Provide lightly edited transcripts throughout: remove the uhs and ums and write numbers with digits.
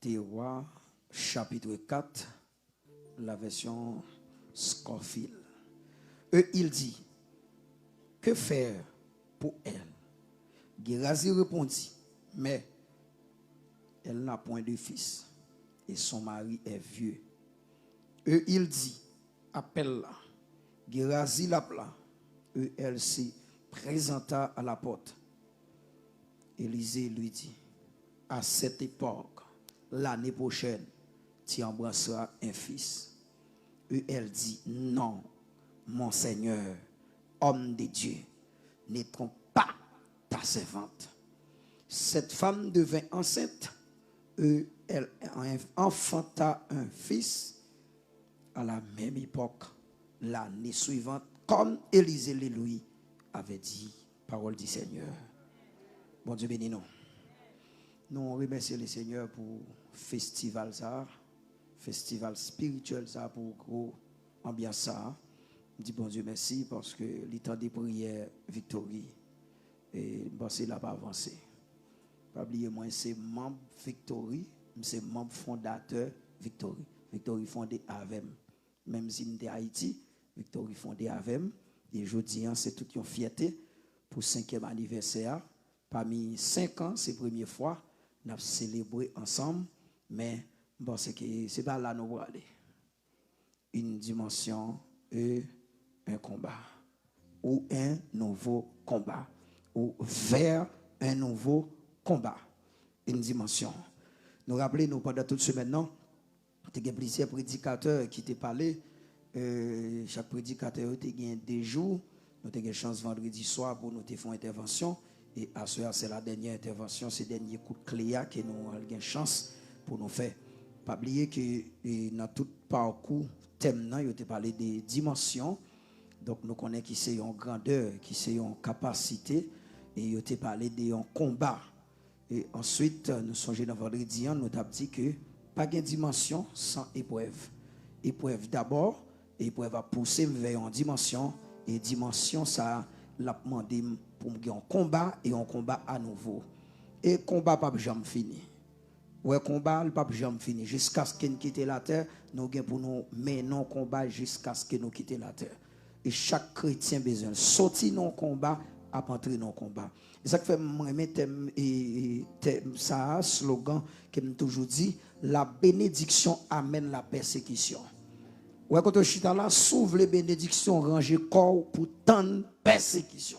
des Rois, chapitre 4, la version Scofield. Il dit, que faire pour elle? Gérazi répondit, mais elle n'a point de fils et son mari est vieux. Il dit, appelle-la. Gérazi l'appela. Elle se présenta à la porte. Élisée lui dit, à cette époque, l'année prochaine, tu embrasseras un fils. Elle dit, non, mon Seigneur, homme de Dieu, ne trompe pas ta servante. Cette femme devint enceinte. Elle enfanta un fils à la même époque, l'année suivante, comme Élisée le lui avait dit, parole du Seigneur. Bon Dieu bénis nous. Nous remercions le Seigneur pour festival ça, festival spirituel ça, pour gros ambiance ça. Je dis bon Dieu merci parce que le temps des prières victorie et c'est là pas avancé. Pas oublier moi c'est membre victorie, c'est membre fondateur victorie. Victorie fondée avec même si nous Haïti, victorie fondée avec et aujourd'hui c'est toute une fierté pour 5e anniversaire. Parmi 5 ans, c'est la première fois nous avons célébré ensemble, mais bon, c'est que c'est pas là nous allons aller. Une dimension et un combat, ou un nouveau combat, ou vers un nouveau combat. Une dimension. Nous rappelons, nous pendant toute semaine, non? Il y a plusieurs prédicateurs qui t'ont parlé. Chaque prédicateur a gagné des jours. Nous avons une chance vendredi soir pour nous faire une intervention. Et à ce c'est la dernière intervention, c'est le dernier coup de clé que nous avons une chance pour nous faire. Pas oublier que dans tout parcours, thème, il a parlé des dimensions. Donc nous connaissons qui c'est en grandeur, qui c'est en capacité. Et il a parlé de combat. Et ensuite, nous songeons dans vendredi, nous avons dit que pas de dimension sans épreuve. Épreuve d'abord, épreuve à pousser vers une dimension. Et dimension, ça l'a demandé pour un combat et un combat à nouveau. Et combat pas jamais fini. Ouais, combat le pas jamais fini. Jusqu'à ce que nous quittions la terre, nous avons pour nous mener combat jusqu'à ce que nous quittions la terre. Et chaque chrétien a besoin de sortir dans le combat, à entrer dans le combat. Et ça fait moi ça slogan que me toujours dit, la bénédiction amène la persécution. Ouais, quand on chita là, s'ouvre les bénédictions, ranger corps pour tant de persécution.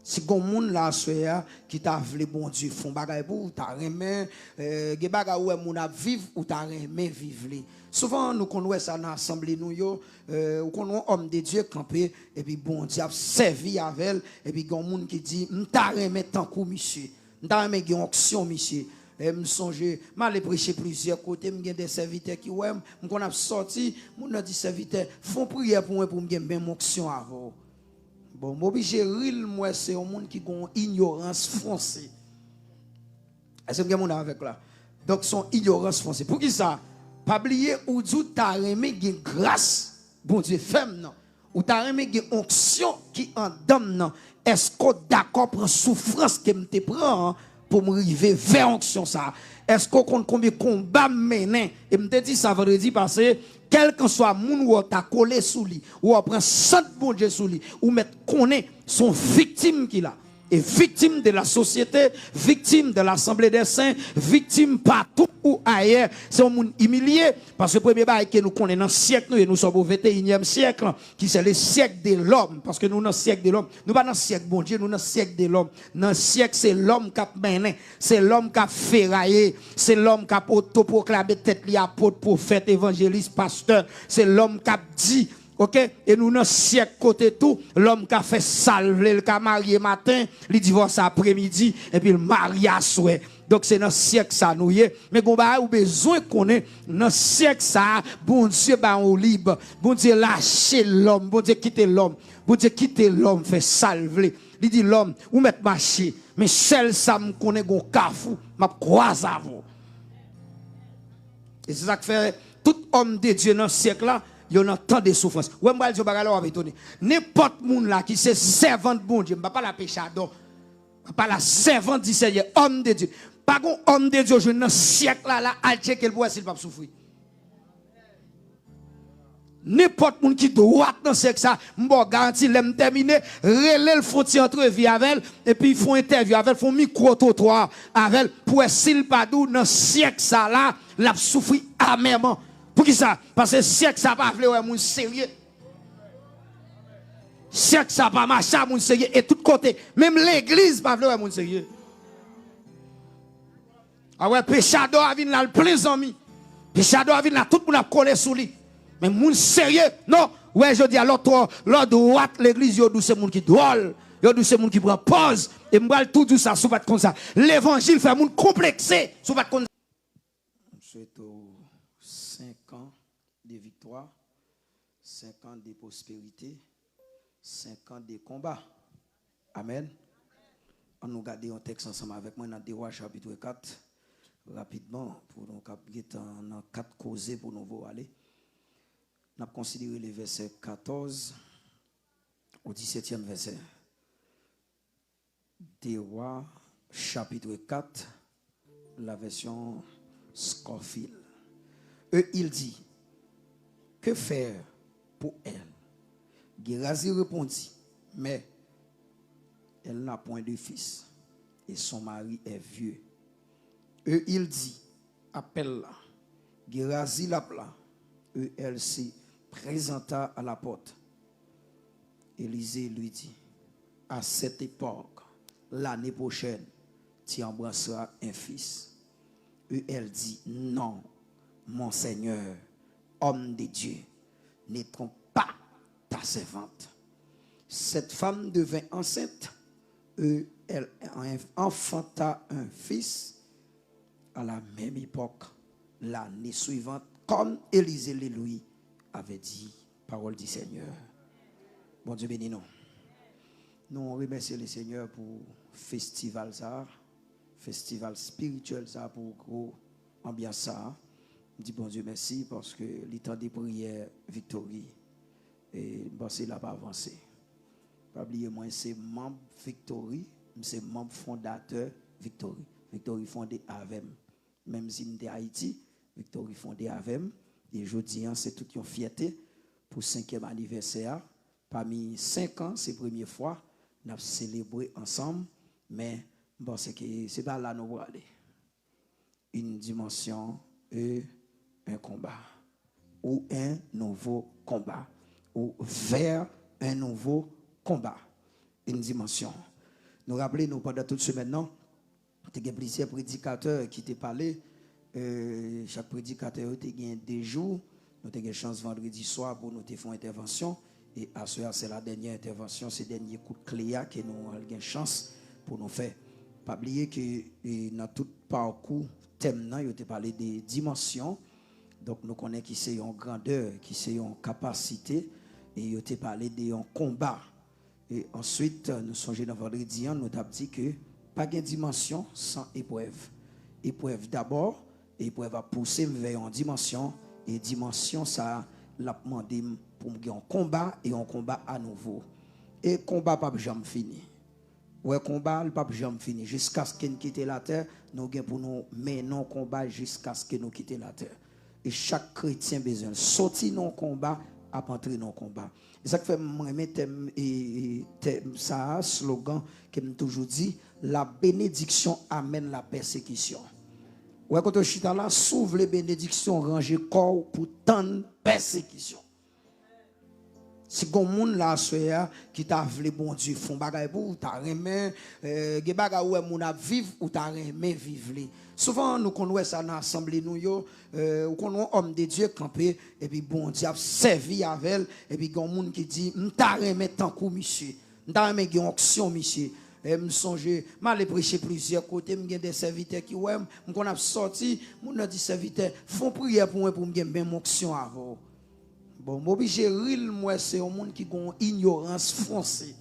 Si gon moun la soya qui t'a vle bon Dieu font bagay pour t'a remen ge bagay ou moun a vivre ou t'a remen vivre. Souvent nous connaissons ça dans assemblée nous yo ou connaissons homme de Dieu campé et puis bon Dieu a servi avec et puis gon moun qui dit m'ta remen tant kou monsieur m'ta remen gen onction monsieur me songe m'aller prêcher plusieurs côtés m'gen des serviteurs qui ouais m'kon a sorti moun a dit serviteur font prière pour moi pour m'gen ben onction avant. Bon, m'obligé ril moi c'est un monde qui a une ignorance foncée. Est-ce que vous avez avec là? Donc son ignorance foncée. Pour qui ça? Pas oublier ou dit t'as remis une grâce, bon Dieu femme non. Ou t'as remis une onction qui en donne non. Est-ce qu'on d'accord pour souffrance que me te prend pour me arriver vers onction ça? Est-ce qu'on compte combien de combats mener? Et me te dit ça vendredi passé. Quel que soit moun ou t'a collé sous lui, ou prend sant bon Dieu sous lui, ou mettre connaît son victime qu'il a. Et victime de la société, victime de l'Assemblée des saints, victime partout ou ailleurs. C'est un monde humilié. Parce que le premier bail que nous connaissons dans le siècle, et nous sommes au 21e siècle, qui c'est le siècle de l'homme. Parce que nous, dans le siècle de l'homme, nous pas dans le siècle bon Dieu, nous dans le siècle de l'homme. Dans le siècle, c'est l'homme qui a mené, c'est l'homme qui a ferraillé, c'est l'homme qui a autoproclamé tête li apôtre, prophète, évangéliste, pasteur. C'est l'homme qui a dit. OK? Et nous, dans le siècle côté tout, l'homme qui a fait salver, le qui a marié matin, il divorce après-midi, et puis le mariage soir. Donc c'est dans le siècle ça nous y est. Mais on a besoin qu'on ait dans le siècle ça, bon Dieu ba on libre, bon Dieu lâcher l'homme, bon Dieu quitter l'homme, bon Dieu quitter l'homme, fait salver. Il dit l'homme, ou mettre marcher, mais celle ça me connaît gon kafou, m'a croise à vous. Et c'est ça que fait tout homme de Dieu dans le siècle là. Il y a tant de souffrance. Ouais, moi, je vais étonner. N'importe monde là qui se servant de bon Dieu, je ne vais pas la péchador, pas la servante du Seigneur, homme de Dieu. Pas un homme de Dieu, je dans siècle là, à checker pour s'il pas souffrir. N'importe qui droit dans ce ça, m'bo garanti l'aime terminer, relève le font entrevue avec elle et puis ils font interview avec elle, font micro trottoir avec elle pour s'il pas dou dans siècle ça là, l'a souffrir amèrement. Pour qui ça? Parce que siècle ça pas vle moun sérieux. Siècle ça pas marcher moun sérieux et tout côté, même l'église pas vle moun sérieux. Ah ouais, péchado a vinn là plein amis. Péchado a vinn là tout moun a collé sous lui. Mais moun sérieux, non, ouais, je dis à l'autre droite, l'église, yo dou c'est moun qui drôle, yo dou c'est moun qui prend pause, et m'bral tout ça, sous pas comme ça. L'évangile fait moun complexé, sous pas comme ça. C'est 5 ans de victoire, 5 ans de prospérité, 5 ans de combat. Amen. On nous garde un texte ensemble avec moi dans 2 Rois chapitre 4, rapidement, pour nous capter dans 4 causes pour nous voir aller. On a considéré les versets 14 au 17e verset. 2 Rois, chapitre 4, la version Scofield. Il dit, que faire pour elle? Gérazi répondit, mais elle n'a point de fils et son mari est vieux. Il dit, appelle-la. Gérazi l'appela. Elle s'est présenta à la porte. Élisée lui dit, à cette époque, l'année prochaine, tu embrasseras un fils. Et elle dit, non, mon Seigneur, homme de Dieu, ne trompe pas ta servante. Cette femme devint enceinte, et elle enfanta un fils à la même époque, l'année suivante, comme Élisée le lui avait dit, parole du Seigneur. Bon Dieu béni nous. Nous remercions le Seigneur pour festival ça, festival spirituel ça, pour gros ambiance ça. Dis bon Dieu merci parce que le temps de prière victorie et c'est là pas avancé. Pas oublier moi c'est membre victorie, c'est membre fondateur victorie. Victorie fondée avec même si nous Haïti, victorie fondée avec et jeudi c'est toute une fierté pour 5e anniversaire. Parmi 5 ans, c'est la première fois nous avons célébré ensemble, mais bon c'est que c'est pas là nous allons aller. Une dimension et un combat ou un nouveau combat ou vers un nouveau combat, une dimension. Nous rappelons pendant toute semaine non, il y a plusieurs prédicateurs qui t'ont parlé. Chaque prédicateur a gagné 2 jours. Nous avons eu chance vendredi soir pour nous faire une intervention. Et à ce c'est la dernière intervention, c'est le dernier coup de clé que nous avons eu chance pour nous faire. Pas oublier que dans tout parcours, thème, il a parlé des dimensions. Donc nous connaissons qui c'est en grandeur, qui c'est en capacité. Et il a parlé de combat. Et ensuite, nous songeons dans vendredi, nous avons dit que pas de dimension sans épreuve. Épreuve d'abord, épreuve va pousser vers une dimension. Et dimension, ça l'a demandé pour un combat et un combat à nouveau. Et combat pas jamais fini. Ouais, combat pas jamais fini. Jusqu'à ce qu'il quitte la terre, nous avons pour nous mener un combat jusqu'à ce que nous quitte la terre. Et chaque chrétien a besoin de sortir dans le combat, à entrer dans le combat. Et ça fait moi ça slogan que me toujours dit, la bénédiction amène la persécution. Ouais, quand on chita là, s'ouvre les bénédictions, ranger corps pour tant de persécution. Si gon moun la soya qui t'a vle bon Dieu font bagay pour t'a remen ge bagay ou moun a vivre ou t'a remen vivre. Souvent nous connait ça dans assemblée nous yo ou connait homme de Dieu campé et puis bon Dieu a servi avec et puis gon moun qui dit m'ta remen tant kou monsieur m'ta remen gen onction monsieur me songe m'aller prêcher plusieurs côtés me gen des serviteurs qui ouais m'kon a sorti moun a dit serviteur font prière pour moi pour me gen ben onction avant. Bon, m'oblige ril moi c'est un monde qui a une ignorance foncée.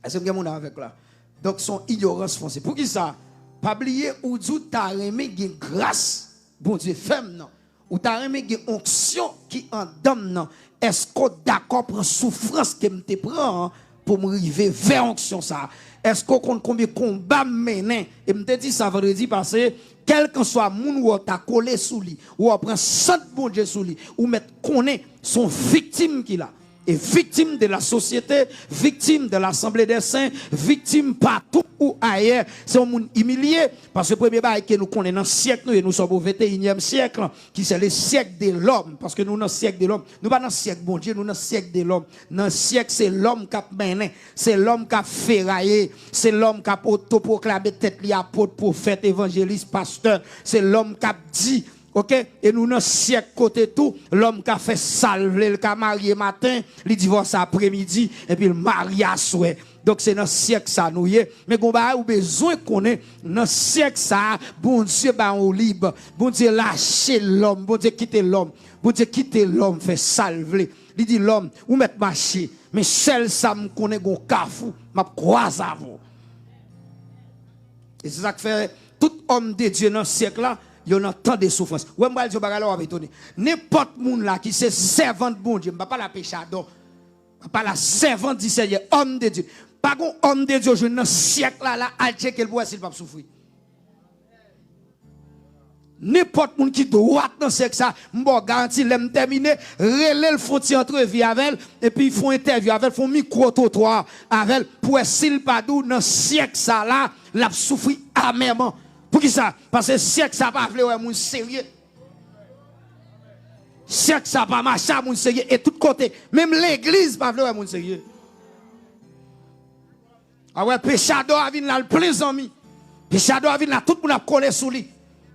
Est-ce que vous avez avec là? Donc son ignorance foncée. Pour qui ça? Pas oublier ou dit t'as remis une grâce, bon Dieu femme non. Ou t'as remis une onction qui en donne non. Est-ce qu'on d'accord pour souffrance que me te prend pour me arriver vers onction ça. Est-ce qu'on compte combien de combats mener? Et me dit ça vendredi passé, quel que soit moun ou t'a collé sous lui, ou on prend 100 bon Dieu sous lui, ou mettre connaît son victime qu'il a. Et victime de la société, victime de l'Assemblée des Saints, victime partout ou ailleurs. C'est un monde humilié. Parce que le premier bail que nous connaissons dans le siècle, nous sommes au 21e siècle, qui c'est le siècle de l'homme. Parce que nous, dans le siècle de l'homme, nous pas dans le siècle, bon Dieu, nous dans le siècle de l'homme. Dans le siècle, c'est l'homme qui a mené, c'est l'homme qui a ferraillé, c'est l'homme qui a autoproclamé tête li apôtre, prophète, évangéliste, pasteur. C'est l'homme qui a dit. OK? Et nous, dans le siècle côté tout, l'homme qui a fait salver, le qui a marié matin, il divorce après-midi, et puis le mariage souhait. Donc c'est dans le siècle ça nous y est. Mais on a besoin qu'on ait dans le siècle ça, bon Dieu, on libre. Bon Dieu, lâcher l'homme. Bon Dieu, quitter l'homme. Bon Dieu, quitter l'homme, fait salver. Il dit l'homme, ou mettre marcher. Mais celle ça me connaît, gon kafou, m'a croise à vous. Et c'est ça que fait tout homme de Dieu dans le siècle là. Il y a tant de souffrances. Ouais, moi, je vais étonner. N'importe monde là qui c'est servant de bon Dieu, je ne pas la péchador. Je ne pas la servante du Seigneur, homme de Dieu. Pas un homme de Dieu, je dans siècle là, alche qu'elle voit s'il va souffrir. N'importe monde qui doit dans ce ça, je garantis, l'aime terminer, relève le frontière entrevue avec elle, et puis ils font interview avec elle, font micro-trottoir avec elle, pour s'il pas d'où dans siècle ça là, l'a souffrir amèrement. Pour qui ça? Parce que siècle ça pas vle ouais moun sérieux. Siècle ça pas marcher moun sérieux et tout côté. Même l'église pas vle ouais moun sérieux. Ah ouais péchador a vinn là le plein amis. Péchador a vinn là tout moun a collé sous lui.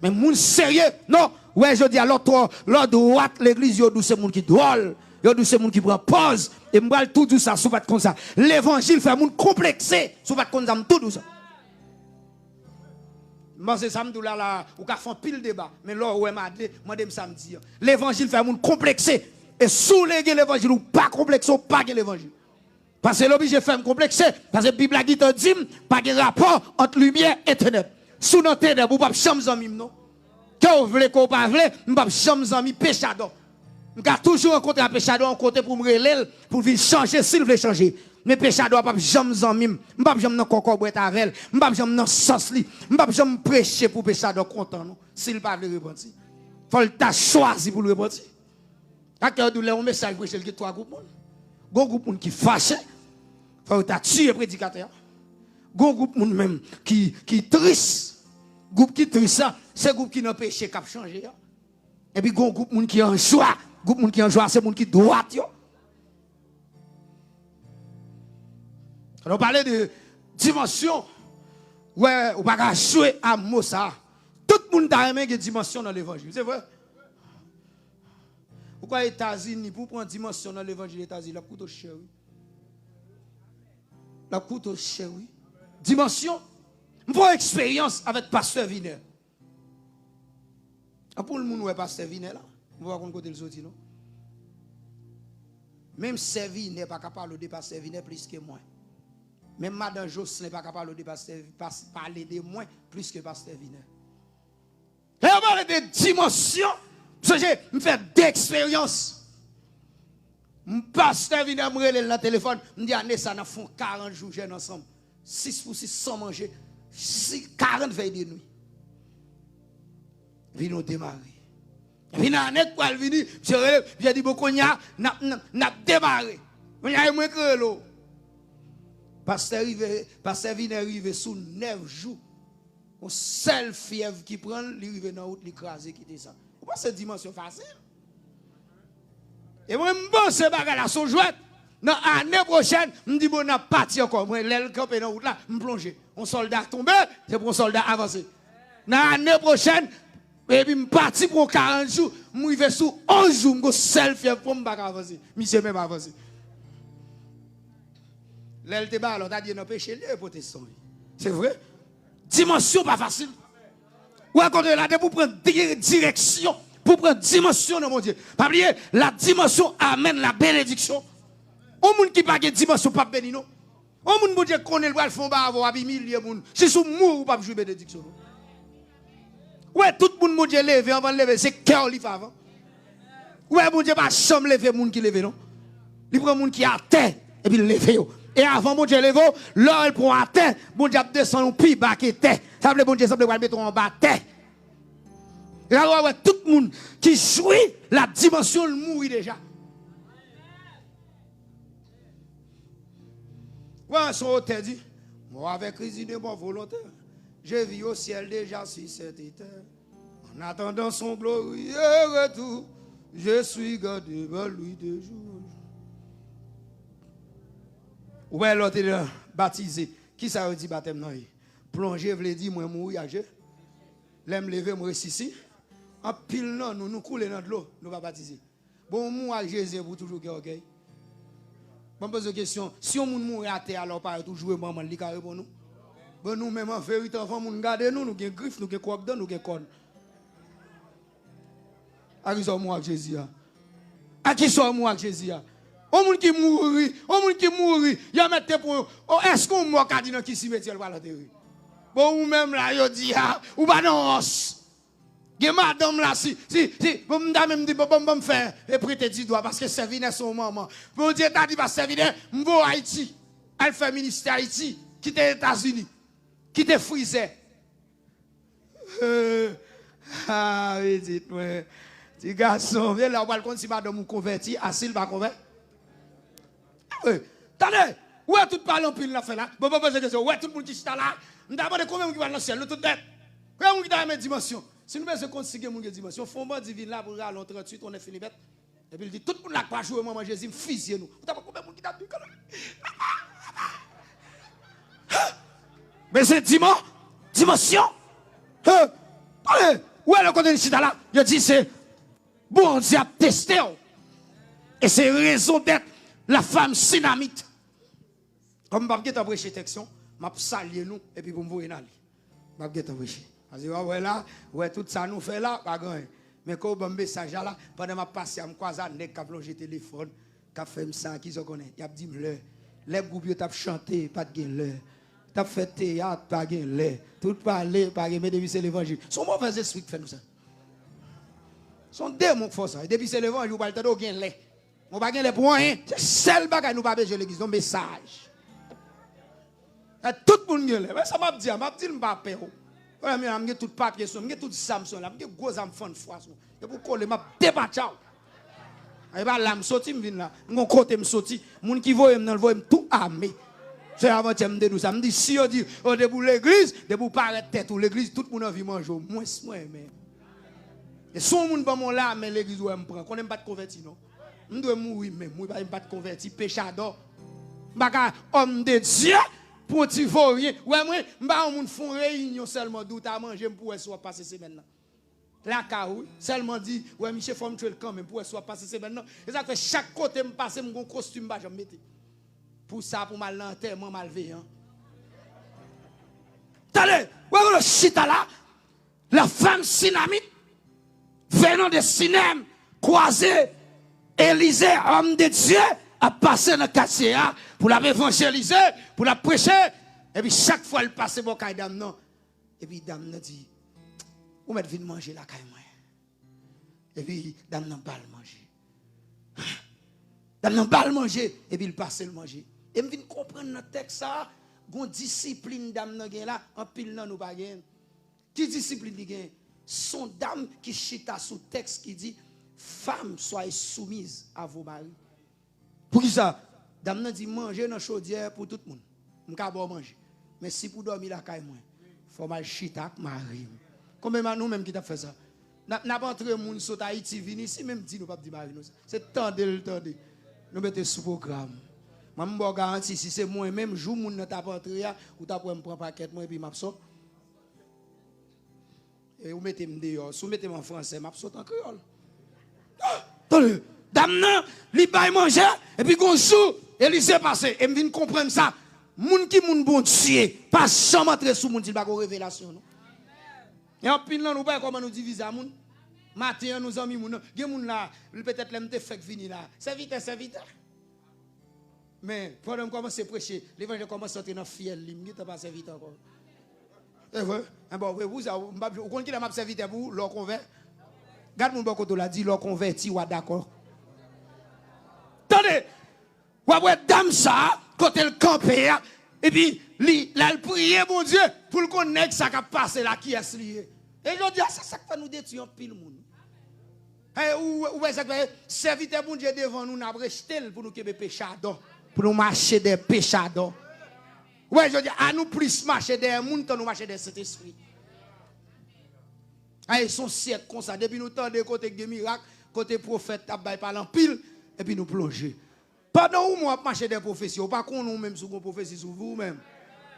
Mais moun sérieux non, ouais je dis à l'autre droite l'église yo dou c'est moun qui drôle. Yo dou c'est moun qui prend pause et m'bral tout dou ça sous pas comme ça. L'évangile fait moun complexé sous pas comme ça tout dou ça. Moi, c'est samedi là, ou qu'a fait pile débat. Mais là, où est moi, samedi. L'évangile fait un monde complexé. Et sous l'évangile, ou pas complexé, ou pas l'évangile. Parce que l'obligé fait un complexé. Parce que la Bible a dit, pas de rapport entre lumière et ténèbres. Sous nos ténèbres, ou pas de chambre en non? Quand vous voulez qu'on pas voulez, ou pas de chambre en péchador. Je vais toujours rencontrer un péchador en côté pour me relayer, pour venir changer s'il veut changer. Mais péchador pas jamais en mime, pas jamais dans coco boîte avec, pas jamais dans sauce li, pas jamais prêcher pour péchador content non. S'il pas veut repentir. Faut le ta choisi pour le repentir. À cœur de un message prêcher que trois groupes monde. Gon groupe monde qui fâché, faut ta tuer prédicateur. Gon groupe monde même qui triste. Groupe qui triste ça, c'est groupe qui n'a péché cap changer. Et puis gon groupe monde qui en joie, groupe monde qui en joie, c'est monde qui droite yo. On parlait de dimension. Ouais, on va pas jouer à mot ça. Tout le monde a aimé une dimension dans l'évangile. C'est vrai? Pourquoi les États-Unis, pour prendre dimension dans l'évangile, les États-Unis, la coûte cher, oui. La coûte cher, oui. Dimension. Je prends expérience avec Pasteur Viner. Pour le monde, où est Pasteur Viner là? On va voir côté le sorti, non? Même Servi n'est pas capable de Pasteur Viner plus que moi. Même Madame Joss n'est pas capable de parler de moi plus que Pasteur Viner. Et on parle de dimension. Parce que je fais d'expérience. Pasteur Viner me relève le téléphone. Me dit, Anne, ça nous font 40 jours ensemble. 6 pour 6 sans manger. 40 veilles de nuit. Venons démarrer. Venons Annette pour venir. Je relève. J'ai dit, beaucoup, n'a démarré. On y a moins que l'eau. Pasteur Viner arrive sous 9 jours. Une seule fièvre qui prend, il arrive dans la route, il écrase, qui était ça. Vous pensez cette dimension facile? Et moi, je pense que c'est la sous-jouette. L'année prochaine, je me dis, bon, on a parti encore. Moi, l'aile campé dans la route là, je me plonge. Un soldat tombé, c'est pour un soldat avancé. L'année prochaine, et puis je parti pour 40 jours, je arrive sous 11 jours, je suis seule fièvre pour me avancer. Monsieur même avancé. L'aile te bat, alors t'as dit non péché, les protestants. C'est vrai? Dimension pas facile. Ou à côté là, pour prendre direction, pour prendre dimension dans mon Dieu. Pas oublier, la dimension amène la bénédiction. Au monde qui pas de dimension, pas béni, non? Au monde, mon Dieu, connaît le bras, font pas avoir 8 millions de monde. Si sous mou ou pas jouer bénédiction. Ouais, tout le monde, mon Dieu, levé, avant de lever, c'est cœur li avant. Ouais, mon Dieu, pas chambre lever, monde qui lève, non? Il prend monde qui a terre, et puis il lève. Et avant, bon Dieu, levé, là, elle prend à terre. Bon Dieu, descend un plus bas que terre. Ça veut dire, bon Dieu, ça veut dire, mettre en bas terre. Et là, ouais, tout le monde qui jouit la dimension, le mourit déjà. Ouais, son hôtel dit, moi, avec Christ de mon volontaire, je vis au ciel déjà sur cette terre. En attendant son glorieux retour, je suis gardé par lui de jour. Ouais, l'autre est baptisé. Qui ça veut dire baptême? Non, plonger, veut dire, moi, mourir, je. L'aime lever, moi, ici. En pile, non, nous coulons dans de l'eau, nous va baptiser. Bon, moi, Jésus, pour toujours, ok? Bon, pose une question. Si on mourir à terre, alors, pas toujours, maman, il a répondu nous. Bon, nous, même en vérité, enfant, nous gardons nous, nous avons griffes, nous avons quoi dedans, nous avons cornes. À qui sont moi, Jésus? À qui sont moi, Jésus? Au monde qui mourit, il y a mettre pour. Est-ce qu'on m'a dit dans qui cimetière va l'enterrer? Bon, ou même là, il dit, ou pas non, os. Que madame là, si, bon, même dit, bon, faire, et prêter du doigt, parce que Servine son maman. Bon Dieu t'a dit, parce que Servine, m'vo Haïti. Elle fait ministère Haïti, quitte les États-Unis, quitte Frisé. Ah, oui, dites-moi. Petit garçon, viens là, on va le compte si madame vous converti, Asile va convertir. Attendez, où est tout parlant pile la fait là? Bon, poser question, où est tout le monde qui est là? Nous avons combien qui va dans le ciel, tout net. Combien qui dans la dimension? Si nous faisons consigner mon dimension, fondement divin là pour aller 38, on est fini bête. Et puis il dit tout le monde là pas jouer maman Jésus, fusiller nous. Vous avez combien qui t'a dit? Mais c'est dimension. Allez, où est le côté de Chita là? Il dit c'est bon Dieu a testé. Et c'est raison d'être la femme synamite. Comme je vais prêcher textion, je vais saluer nous et puis pour me voir aller. Je vais prêcher. Parce que ouais là, ouais tout ça nous fait là, pas grand. Mais quand on message là, pendant ma passe, je me croise à nèg qui a plongé téléphone, qui a fait ça, qui se connaît. Il a dit l'heure. Les groupes t'a chanté, pas de l'heure. T'a fait théâtre, pas de l'heure. Tout parler, pas de mais depuis c'est l'évangile. Son mauvais esprit qui fait nous ça. Son démon qui fait ça. Depuis c'est l'évangile, on va le temps gain lait. On va gagner les points. C'est seul bagage nous pas besoin l'église, un message. Tout le monde gagne. Mais ça m'a dit, je pas peur. Je tout papier, je tout Samsung, je gros enfant de foi. Et pour coller, je débattu. Et bien là, je sorti, je viens là. Je côté, je sorti. Les gens qui voient, je vois tout armé. C'est avant que je me dise ça. Je me dis, si on dit, on debout l'église, debout paraître tête ou l'église, tout le monde a envie de manger. Moi, mais. Et si on va mon là, mais l'église, où je me prends. On n'aime pas de convertir, non? Je dois mourir, mais moi, je ne pas de convertir. Péchador. Je ne pas homme de Dieu. Pour tu faut rien. Ouais, moi, on font réunion seulement d'où à manger pour soit passer semaine. La caou seulement dit ouais monsieur faut me tuer le camp mais pour soit passer semaine. Et ça fait chaque côté me passer mon costume bas je mettre. Pour ça pour mal l'enterrement malveillant. Attendez, ouais le chita là, la femme synamite venant de Sinem croisé Élisée homme de Dieu a passé dans le quartier pour la évangéliser, pour la prêcher. Et puis chaque fois, elle passe bon caille dame non. Et puis dame non dit, vous mettez venir manger la caille moi. Et puis dame non pas le manger. Dame non pas le manger. Et puis il passe le manger. Et me vient comprendre notre texte ça, gon discipline dame non là, en pile non nous pas gain. Qui discipline dit gain? Son dame qui chita sous texte qui dit femme soyez soumise à vos maris. Pour qui ça? Dame nan dit manger dans chaudière pour tout le monde. M'ka bon manger. Mais si pour dormir la caille moi, faut mal chita mari. Combien nous même qui t'a fait ça? N'a pas entré moun sot Haïti vini ici même dit nous pas dit mari nous. C'est tendez. Nous mettez sous programme. Moi m'bo garanti si c'est moi même jour moun n'a pas entré ou t'a pour me prendre paquet moi et puis m'a sort. Et vous mettez me dehors, vous mettez en français, m'a sort en créole. Attendez. Dame nan, li bay manger, et puis qu'on joue, et li s'est passé. Et me vient comprendre ça. Moun qui moun bon Dieu, pas jamais entrer sous moun, il pas une révélation. Non? Et en pile, nous pas comment nous diviser à moun. Matin, nous amis moun, gen moun là, peut-être l'aime te fait venir là. C'est vite. Mais pendant que commence à prêcher, l'évangile commence à sortir dans fiel, il n'est pas vite encore. C'est vrai? Bon, vous connaissez qui m'a servi pour leur convert. Garde mon bon côté là, dit leur converti ou d'accord. Attendez, ouais, dame ça, côté le campé, et puis, là, il prie, mon Dieu, pour le connaître ça qui a passé là, qui est lié. Et je dis, c'est ça qui fait nous détruire pile monde. Ou est-ce que serviteur bon Dieu devant nous, n'a rejeté pour nous qu'il péchador, pour nous marcher des péchadors. Ouais, je dis, à nous plus marcher des monde que nous marcher des cet esprit. Ils sont siècles comme ça, depuis nous temps de côté des miracles, côté prophète, tabac par l'empile, et puis nous plonger. Pendant où moi marcher des prophéties, ou pas qu'on nous même sous une prophétie sur vous-même.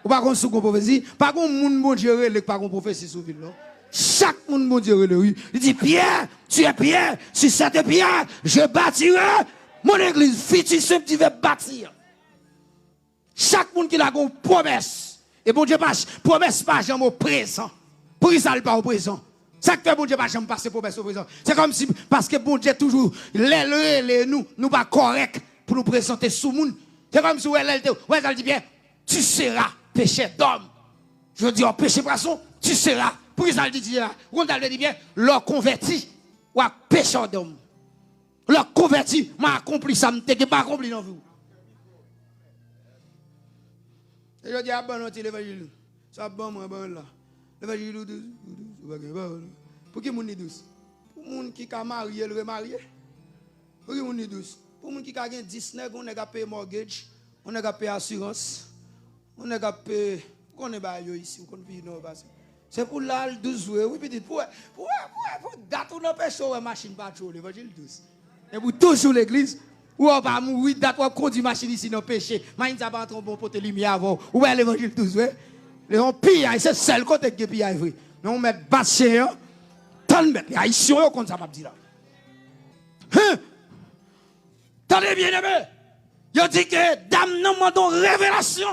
Ou pas qu'on sous une prophétie, pas qu'on monde bon Dieu relève pas qu'on prophétie sur vous non. Chaque monde bon Dieu relève. Il dit Pierre, tu es Pierre, si c'est Pierre, je bâtirai mon église, fils simple tu veux bâtir. Chaque monde qui a une promesse. Et bon Dieu pas promesse pas jamais au présent. Pour ça il pas au présent. Ça que bon Dieu pas jamais passer promesse au présent. C'est comme si parce que bon Dieu toujours les nous pas correct pour nous présenter sous monde. C'est comme si elle dit bien tu seras péché d'homme. Je veux dire péché poisson, tu seras. Pour ça elle dit là, on dit bien leur converti ou péché d'homme. Leur converti m'a accompli ça m'était pas accompli dans vous. Et je dis à bon l'évangile. Ça bon moi bon là. L'évangile douce. Pour qui moun est douce? Pour moun qui a marié le remarié. Pour qui moun est douce? Pour moun qui a gagné 10 nèg, on a payé mortgage, on a payé assurance, on a payé qu'on est ba yo ici, on vit non pas. C'est pour là le 12 oui petit pour date on empêche ouais machine pas trop l'évangile douce. Et pour toujours l'église ou on va mourir date on conduit machine ici dans péché, mais ça pas entrer bon pote lumière avant. Ou l'évangile douce ouais. Les pire, c'est seul côté qui pire vrai. Mais on met bâché tant mettre les haïtiens comme ça m'a dit là. Tendez bien aimé. Il dit que dame nous demande révélation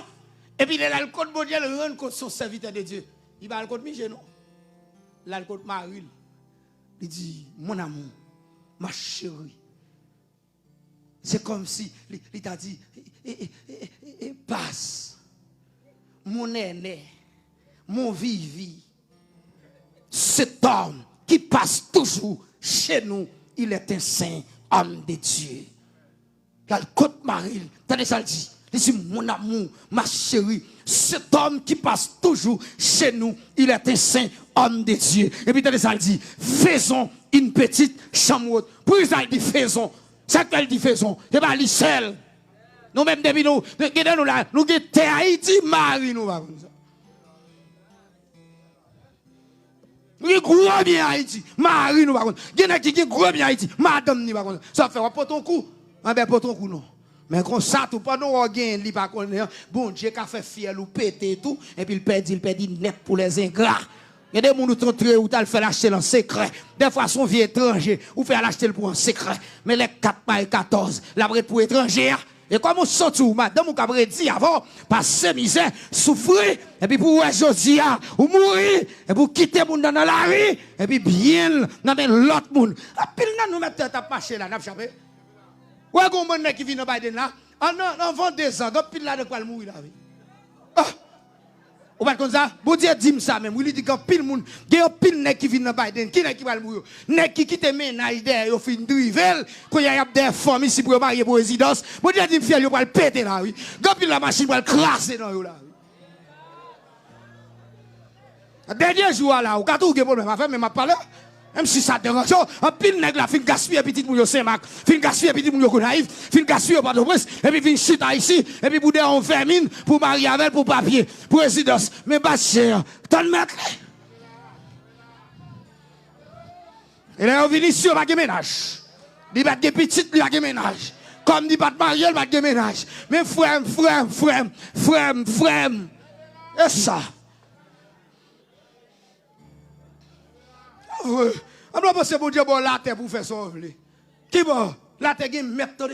et puis il a le code bon Dieu le rend compte son serviteur de Dieu. Il va le code Michel non. Là le code Marie. Il dit mon amour, ma chérie. C'est comme si il t'a dit passe. Mon aîné, mon vivi, cet homme qui passe toujours chez nous, il est un saint homme de Dieu. Là, le côte Marie, t'as ça dit, il dit mon amour, ma chérie, cet homme qui passe toujours chez nous, il est un saint homme de Dieu. Et puis t'as ça dit, faisons une petite chambre. Pour ça il dit faisons, ça qu'elle dit faisons, c'est pas l'Israël. Nous même depuis nous là, nous sommes Haïti, Marie nous va comme ça. Nous sommes gros bien Haïti, Marie nous va comme ça. Il y a qui gros bien Haïti, madame nous va comme ça. Ça fait pas ton coup, ben pas ton coup non. Mais comme ça tout pas nous gain li pas connaître. Bon Dieu qui a fait fier ou péter tout et puis il perdit net pour les ingrats. Il y a des gens qui ont ou t'as fait l'acheter en secret. Des fois, son vieux étranger, ou fait l'acheter pour un secret. Mais les 4 par 14, la pour étranger. Et comme on sort tout, madame, on a dit avant, passer misère, souffrir, et puis pour aujourd'hui, ou mourir, et pour quitter le monde dans la rue, et puis bien, dans l'autre monde. Et puis nous mettons tête à passer là, n'a pas chapé. Ou est-ce qu'on qui vient dans Biden là, en 22 ans, puis là, de quoi le mourir là. Ou pas comme ça, bon Dieu dit ça même, il dit que pile monde, il y a pile nèg qui vient dans Biden, qui nèg qui va mourir. Nèg qui quitte ménage derrière, yo fin drivel, quand y a des femmes ici pour marier pour résidence. Bon Dieu dit fiel yo va le péter là oui. Quand pile la machine va le classer dans yo là. Dernier jour là, ou quand tout problème, ma femme m'a parlé. Même si ça dérange, un pile nèg là fin gaspiller petit moun yo Saint-Marc, fin gaspiller petit moun yo Gonaïve, fin gaspiller pas de prince et puis fin chita ici et puis pour des on famine pour marier avec pour papier, pour résidence. Mais pas cher, t'en mettre. Et là on vient ici on va de ménage. Il va de petite il va de ménage. Comme dit pas de marier, il va de ménage. Mais frère. Et ça. On doit penser bon Dieu bon la terre pour faire ça. Qui bon la terre qui mettre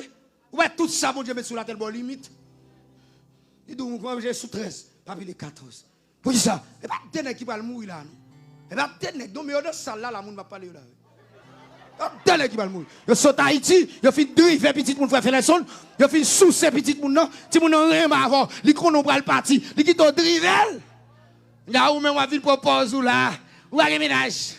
ouais tout ça bon Dieu met sur la terre bon limite. Il dit moi j'ai sous 13 chapitre 14. Pour ça et pas tenir qui va mourir là non. Et pas tenir donc mais dans salle là la monde va parler là. Tenir qui va mourir. Yo saute Haïti, yo fin driver petit monde faire les sons, yo fin sous ces petits monde non, ti monde rien avant, li konon pral parti, li qui to drivel. Là où même on ville propose ou là, ou à ménage.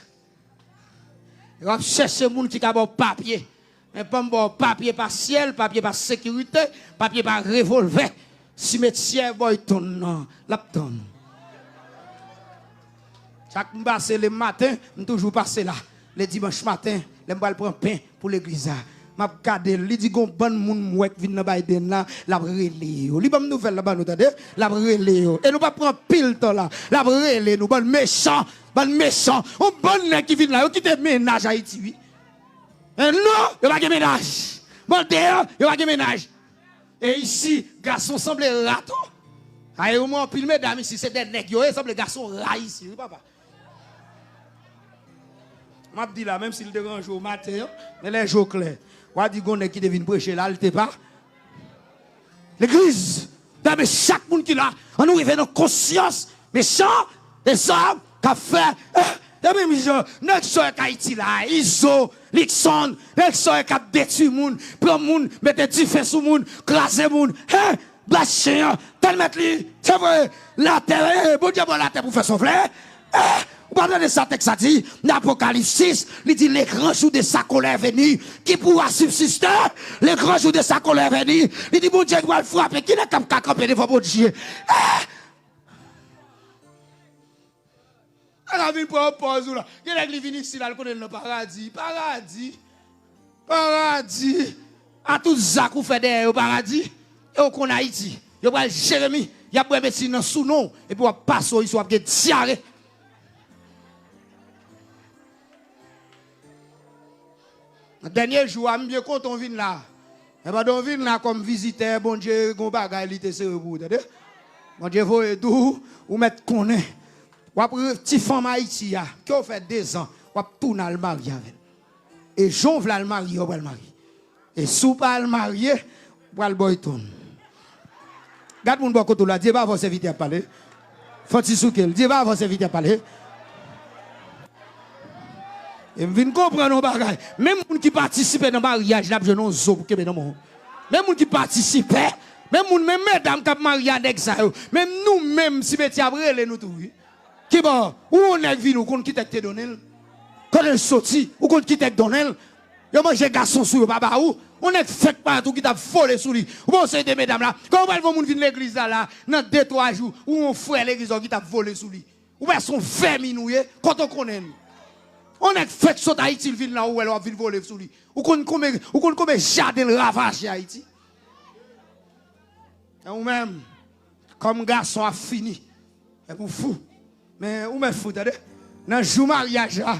On va chercher des gens qui ont papier. Mais pas bon papier par ciel, papier par sécurité, papier par revolver. Cimetière Boyton, non, l'apton. Chaque passe le matin, je toujours passé là. Le dimanche matin, je vais prendre pain pour l'église. Je regarde, il dit qu'on bon moun qui vient dans Biden là, la relé. Li bon nouvelle là-bas nous tande, la relé. Et nous pas prendre pile temps là, la relé nous bon méchant, on bon nèg qui vient là, qui te ménage Haïti oui. Et non, il va pas ménage. Bon dehors, il va pas ménage. Et ici, garçon semble raton. Aïe au moins pile mesdames ici, c'est des nèg yo, semble garçon rat ici, oui papa. M'a dit là même s'il dérange au matin, mais les jours clairs. Ou dit qu'on est qui devine prêcher là, il t'est pas. L'église, mais chaque monde qui là, on nous réveille dans conscience, méchant, des hommes, qu'a fait, même gens, notre soeur Haïti là, Iso, Lixon, notre soeur qui a détruit monde, prend monde, mettre du feu sur monde, craser monde, blanchir, tellement c'est vrai, la terre, bon Dieu, la terre pour faire son frère, vous parlez de ça, texte ça dit, l'Apocalypse 6, il dit les grands jours de sa colère venus, qui pourra subsister, les grands jours de sa colère venus, il dit bon Dieu doit le frapper, qui n'est qu'à camper devant bon Dieu. Alors, il prend pause là, il est venu ici, là, il connaît le paradis, à tout ça qu'on fait derrière au paradis, et au qu'on Haïti, il y a Jérémie, il y a médecine sous nom, et puis on passe au soit diarrhée. Le dernier jour, je suis bien content qu'on vienne là. Et bien, on vient là comme visiteur, bon Dieu, on bagaille, il était sérieux. Bon Dieu, vous et tout, ou mettre qu'on est. Ou après, petit femme Haïti, qui a fait 2 ans, ou tourner le marier avec. Et Jean veut le marier, ou le marier. Et si vous pas le marier, ou le boyton. Regarde mon bon côté là, Dieu va vous inviter à parler. Faut-il souquer, Dieu va vous inviter à parler. Et je viens comprendre nos bagages. Même les gens qui participent dans le mariage, là, je n'ai pas de dans mon. Même les gens qui participent, même mesdames qui marient avec ça, même nous-mêmes, si nous avons nous tout. Qui bon, où on est venu, où on quitte te donner. Quand on est sorti, où on quitte te donner. Yo mange garçon sur papa où on est fait partout qui t'a volé sur lui. Ou bon c'est des mesdames là. Quand on va venir l'église là, dans 2-3 jours, où on frère l'église qui t'a volé sur lui. Ou bien son féminoué quand on connaît. On est fait sur Haïti, il vient là où elle va venir voler sur lui. Ou qu'on comme jardin ravagé Haïti. Et ou même, comme garçon a fini. Et pour fou. Mais ou même fou, t'as dit? Dans le jour mariage là.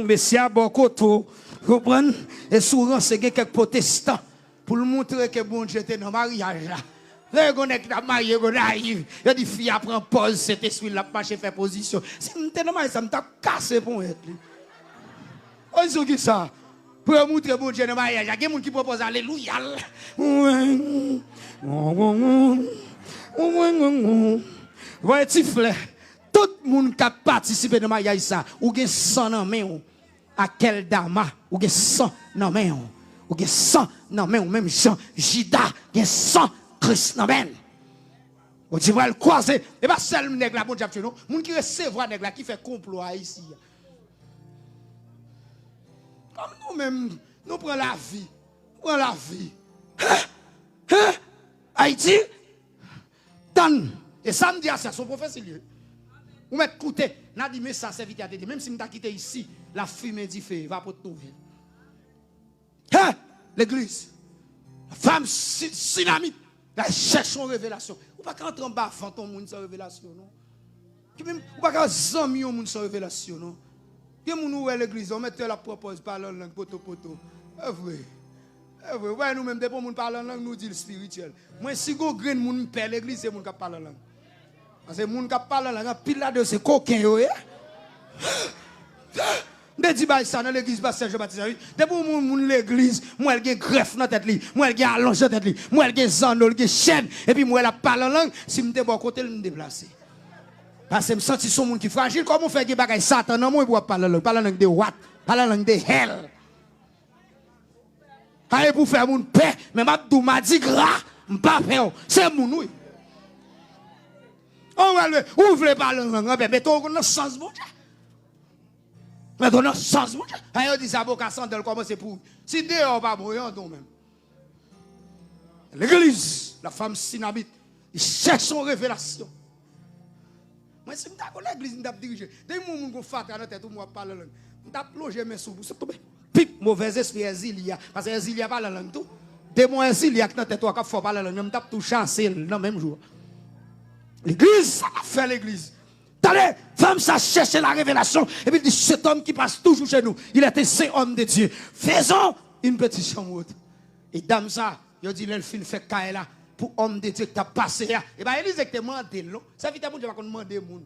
Mais si à beaucoup tout, vous comprenez? Et souvent, c'est quelques protestants. Pour le montrer que bon Dieu était dans le mariage là. Là, on est marié, on arrive. Il dit, fille, prend pause, cet esprit-là, marche, fait position. Si on était dans le mariage, ça me t'a cassé pour être. On dit qui ça? Pour montrer bon Dieu dans le mariage, il y a des gens qui proposent Alléluia. Voyez, tifle. Tout le monde qui a participé dans le mariage, ça, ou qui est sans nom, à quel dama, ou qui est sans nom, ou qui est sans nom, ou même Jean, Jida, qui est sans Christ, non, ou tu vois le croiser, et pas seul nègre là, bon Dieu, non, moun qui recevoir nègre là, qui fait complot ici. Comme nous-mêmes, nous prenons la vie. Haïti, donne. Et samedi, c'est son professeur. Vous mettez écouter, n'a dit mais ça c'est vite à dire même si m'ta quitté ici, la fumée dit fait va pour tout ville. L'église. La femme dynamite, la cherche une révélation. Ou pas quand on bas fantôme monde sans révélation non. Qui même ou pas quand zami monde sans révélation non. Qui moun ou l'église, on mette la propose parler en langue poto. Vrai. Ouais nous même depuis moun parler en langue nous dit le spirituel. Moi si go grain moun père l'église c'est moun qui parle en langue. Parce que les gens qui parlent là, pile là de ces coquins. Je dis ça dans l'église Pasteur Jean-Baptiste. Depuis l'église, moi elle a greffe dans la tête, moi elle a allongé dans la tête, moi elle a zandol, elle a chaîne, et puis moi elle parle en langue, si je suis bon côté, je me déplace. Parce que je me sens son monde qui est fragile, comment on fait des bagages Satan, non, moi je parle en langue de what, parle en langue de hell. Allez pour faire mon paix, mais m'a dit gras, m'pas peur, c'est mon oui. On va le ouvre pas le langue, mais mettons dans le sens bon. Mais dans le sens, on dit ça, avocat sandal, comment c'est pour. Si dehors, pas mourir, non même. L'église, la femme synamite, il cherche son révélation. Moi, si je suis l'église, je suis dirigé. Dès que je suis fatigué dans la tête, je parle la langue. Je suis plongé mes sous. C'est tombé. Pip, mauvais esprit, exilia. Parce que exilia pas la langue tout. Dès que je suis exilia, dans la tête, je suis pas la langue. Je suis tout chancé dans le même jour. L'église, ça a fait l'église. Allez, femme, ça cherche la révélation. Et puis il dit, cet homme qui passe toujours chez nous, il était saint homme de Dieu. Faisons une petite chambre. Et dame ça, il dit, l'elfine fait caille là, pour homme de Dieu qui t'a passé là. Et bien, il dit que tu demandé, non? Serviteur bon Dieu va demander moun.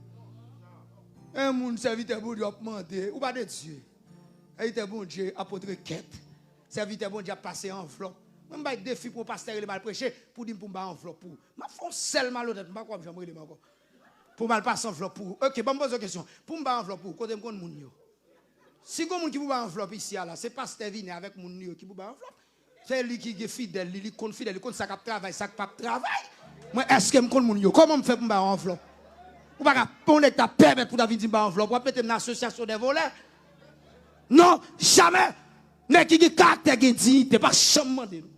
Un moun serviteur bon Dieu va demander, ou pas de Dieu. Serviteur bon Dieu apôtre quête. Serviteur bon Dieu a passé enveloppe. Moi, je vais défi pour pasteur il mal prêcher pour dire pour me enveloppe pour. Je fais seulement l'autre, je ne sais pas comment je encore. Pour mal passer enveloppe pour. OK, bon, me pose une question. Pour me enveloppe pour, côté me connaît moun yo. Si vous qui vous enveloppe ici là, c'est pasteur vini avec moun yo qui vous enveloppe. C'est lui qui est fidèle, lui qui est fidèle, lui qui ça cap travail, ça pas travail. Moi est-ce que me connaît moun yo? Comment me fait pour me enveloppe? Ou pas on est ta permettre pour David dire enveloppe, ou mettre une association des voleurs? Non, jamais. Mais qui a caractère qui dit, t'es pas chamement de nous.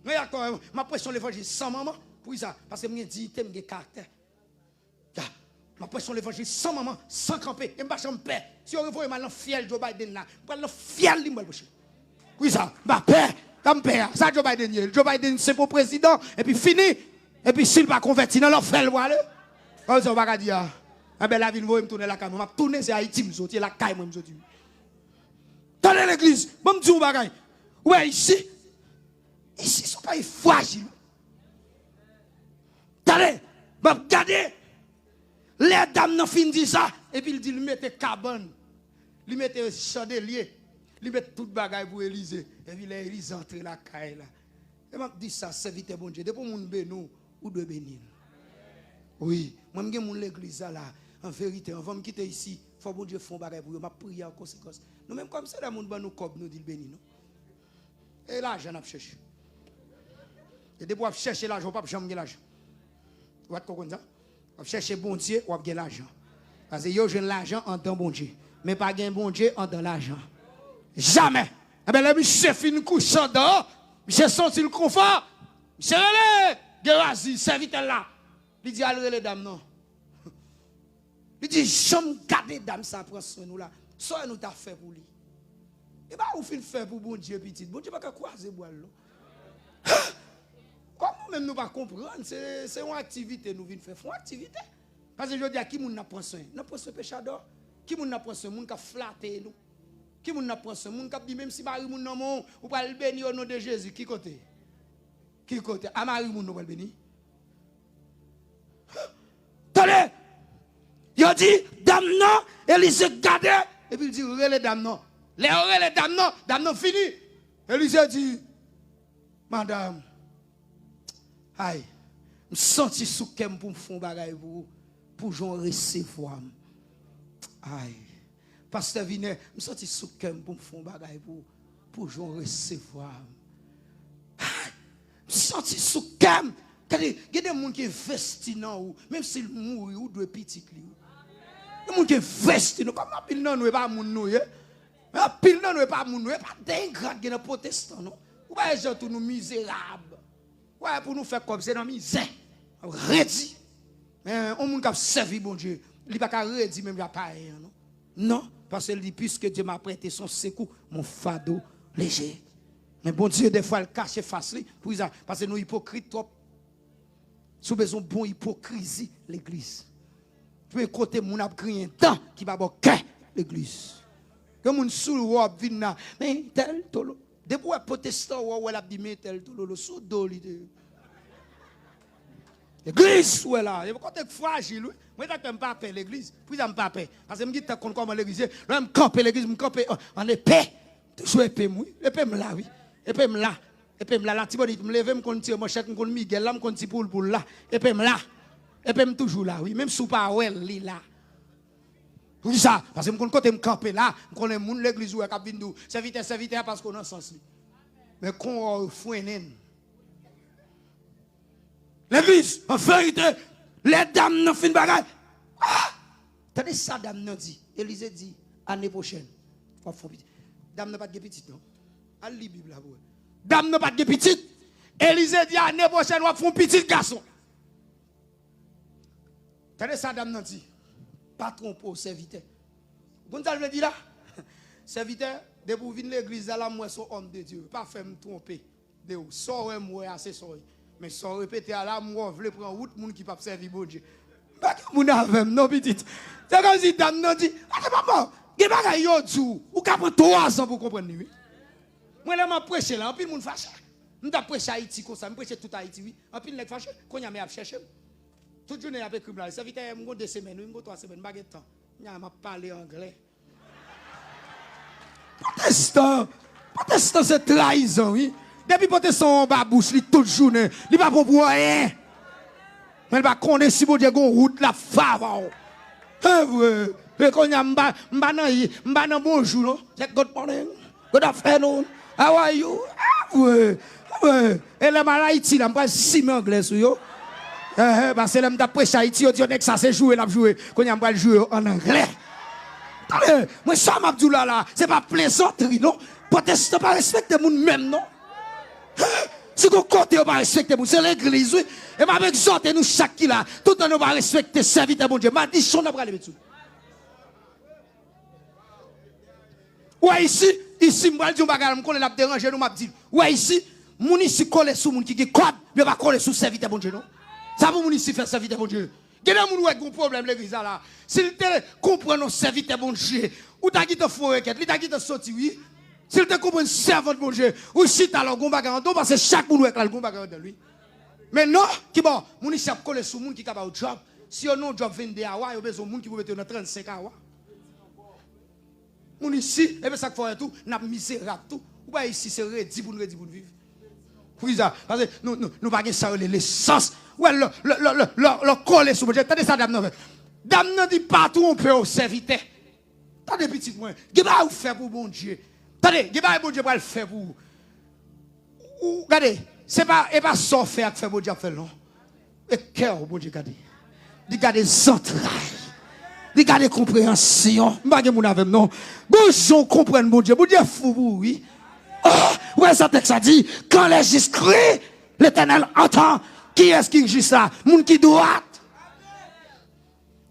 Mais d'accord, ma pression l'évangile sans maman, pour ça, parce que je dis, t'es caractère. Ma pression l'évangile sans maman, sans camper, et je ne paix. Si on revoit maintenant fiel Joe Biden là, je vais fiel lui. Oui ça, ma paix, comme paix. Ça Joe Biden, c'est pour président, et puis fini. Et puis s'il pas converti dans leur frère, voilà. Comme ça, on va dire, ah ben la ville, vous me tourner la caméra, je tourner c'est Haïti, je suis la caille, moi, je suis. Dans l'église, je me dis, on va ouais, ici, ils ne sont pas fragiles. Allez, regardez. Les dames n'ont fini dit ça. Et puis il dit, il mettez cabane. Il mettez chandelier. Il mettez toute bagaille pour Élysée. Et puis l'Élysée entre la caille là. Et m'a dit ça, c'est vite bon Dieu. Depuis mon bénou, ou de bénir. Oui, moi je suis l'église là. En vérité, on va me quitter ici. Il faut que bon Dieu fasse bagaille pour vous. Je prie en conséquence. Nous même comme ça, les gens nous cobent, nous dit béni. Et l'argent, on a cherché. Et depuis qu'on cherche l'argent, on ne peut pas jamais l'argent. Vous comprenez ça? On cherche bon Dieu, on a l'argent. Parce que yo j'ai l'argent en tant bon Dieu. Mais pas gain bon Dieu en tant l'argent. Jamais. Eh bien, là, monsieur fin couchant dehors. Monsieur senti le confort. Monsieur relé, Gérazi, serviteur là. Il dit, allez les dames, non. Il dit, j'aime garder dame ça prend soin nous là. Ça nous t'a fait pour lui. Et bah, on fait faire pour bon Dieu petit. Bon Dieu pas croiser boire là. Comment même nous pas comprendre, c'est une activité nous venons faire, une activité. Parce que je dis à qui nous n'a pas soin, n'a pas soin péchador, qui nous n'a pas soin, nous qui flatter nous, qui nous n'a pas soin, nous qui dit même si Marie nous non ou pas le bénir au nom de Jésus, qui côté? Qui côté? À Marie nous pas le bénir. Tenez, il dit dame non, Élisée gardé et puis il dit relais dame non. Les relais dame non fini. Élisée dit madame aïe, je sens sous kem pour me faire bagaille pour j'en recevoir. Aïe, pasteur Vinet, je sens sous kem pour me faire bagaille pour j'en recevoir. Aïe, je sens sous kem. Il y a des gens qui investissent dans ou même s'ils mourent ou doivent petit li. Il y a des gens qui investissent dans comme pile non nous pas moun nou. Pile non nous pas moun nou, pas d'ingrats qui sont protestants non. Ou pas gens tous nous misérables. Ouais, pour nous faire comme c'est dans la misère. Redit. Mais on moun qui servi bon Dieu, il pas redit même pas pareil non. Non, parce qu'il dit puisque Dieu m'a prêté son secours, mon fardeau léger. Mais bon Dieu des fois il cache face pour ça parce que nous hypocrites trop. Sous besoin bon hypocrisie l'église. Tu peux côté mon a crié un temps qui va boquer l'église. Comme moun sous robe vina mais tel tolo. Depuis un protestant ou elle a dit mais tel tolo sous dos l'église ou là, il côté fragile. Moi je ne pas paix l'église, puis ça me pas paix parce que me dit comment l'église, là me camper l'église, me camper en épée. Toujours épée moi, épée me là oui. Épée me là. Épée me là, la tibonite me lever me continue mon chèque me continue Miguel là me continue pour là. Épée me là. Épée me toujours là oui, même sous pas well li là. Oui ça, parce que me côté me camper là, me connais moun l'église ou cap vinn serviteur parce qu'on a sens. Mais qu'on fouenen. L'église, en vérité, les dames n'ont fin bagaille. Ah! Tandis ça, dame n'a dit, Élisée dit, année prochaine, faut faire petit. Dame n'a pas de petite, non? Elle lit la Bible là. Dame n'a pas de petite. Élisée dit, année prochaine, on va faire un petit garçon. Tandis ça, dame n'a dit, pas tromper au serviteur. Vous avez dit là? Serviteur, de pour venir l'église, là, moi, son homme de Dieu. Pas faire me tromper. De où? Sors moi, assez sorry. Mais sans répéter à la moi, je veux prendre route, moun qui pas servir bon Dieu. Pas que moun avec non petite. C'est comme si dame non dit, "Ah maman, ge bagay yo dou, ou ka prendre 3 ans pour comprendre lui." Moi là m'a prêcher là, en pile moun fâché. M'ta prêcher Haïti comme ça, m'prêcher tout Haïti oui. En pile nèg fâché, qu'on y a m'a chercher. Toute journée a écrit là, serviteur m'go 2 semaines, m'go 3 semaines, pas de temps. Nya m'a parler anglais. Protestant c'est trahison oui. Depuis protestant en bas bouche, li toute journée, li pas pour rien. Mais il va connaître si bon Dieu gon route la fava. Et quand y a m'ba bonjour non, c'est good morning, good afternoon, how are you? Et les Haïti là m'pa si anglais sur yo. Parce que là m'ta prêcher Haïti, on dit ça c'est jouer la jouer, quand y a m'pa jouer en anglais. Moi ça m'a dit là, c'est pas plaisanterie non. Protestant pas respecter moun même non. Si vous comptez, vous ne respectez pas, c'est l'église, oui. Et je vais exhorter nous chaque qui là, tout le monde va respecter, serviteur bon Dieu. Ma dit, on va aller mettre. Ouais, ici, je vais dire, je vais la déranger, nous m'a dit. Ouais, ici, mon ici colle sous mon qui est code, mais pas coller sous serviteur bon Dieu, non? Ça pour mon ici faire serviteur bon Dieu. Il y a des gens qui ont un problème, l'église là. S'il te comprend nos serviteurs bon Dieu, ou t'as quitté forêt, ou t'as quitté sorti, oui. S'il te comprend servant de bon Dieu, ou si tu as le combat parce que chaque monde a le combat de lui. Mais non, qui bon, mon ici a collé sur monde qui a un job. Si on a un job 22 hours, il y a besoin de monde qui peut mettre dans 35 hours. Mon ici, et bien ça fait tout, n'a misérable tout. Ou pas ici c'est rédi pour nous vivre. Oui ça, parce que nous pas ça l'essence. Ouais le coller sur bon Dieu. Attendez ça dame non. Dame non dit pas tromper au serviteur. Attendez petit moi, qui va vous faire pour bon Dieu? Attendez, il va bon Dieu pour le faire pour vous. Regardez, c'est pas ça faire que fait bon Dieu faire non. Et cœur bon Dieu regardez. Il garde les entrailles. Il garde les compréhensions. Pas que mon avec non. Bon gens comprennent bon Dieu. Bon Dieu fou oui. Oh, ouais ça texte a dit quand les justes crient, l'Éternel entend. Qui est-ce qui juste là? Moun qui droit.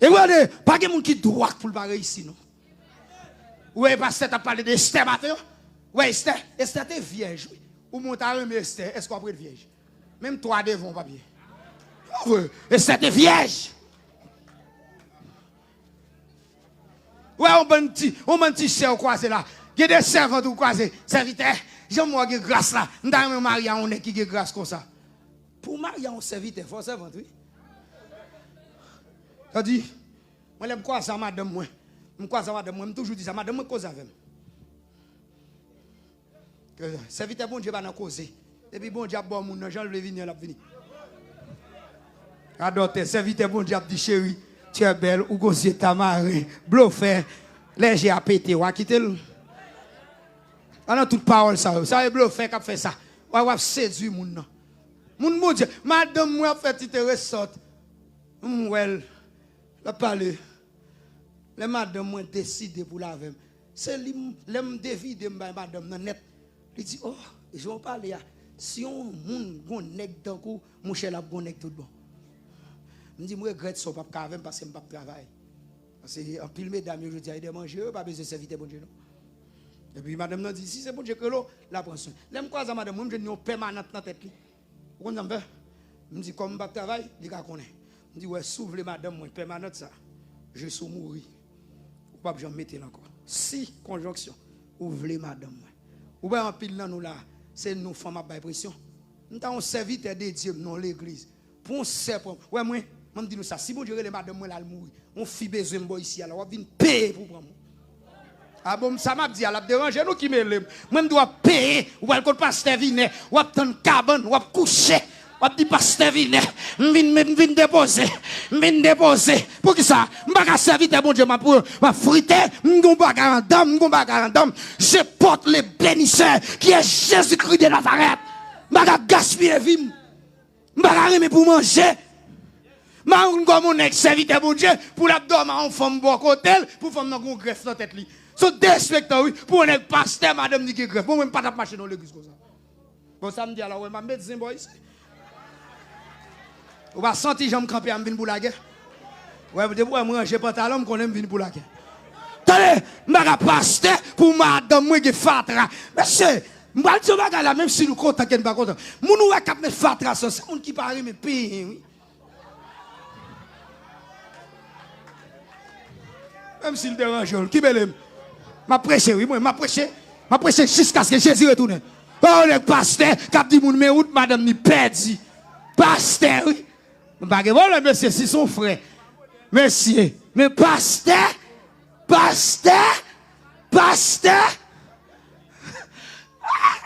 Et regardez, pas que moun qui droit pour le barrer ici non. Ouais, parce que tu as parlé d'Esther matin. Ouais, Esther était vierge. Ou mon taré, mais Esther, est-ce qu'on peut être vierge? Même toi, devant, papier. Ouais, Esther était vierge. Ouais, on m'a dit, c'est croisé là. Il y a des servantes ou croisés. Serviteur, j'aime moi qui grâce là. Nous avons marié on est qui grâce comme ça. Pour marier un serviteur, il faut servante, oui. Tu dit, moi, je crois ça, madame, moi. Je crois ça, madame, moi. Je toujours dit ça, madame, moi, cause avec. Serviteur, bon Dieu, va nous causer. Et puis, bon Dieu, bon, mon Jean le venir, là, venir. Adopté, serviteur, bon Dieu, dit chérie, tu es belle, ou gosier ta marée, bluffé, léger à péter, ou à quitter le. On a toute parole, ça est bluffé, qui a fait ça. Ou à séduire, mon nom. Mon Dieu, madame, moi, fait intéressante. Well, la parler. Les madame, moi, décidé pour la même. C'est l'homme dévide, madame, net. Il dit, oh, je vais parler. Si on a un nègre dans le cou, mon cher, un nègre tout bon. Je dis, je regrette ça, parce que je ne peux pas travailler. Parce que en pile, mesdames, je dis, il a manger, pas besoin de servir bon Dieu. Et puis, madame m'a dit, si c'est bon Dieu que l'eau, la prend soin. L'aime quoi, ça, madame, je dis, on permanente dans la tête. Vous comprenez? Je dis, comme je ne peux pas travailler, je dis, je dis, ouais, s'ouvre madame, moi, permanente ça. Je suis mourir. Ou pas, je vais mettre là encore. Si, conjonction, ouvrez madame, moi. Ou bien, en pile, là, nous là, c'est nous, femmes, à pression. Nous avons servi de Dieu dans l'église. Pour un serpent. Ouais, moi, je dis nous ça. Si vous direz, madame, moi, là, elle mourir. On fit besoin de ici, alors on vient payer pour prendre. Ah bon, ça m'a dit, elle a dérangé nous qui me l'aime. Moi, je dois payer. Ou elle compte pasteur Vinet. Ou elle prend une cabane. Ou elle coucher. Ou elle dit pasteur Vinet. Je viens déposer. Je viens déposer. Pour qui ça? Je ne vais pas servir bon Dieu pour friter. Je ne vais pas garantir. Je porte le bénisseur qui est Jésus-Christ de Nazareth. Je ne vais pas gaspiller vie. Je ne vais pas pour manger. Man comme on serviteur bon Dieu pour l'abdomen en femme bon hôtel pour femme dans gon greffe dans tête li. So respectant oui pour un pasteur madame ni qui greffe. Bon même pas marcher dans l'église comme ça. Bon ça me dit alors ouais m'a médecin boy ici. On va sentir jambe camper am vinn pour la guerre. Ouais de moi ranger pantalon qu'on aime vinn pour la guerre. Attendez, m'a pasteur pour madame moi qui fatra. Monsieur, m'pa dire bagarre là même si nous content qu'elle pas content. Moun ou cap mettre fatra ça c'est moun qui pas aimer payer oui. Même s'il dérange, qui belém. M'a prêché, oui, moi, m'a prêché jusqu'à ce que Jésus retourne. Oh, le pasteur, cap dit moun, mais où madame ni perdu. Pasteur, oui. Pas que bon, monsieur, c'est son frère. Monsieur, mais pasteur.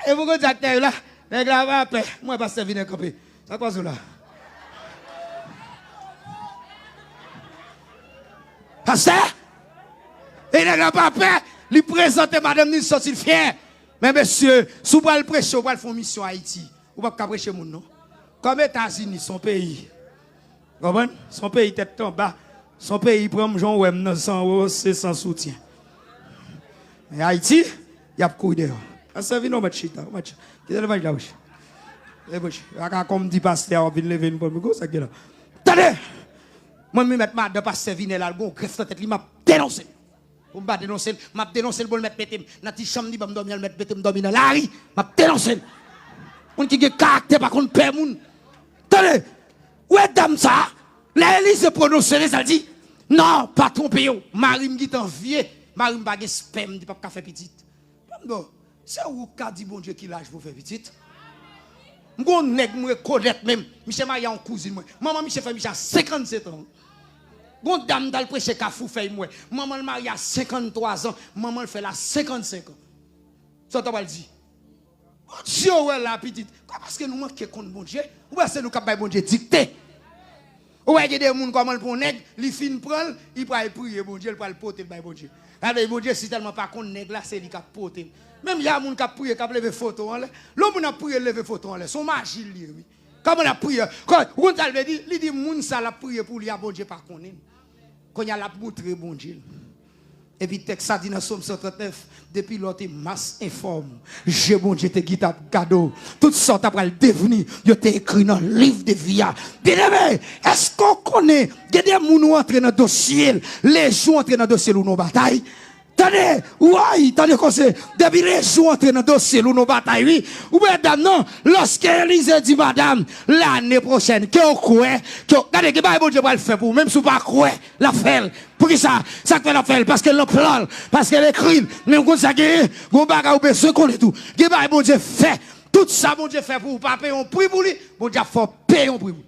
Et vous dites acteur là, les gars, va après. Moi, pasteur, vient camper. Ça passe là. Pasteur? Et il n'a pas peur, lui présenter madame ni sorti fier. Mais monsieur, si vous le prêcher, vous allez faire une mission à Haïti. Vous ne pouvez pas prêcher mon nom. Comme États-Unis, son pays. Vous comprenez? Son pays tête en bas. Son pays prend Jean Ouem 900 euros, c'est sans soutien. Mais Haïti, il y a beaucoup dehors. Ça vient de chita. Qui est le là aussi? Comme dit pasteur, on vient lever une bonne ça qui est là. Attendez! Moi, je vais mettre ma de pasteur Vinel là, le greffe tête, il m'a dénoncé. Pour me dénoncer, m'a dénoncé le bon mettre pété dans ti chambre ni ba me dormir mettre pété me dormir dans la rue, m'a dénoncé. On qui a caractère par contre père moun. Attendez. Ouais dame ça, l'Élise prononce ça dit non, pas tromper yo. Marie me dit en vieux, Marie me pas sperme, dit pas faire petite. Bon, c'est où qu'a dit bon Dieu qui l'âge pour faire petite. M'gon nèg me connaître même, Michel Maria en cousine moi. Maman Michel fait Michel 57 ans. Gon dame dans le prêcher kafou fait moi. Maman le mari a 53 ans, maman le fait là 55 ans. Ça t'a pas dit. Dieu ouais la petite. Parce que nous manquons contre bon Dieu. Ou c'est nous capable bon Dieu dicter. Ou il y a des gens comme le nèg, li fin prend, il va prier bon Dieu, il va le porter le bon Dieu. Avec bon Dieu si tellement pas contre nèg là, c'est lui qui porter. Même il y a des gens qui prier qui lever photo en l'air. L'homme a prié lever photo en l'air, son magie lui oui. Comme on a prié, quand on t'a dit, il dit moun ça la prié pour lui bon Dieu pas connaît. Quand il a la montré bon Dieu. Et puis texte ça dit dans Somme 139 depuis l'autre masse informe. J'ai bon Dieu te guide cadeau. Toutes sortes après le devenir, yo te écrit dans le livre de vie. Bien-aimé, est-ce qu'on connaît des gens qui entrent dans le dossier, les gens entrent dans le dossier ou nos batailles? Tenez, oui, tenez comme c'est, depuis les jours entrent dans le dossier ou nos batailles, oui. Ou madame, non, lorsque Élise dit, madame, l'année prochaine, que vous croyez, regardez, que bon Dieu va le faire pour vous, même si vous ne croyez pas, la faire. Pour qui ça? Ça fait la faire, parce qu'elle l'emploi, parce qu'elle écrit, même quand ça gagne, vous bagarre ou besoin qu'on est tout. Que bon Dieu fait, tout ça, bon Dieu fait pour vous, pas payer un prix pour lui, bon Dieu faut payer un prix pour lui.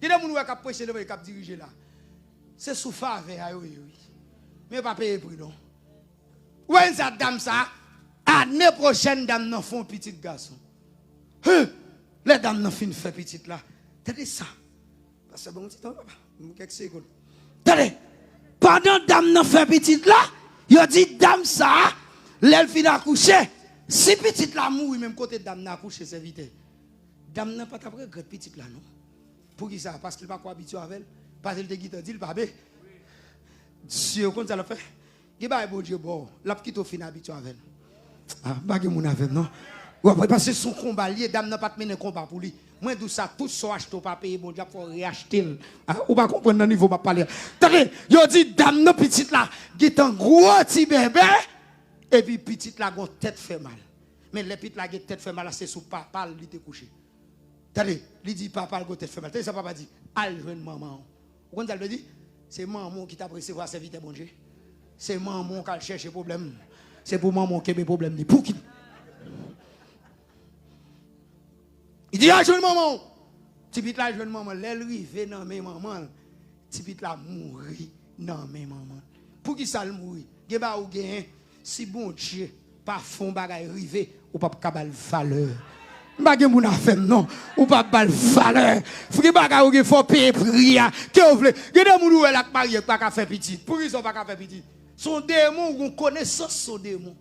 Il y a des gens qui ont prêché, qui ont dirigé là. C'est sous faveur, oui. Mais pas payer prix, non. Où est cette dame ça? L'année prochaine, dame n'en font petit garçon. Les dames n'en fin fait petit là. Tenez ça. Parce que bon, petit temps, quelques secondes. Tenez. Pendant dame n'en fait petit là, il a dit dame ça, l'elle fin accoucher. Si petit là mourit, même côté dame n'a accouché, c'est vite. Dame n'a pas tapé grande petite là, non? Pour qui ça? Parce qu'il n'a pas habitué avec elle. Parce qu'il te dit, il pas bien. Dieu, comment ça l'a fait? Il va bon Dieu, bon, la petite au fin habitué avec elle. Ah, pas que mon avec non. Parce que son combat, lié, dame n'a pas de mener combat pour lui. Moi, tout ça, tout ça, acheté, pas payer, bon Dieu, faut réacheter. Ou pas comprendre le niveau, pas parler. Attendez, il dit, dame, non, petite là, qui est un gros petit bébé, et puis petite là, gon tête fait mal. Mais les petites là, qui tête fait mal, c'est sous papa, il était couché. Attendez, il dit, papa, il tête fait mal. Ça, papa dit, allez, jeune maman. Vous comprenez, elle dit, c'est maman qui t'a recevoir serviteur, bon Dieu. C'est maman qui a cherché problème. C'est pour maman qui a des problèmes. Pour qui? Il dit, ah, jeune maman. Tipit là, jeune maman, elle rive dans mes mamans. Tipit là, mourir dans mes mamans. Pour qui ça le mourir? Geba ou gain, si bon Dieu, pas fond bagay rive, ou pas kabal valeur. Bagay moun a fait non, ou pas bal valeur. Faut que bagay ou gen faut payer prix. Que vous voulez? Gede moun ou la marié pas ka faire petit. Pour qui sont pas ka faire petit? Son démon ou connaissance son démon.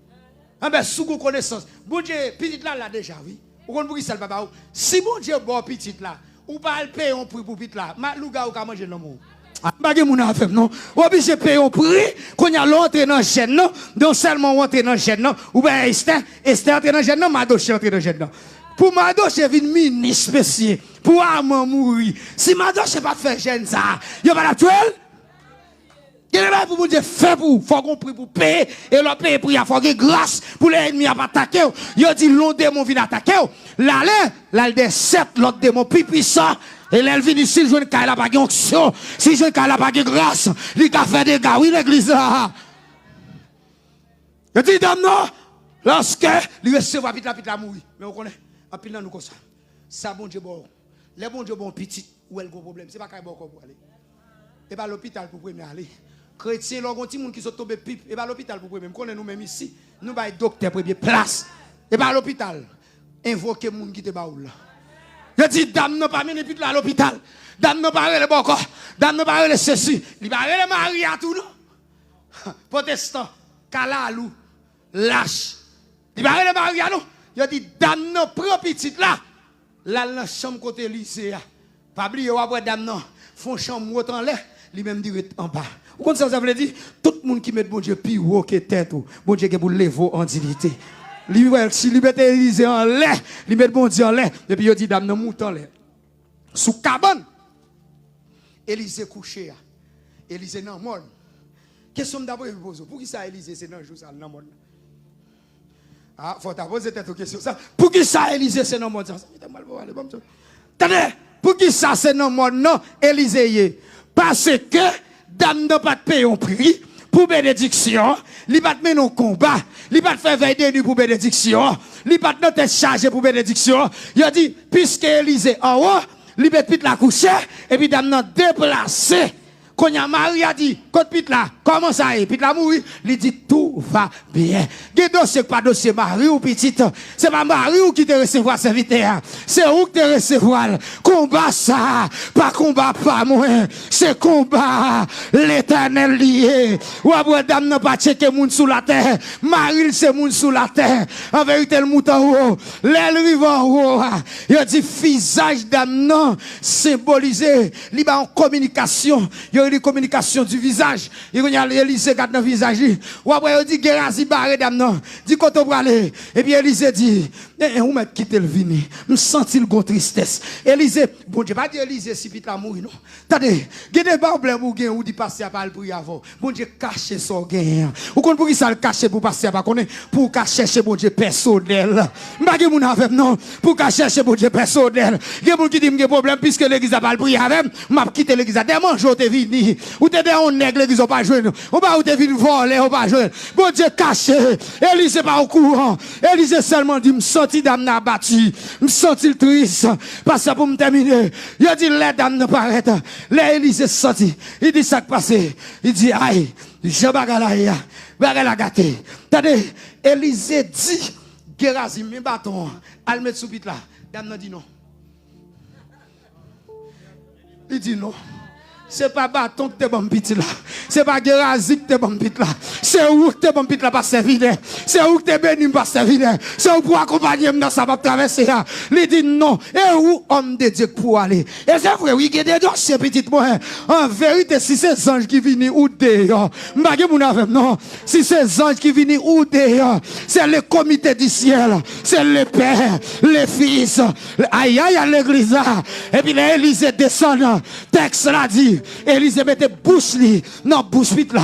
Ah ben sous connaissance. Bon Dieu, petit là déjà oui. Ou kon pour qui ça le papa? Si bon Dieu bon petit là, ou pas le payer un prix pour vite là. Ma louga ou ka manger non mon. Pas que mon affaire non. Obligé payer un prix qu'on y a l'entrée dans chaîne non, donc seulement entrer dans chaîne non, ou ben Esther entrer dans chaîne non, Madoche entrer dans chaîne non. Pour Madoche vinn ministre spécial, pour Armand mourir. Si Madoche pas faire chaîne ça, yo pas la tuer. Quel est pour vous dire fait pour faut qu'on prie pour payer et le payer pour y a faut que grâce pour les ennemis à attaquer. Yo dit long démon vient attaquer. Là des 7 l'autre démon plus puissant et là vient ici joindre kay la pas onction. Si joindre kay la pas grâce, il a fait des gars oui l'église là. Je dis dame non lorsque il recevra vite la mourir. Mais on connaît en pile nous comme ça. Ça bon Dieu bon. Les bon Dieu bon petit ou elle gros problème, c'est pas kay bon pour aller. Et pas l'hôpital pour premier aller. Chrétien, l'orgon ti moun qui sont tombés pipe, et pas l'hôpital pour même connaît nous même ici, nous ba docteur premier place. Et pas l'hôpital. Invoquer moun qui te baoul. Je dis dame non pas mener pipe à l'hôpital. Dame non pas le bon corps. Dame non pas le ceci. Il va le mari à tout non. Protestant, kalalou, lâche. Il va le mari à nous. Je dis dame non prend petite là. Là dans chambre côté lycée. Pas oublier ou après dame non, font chambre autant l'air, lui même direct en bas. Vous comprenez ça veut dire tout le monde qui met bon Dieu plus haut que tête, bon Dieu qui pour lever en dignité. Si liberté Élysée en l'air, il met bon Dieu en l'air, et puis il dit dame non mouton en l'air. Sous cabane, Élysée couché, Élysée non mort. Question d'abord je pose, pour qui ça Élysée c'est dans jour ça non mort. Ah, faut poser cette question ça. Pour qui ça Élysée c'est non mort ça? Attendez, pour qui ça c'est non mort non Élysée? Parce que dame n'a pas de payer un prix pour bénédiction, il pas de mener un combat, il pas de faire veille de nuit pour bénédiction, il pas de tête chargée pour bénédiction. Il a dit, puisque Élysée en haut, il met pite la coucher, et puis dame n'a déplacé. Quand y a Marie a dit, quand pite là, comment ça est? Pite la mourir, il dit tout va bien. Quel dossier pas dossier Marie ou petite, c'est pas Marie ou qui te recevoir serviteur, c'est où que te recevoir. Combat ça, pas combat pas moi, c'est combat l'Éternel lié. Ou après dame n'a pas checké moun sous la terre, Marie c'est moun sous la terre. En vérité le mouton haut, l'aile rive en haut. Il a dit visage dame non symbolisé, il en communication. Il y a une communication du visage. Il y a Élysée qui a dans le visage. Ou après, il dit, Gérazi barré dame non. Dit, quand on va aller. Et puis Élysée dit, où m'a quitté le vini? Je sens le gon tristesse. Élysée, bon Dieu, pas dire Élysée si vite la mourir, non. Attendez, il y a des problèmes où il dit passer à pas le prier avant. Bon Dieu, cacher son gain. Ou qu'on pour qui ça le cacher pour passer à pas connaître? Pour cacher chez bon Dieu personnel. M'bagé mon avec non. Pour cacher chez bon Dieu personnel. Il y a des gens qui disent, il y a des problèmes puisque l'église a pas le prier avec. M'a quitté l'église. Dès manger, t'es venu. Ou t'es des on nègre l'église ont pas joué. On va ou t'es venu voler, on pas joué. Bon Dieu caché. Élysée pas au courant. Élysée seulement dit, me senti dame n'a battu. Me senti triste. Parce que pour me terminer. Il a dit, les dames ne paraissent. Les Élysée sorti. Il dit ça qui passé. Il dit, aïe, je bagala la gâté. Attendez, Élysée dit, Gérazi, mes bâtons, elle met sous pite là. Dame n'a dit non. Il dit non. C'est pas bâton que t'es bon petit là. C'est pas Gérazi que t'es bon petit là. C'est où que t'es bon petit là pas servir. C'est où que t'es béni pas servir. C'est où pour accompagner dans ça va traverser là. Il dit non. Et où homme de Dieu pour aller. Et c'est vrai, oui, il y a des dossiers petits moi. En vérité, si c'est ange qui viennent ou dehors. M'bagé mon avec non. Si c'est ange qui viennent ou dehors. C'est le comité du ciel. C'est le père, les fils. Aïe aïe à l'église là. Et puis l'Élysée descend. Texte là dit. Élysée mette bouche li, non bouche vite là,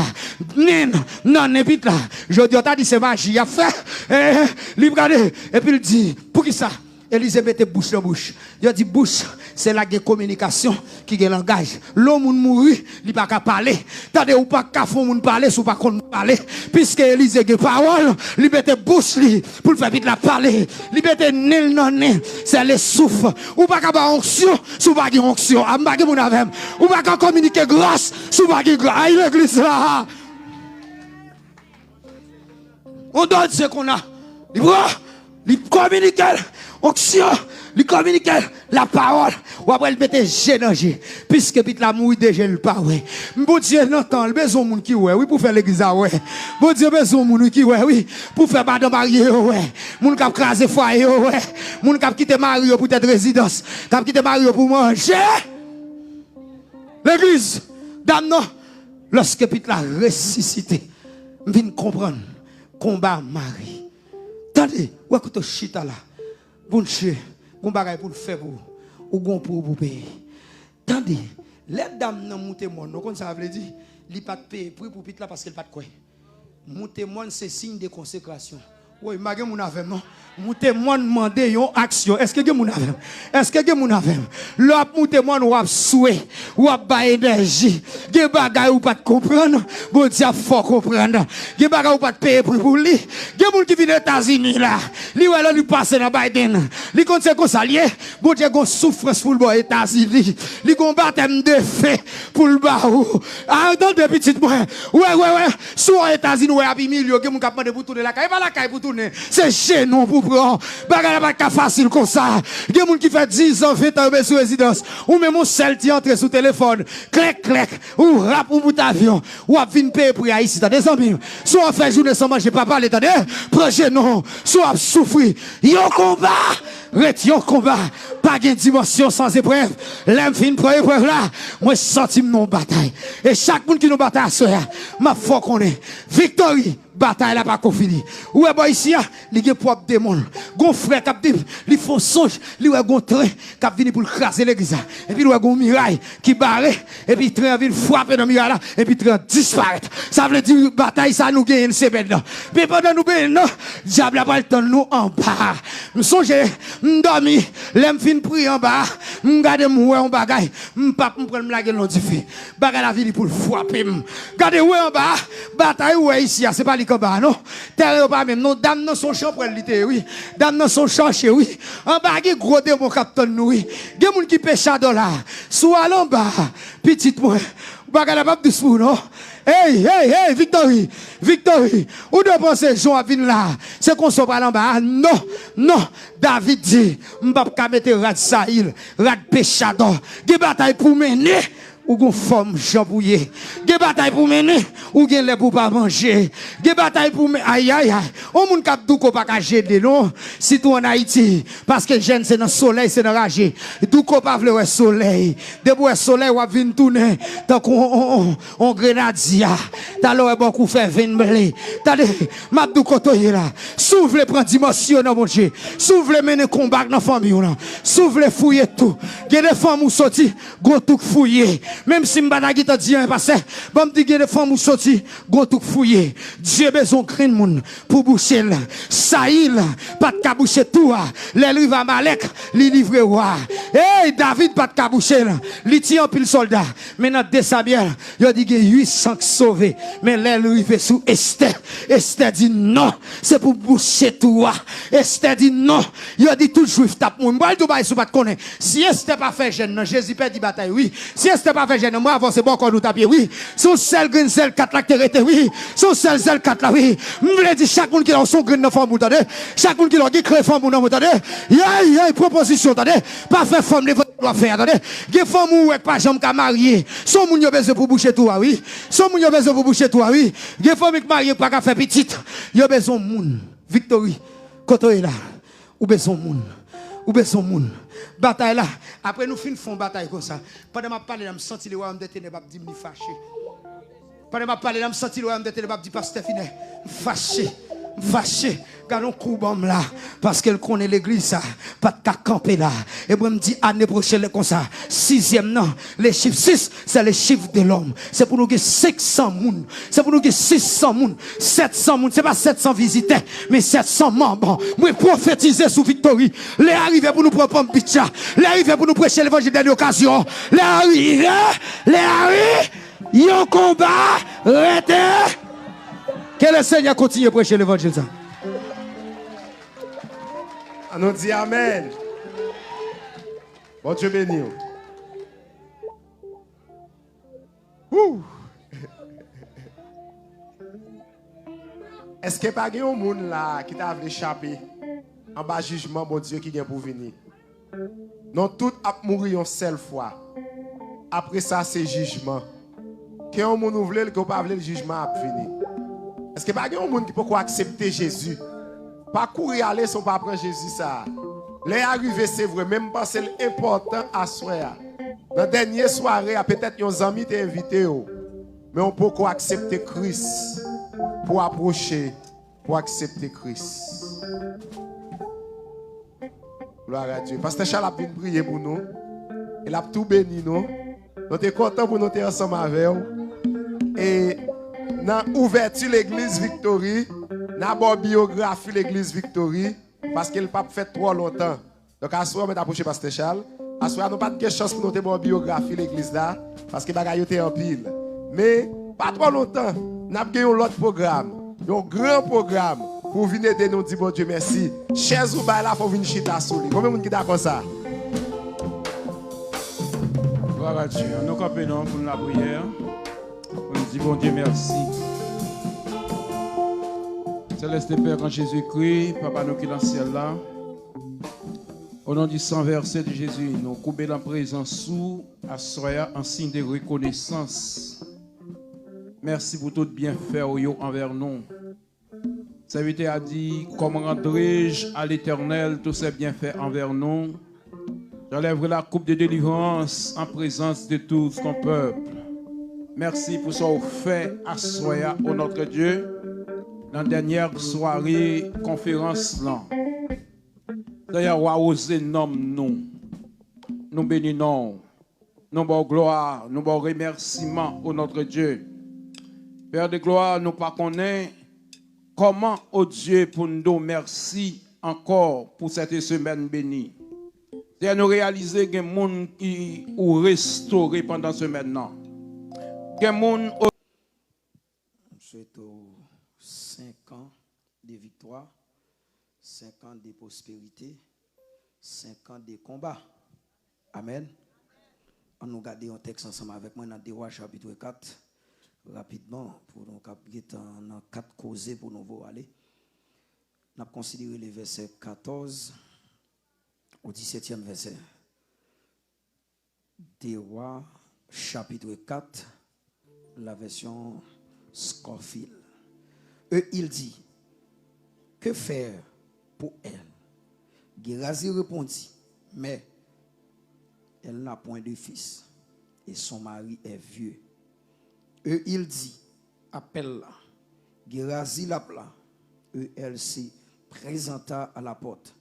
non vite là. Je dis, t'as dit c'est magie, a fait, et puis il dit, pour qui ça? Élysée mette bouche dans bouche. Il dit bouche, c'est la communication qui est langage. L'homme mourit, il pas qu'à parler. Tandis ou pas qu'à faire moun parler, ou pas qu'on parler. Puisque Élysée a parole, il mette bouche li pour faire vite la parler. Il mette nil non nil, c'est le souffle. Ou pas qu'à avoir onction, sous pas qu'à onction. Ambagé mon avec. Ou pas qu'à communiquer grâce, sous pas qu'à grâce. Aïe l'église là. On donne ce qu'on a. Il communique onction, il communique la parole. ou après le mettre génanger puisque pit la mouille déjà le pas ouais. Bon Dieu n'entend le besoin monde qui ouais oui pour faire l'église ouais. Bon Dieu besoin monde qui ouais oui pour faire madame mariée ouais. Moun k'ap craser foyer ouais. Moun k'ap quitter mari pour être résidence, k'ap quitter mari pour manger. L'église dame non lorsque pit la ressuscité vinn comprendre combat mari. Attendez, ou écoute chita là. Bon Dieu, bon bagay pour le faire pour ou gon pour payer. Attendez, les dames nan monter mon, non comme ça veut dire, li pas payer pour pit là parce qu'elle pas de quoi. Monter mon c'est signe de consécration. Oui, magé mon avec non. Monter mon demander une action. Est-ce que mon avec? Est-ce que mon avec? L'op monter mon ou a souhait, ou a ba énergie. Ge bagay ou pas comprendre, bon Dieu faut comprendre. Ge bagay ou pas payer pour lui. Ge moun qui vient aux États-Unis là, li ou là lui passer dans Biden. Li compte c'est comme ça lié, bon Dieu gon souffrance pour le États-Unis. Li gon baptême de feu pour le baou. Ah dans des petites moi. Ouais. Soit aux États-Unis ouais a million, ge moun k'ap demander pour tourner la caille, pas la caille pour tourner. C'est chez nous pour prendre. Bagay pas facile comme ça. Ge moun qui fait 10 ans, 20 ans sous résidence ou même mon seul qui entre sous téléphone. Clec ou rap ou bout avion ou a vinn payer pour ici t'as des amis. Soit on fait journée sans manger pas parler t'as projet non, soit souffrir. Yo combat, yon combat, pas de dimension sans épreuve. L'aime fin pour épreuve là, moi senti mon bataille. Et chaque monde qui nous bataille soya, m'a faut qu'on est victoire. Bataille là pas fini. Ou est boy ici, li gen propre démon. Gon frère k'ap dit, li font songe, li ouais gon train k'ap vini pour craser l'église. Et puis ouais gon miraille qui barre et puis train vient frapper dans miraille là et puis train disparaître. Ça veut dire bataille ça nous gagne c'est maintenant. Mais pendant nous ben non, diable a pas le temps nous en bas. Me songe m'dormi, l'aime fin prier en bas, m'gade m'oué en bagaille, m'pap m'prendre m'laguer l'on du feu. Bagaille la vini pour frapper. Gade ouais en bas, bataille ouais ici, c'est pas combat non terre pas même non dame dans son champ pour l'été oui dame dans son champ chez oui en bas qui gros démon capitaine nous oui des moun qui pêche à dollar soit en bas petite moi bagala pas de sou non hey Victory ou de penser Jean a vinn là c'est qu'on soit pas en bas non David dit m'pa ka mettre rat Saïl rat péchador des batailles pour mener ou gon forme jambouillé, des batailles pour mener, ou gen les pour pas manger, des batailles pour aïe, on moun k'ap dou ko pa ka jede non, si tout en Haïti, parce que jeune c'est dans soleil, c'est dans rage, dou ko pa vle soleil, de bo soleil ou vinn tourner, tant qu'on on grenadier, t'as l'heure bon coup faire vinn blé, t'as m'a dou ko toye là, s'ouvre prend dimension dans mon Dieu, s'ouvre mener combat dans famille là, s'ouvre fouiller tout, gen des femmes ou sorti, go tout fouiller. Même si m'bata qui t'a dit un passé, bon me dit que les femmes ou sorti, go tout fouiller. Dieu besoin craindre moun pour boucher là. Saïl, pas de caboucher tout, les rives à Malek, li livre roi. Hey, David, pas de caboucher là. Li tient pile soldat. Maintenant, de Samuel, il a dit que 800 sauvés. Mais les rives sous Esther. Esther dit non, c'est pour boucher tout. Esther dit non. Il a dit tout juif tape moun. Moi, tout bail sous pas de connaître. Si Esther pas fait jeune, Jésus perd bataille, oui. Si Esther pas fait jeune, moi avant c'est bon qu'on nous tape, oui. Son seul green seul 4 là qui oui. Son seul 4 là, oui. M'vle dit chaque monde qui a son green dans femme, attendez. Chaque monde qui a qui crée femme, attendez. Y'a proposition, attendez. Pas faire femme, les doit faire, attendez. Des femmes ou pas jamais qu'à marier. Son moun yo besoin pour boucher tout, oui. Son moun yo besoin pour boucher tout, oui. Des femmes qui marier pas qu'à faire petite. Yo besoin moun. Victory. Koto là. Ou besoin moun. Ou besoin moun. Bataille là. Après nous font bataille comme ça. Pendant ma parler, je me sens le royaume de ténèbres dit me fâché. Pendant ma parler, je me sens le royaume de ténèbres dit pasteur Finet fâché. Gardons coubam là parce qu'elle connaît l'église ça, pas de camper là. Et moi me dit année prochaine comme ça. 6e non, les chiffres 6, c'est les chiffres de l'homme. C'est pour nous que 500 moun, c'est pour nous que 600 moun, 700 moun, c'est pas 700 visiteurs, mais 700 membres. Moi prophétiser sous Victory. Les arriver pour nous prendre pitcha, les arriver pour nous prêcher l'évangile de l'occasion. Les arriver, yon combat, arrêtez. Que le Seigneur continue à prêcher l'évangile ça. On dit Amen. Bon Dieu béni. Est-ce qu'il n'y a pas un monde là qui t'a échappé en bas jugement, bon Dieu, qui vient pour venir? Non tout a mourir une seule fois. Après ça, c'est jugement. Quand on nous veut, que pas le jugement a fini. Est-ce que pas un monde qui peut accepter Jésus? Pas courir aller sans pas prendre Jésus ça. Les arrivés c'est vrai, même pas c'est important à soi. Dans la dernière soirée, peut-être nos amis t'ont invité, mais on peut accepter Christ pour approcher, pour accepter Christ. Gloire à Dieu. Pasteur Charles a bien prié pour nous. Il a tout béni nous. Nous sommes contents pour nous être ensemble avec vous. Et dans l'ouverture de l'église Victory, dans la biographie de l'église Victory, parce qu'elle n'a pas fait trop longtemps. Donc, à ce moment, on va approcher Pasteur Charles. À ce moment, nous n'avons pas de chance pour nous faire une biographie de l'église là, parce que les choses en pile. Mais, pas trop longtemps, nous avons un autre programme, un grand programme, pour venir aider nous dire bon Dieu merci. Chers ou là, il faut venir chita sur lui. Combien de monde qui d'accord ça? Gloire à Dieu. Nous campons pour la prière. On nous dit bon Dieu merci. Céleste Père en Jésus-Christ, Papa nous qui est dans le ciel là. Au nom du sang versé de Jésus, nous coupons la présence sous à soya en signe de reconnaissance. Merci pour tout bienfait envers nous. Serviteur a dit, comment rendrai-je à l'Éternel tous ses bienfaits envers nous? J'enlèverai la coupe de délivrance en présence de tout son peuple. Merci pour ce fait à soya au notre Dieu. Dans la dernière soirée, conférence là. D'ailleurs, osé nomme nous. Nous bénissons. Nous bon gloire, nous bon remerciement au notre Dieu. Père de gloire, nous pas connaît comment, oh Dieu, pour nous merci encore pour cette semaine bénie. C'est nous réaliser que les gens qui ont restauré pendant ce maintenant. Que les gens souhaite 5 ans de victoire, 5 ans de prospérité, 5 ans de combat. Amen. On nous garde un texte ensemble avec moi dans 2 Rois chapitre 4. Rapidement, pour nous capter dans 4 causes pour nous aller. On a considéré les versets 14 au 17e verset. 2 Rois chapitre 4, la version Scofield. Il dit, que faire pour elle? Gérasie répondit, mais elle n'a point de fils et son mari est vieux. Il dit, appelle-la. Gérasie l'appela. Elle se présenta à la porte.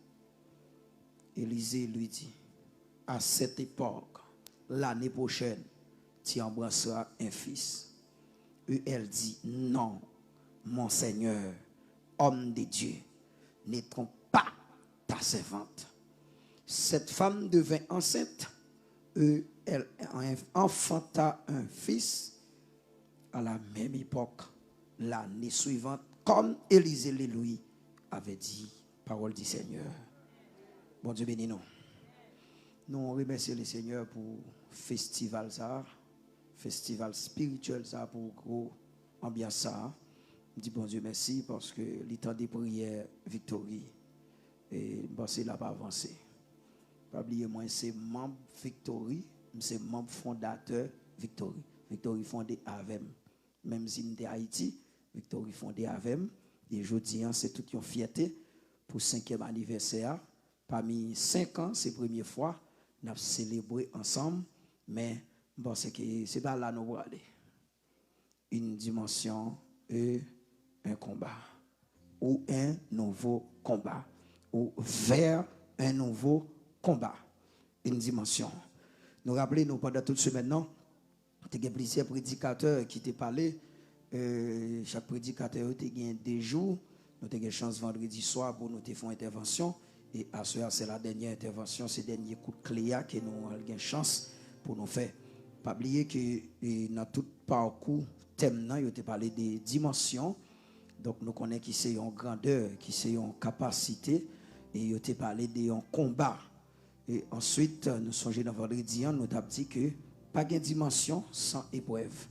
Élisée lui dit, à cette époque, l'année prochaine, tu embrasseras un fils. Elle dit, non, mon Seigneur, homme de Dieu, ne trompe pas ta servante. Cette femme devint enceinte. Elle enfanta un fils à la même époque, l'année suivante, comme Élisée le lui avait dit, parole du Seigneur. Bon Dieu bénis nous. Nous remercions le Seigneur pour festival ça, festival spirituel ça, pour gros ambiance ça. Dis bon Dieu merci parce que le temps des prières victorie et c'est là pas avancé. Pas oublier moi c'est membre victorie, c'est membre fondateur victorie. Victorie fondée avec même si nous sommes Haïti, Victorie fondée avec et aujourd'hui c'est toute une fierté pour 5e anniversaire. Parmi 5 ans, c'est la première fois nous avons célébré ensemble, mais bon c'est que c'est pas là nous allons aller. Une dimension et un combat ou un nouveau combat ou vers un nouveau combat. Une dimension. Nous rappelons nous pendant toute semaine non. Il y a plusieurs prédicateurs qui t'ont parlé. Chaque prédicateur a eu 2 jours. Nous avons eu chance vendredi soir pour nous faire une intervention. Et à ce c'est la dernière intervention, c'est le dernier coup de clé que nous avons eu chance pour nous faire. Pas oublier que dans tout parcours, thème, il a parlé des dimensions. Donc nous connaissons qui c'est en grandeur, qui c'est en capacité. Et il a parlé de combat. Et ensuite, nous songeons dans vendredi, nous avons dit que pas de dimension sans épreuve.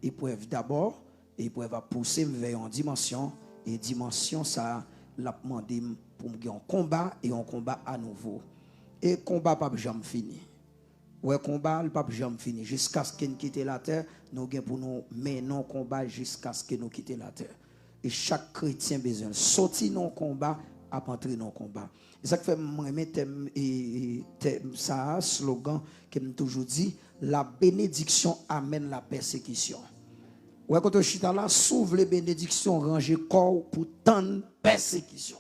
Épreuve d'abord, épreuve à pousser vers une dimension, et dimension ça l'a demandé pour un combat et un combat à nouveau. Et combat pas jamais fini. Ouais, combat le pas jamais fini jusqu'à ce qu'il quitte la terre, nous gain pour nous mais non combat jusqu'à ce que nous quitte la terre. Et chaque chrétien besoin sortir non combat, à entrer dans combat. Et ça fait moi thème ça slogan que me toujours dit, la bénédiction amène la persécution. Ouais, quand on chita là, s'ouvre les bénédictions, ranger corps pour tant de persécution.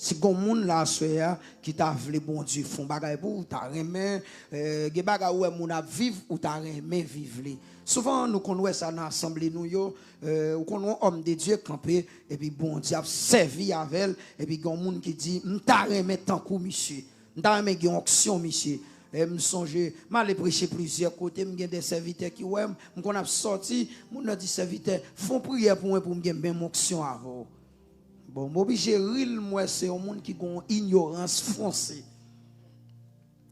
Si gon moun la soya qui t'a vle bon Dieu font bagay pour t'a remen ge bagay ou moun a vivre ou t'a remen vivre. Souvent nous connait ça dans assemblée nous yo ou connait homme de Dieu campé et puis bon Dieu a servi avec et puis gon moun qui dit m'ta remen tant kou monsieur m'ta remen gen onction monsieur me songe m'aller prêcher plusieurs côtés me gen des serviteurs qui ouais m'kon a sorti moun a dit serviteur font prière pour moi pour me gen ben onction avant. Bon, m'oblige ril moi c'est un monde qui ont ignorance foncée.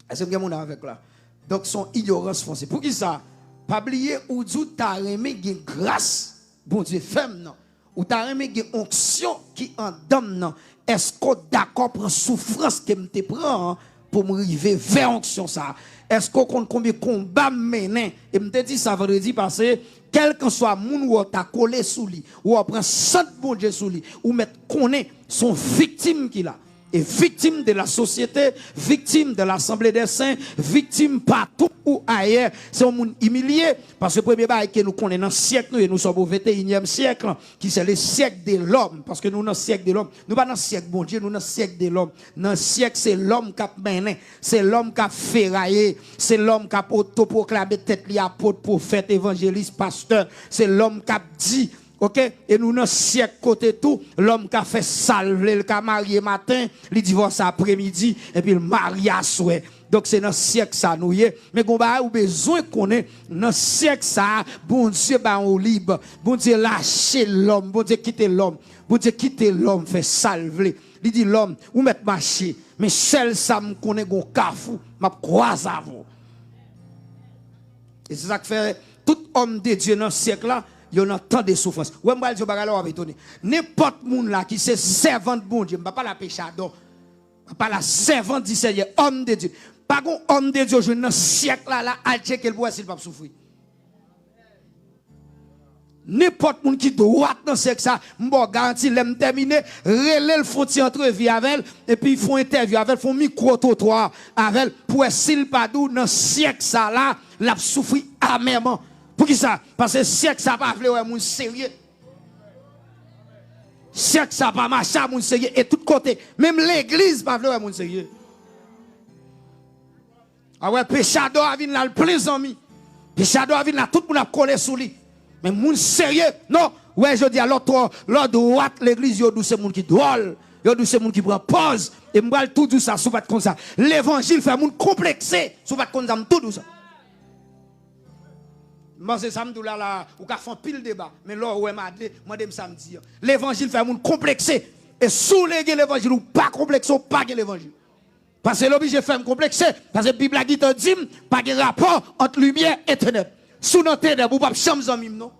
Est-ce que vous avec là? Donc son ignorance foncée. Pour qui ça? Pas oublier ou dit t'a remet gen grâce, bon Dieu femme non. Ou t'a remet gen onction qui en dame non. Est-ce qu'on d'accord pour souffrance que me te prend pour me arriver vers onction ça? Est-ce qu'on compte combien combat mener et me te dit ça vendredi passé quel que soit moun ou t'a collé sous lui ou prend sant bon Dieu sous lui ou mettre connaît son victime qu'il a et victime de la société, victime de l'assemblée des saints, victime partout ou ailleurs, c'est un monde humilié parce que le premier bail que nous connaissons dans le siècle nous et nous sommes au 21e siècle qui c'est le siècle de l'homme parce que nous dans le siècle de l'homme, nous pas dans le siècle bon Dieu, nous dans le siècle de l'homme. Dans le siècle c'est l'homme qui a mené, c'est l'homme qui a ferraillé, c'est l'homme qui a autoproclamé tête li apôtre, prophète, évangéliste, pasteur, c'est l'homme qui a dit OK, et nous dans siècle côté tout, l'homme qui a fait salver, le qui a marié matin, il divorce après-midi et puis le mariage souhait. Donc c'est dans siècle ça nous y est, mais qu'on a besoin qu'on est dans siècle ça, bon Dieu ba on libre, bon Dieu lâcher l'homme, bon Dieu quitter l'homme, bon Dieu quitter l'homme fait salver. Il dit l'homme ou mettre marcher, mais celle ça me connaît gon kafou, m'a croise à vous. Et c'est ça que fait tout homme de Dieu dans siècle là. Il y a tant de souffrance. Ouais, moi, je vais vous étonner. N'importe monde là qui c'est servant de bon Dieu, je ne pas la péchador, je ne pas la servante du Seigneur, homme de Dieu. Pas un homme de Dieu, je dans siècle là, alche qu'elle voit s'il pas souffrir. N'importe monde qui doit dans siècle ça, m'bo garanti l'aime terminer, relève font entrevue avec elle et puis ils font interview avec elle, font micro trottoir avec elle pour s'il pas dou dans siècle ça là, l'a souffrir amèrement. Pour qui ça? Parce que siècle ça pas vle ouais moun sérieux. Siècle ça pas marcher moun sérieux et tout côté, même l'église pas vle ouais moun sérieux. Ah ouais péchador a vinn là le plein amis. Péchador a vinn là tout moun a collé sous lui. Mais moun sérieux non, ouais je dis à l'autre droite l'église yo dou c'est moun qui drôle, yo dou c'est moun qui prend pause et m'bral tout dou ça sous pas comme ça. L'évangile fait moun complexé, sous pas comme ça tout dou ça. Moi c'est samedi là ou ka font pile débat mais là ouais madé moi dem samedi l'évangile fait moun complexé et sous l'évangile ou pas complexé ou pas l'évangile parce que l'obligé fait me complexé parce que Bible a dit pas de rapport entre lumière et ténèbres sous nos ténèbres ou pas chambre amis non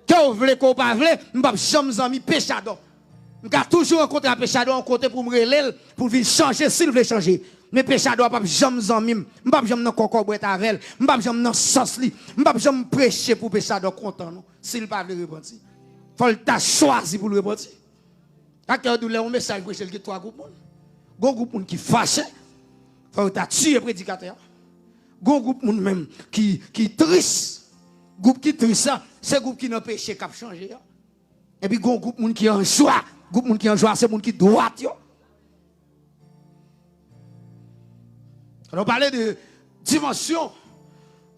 que vous voulez qu'on pas voulez m'pas chambre amis péchador m'ka toujours rencontrer un péchador en côté pour me reler pour venir changer s'il veut changer. Mais péchador pas jamais zanmim, m'pa jamais nan kokor boîte avec, m'pa jamais nan sens li, m'pa jamais prêcher pour péchador content non, s'il pas veut repentir. Faut le ta choisi pour le repentir. A cœur de un message prêcher le trois groupes monde. Gon groupe monde qui fâché, faut ta tuer prédicateur. Gon groupe monde même qui triste. Groupe qui triste ça, c'est groupe qui n'a péché cap changer. Et puis gon groupe monde qui en joie, groupe monde qui en joie, c'est monde qui droite yo. On parlait de dimension.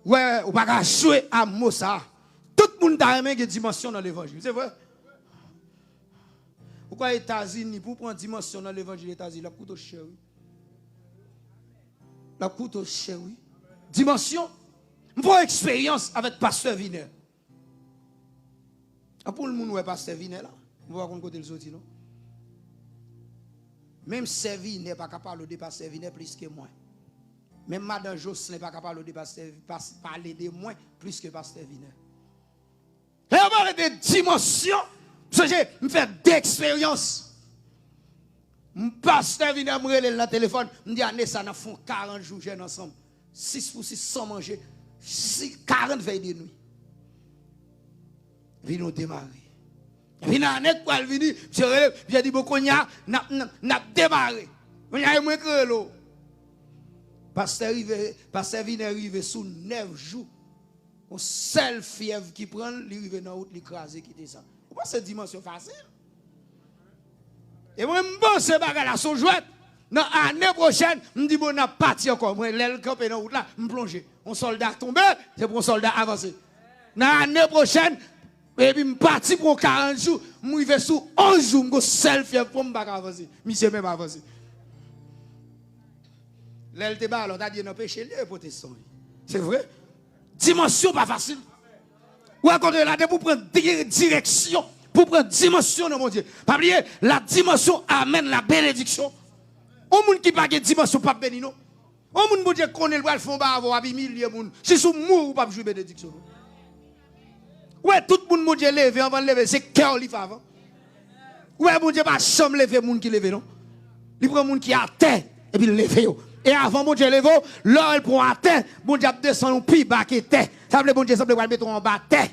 Ouais, on va pas jouer à mot ça. Tout le monde a une dimension dans l'évangile. C'est vrai? Pourquoi les États-Unis, pour prendre dimension dans l'évangile, les États-Unis, la coûte cher. La coûte cher, oui. Dimension. Je prends expérience avec Pasteur Viner. Pour le monde, ouais, Pasteur Viner là. On va voir côté le sorti, non? Même Servi n'est pas capable de Pasteur Viner plus que moi. Même Madame Jocelyn n'est pas capable de parler de moi plus que Pasteur Viner. Et on parle de dimension. Parce que je me fais d'expérience. Mon pasteur vient me relayer le téléphone, me dit année ça n'a font 40 jours jeûne ensemble. 6 pour 6 sans manger, 40 veilles de nuit. Puis nous démarrer. Puis dans année pour venir, je relève, j'ai dit beaucoup n'a démarré. On y a moins que l'eau. Pasteur vient arriver sous 9 jours. On seul fièvre qui prend, il arrive dans la route, il crase qui descend. Vous pensez que c'est dimension facile? Et moi, je pense que c'est la son jouette. L'année prochaine, je me dis, bon, on a parti encore. Moi, je campe dans la route là, je plonge. Un soldat tombé, c'est pour un soldat avancé. L'année prochaine, et puis je parti pour 40 jours, je vais sous 11 jours, je suis seul fièvre pour me avancer. Monsieur même avancé. L'elle te bat, alors t'as dit, non, péché, les protestants. C'est vrai? Dimension pas facile. Ou à côté là, pour prendre direction, pour prendre dimension dans mon Dieu. Pas oublier, la dimension amène la bénédiction. Au monde qui pas de dimension, pas béni, non. Au monde, mon Dieu, connaît le bras, font pas avoir 8 milliers de monde. Si sous mou ou pas jouer bénédiction. Ouais, tout le monde, mon Dieu, levé avant de lever, c'est cœur qui fait avant. Ouais, mon Dieu, pas chambre lever, monde qui lève, non. Il prend monde qui a terre, et puis il lève. Et avant, mon Dieu, levé, là, il prend à terre, mon Dieu, descend un plus bas que terre. Ça veut dire, mon Dieu, ça veut dire, mettre en bas terre.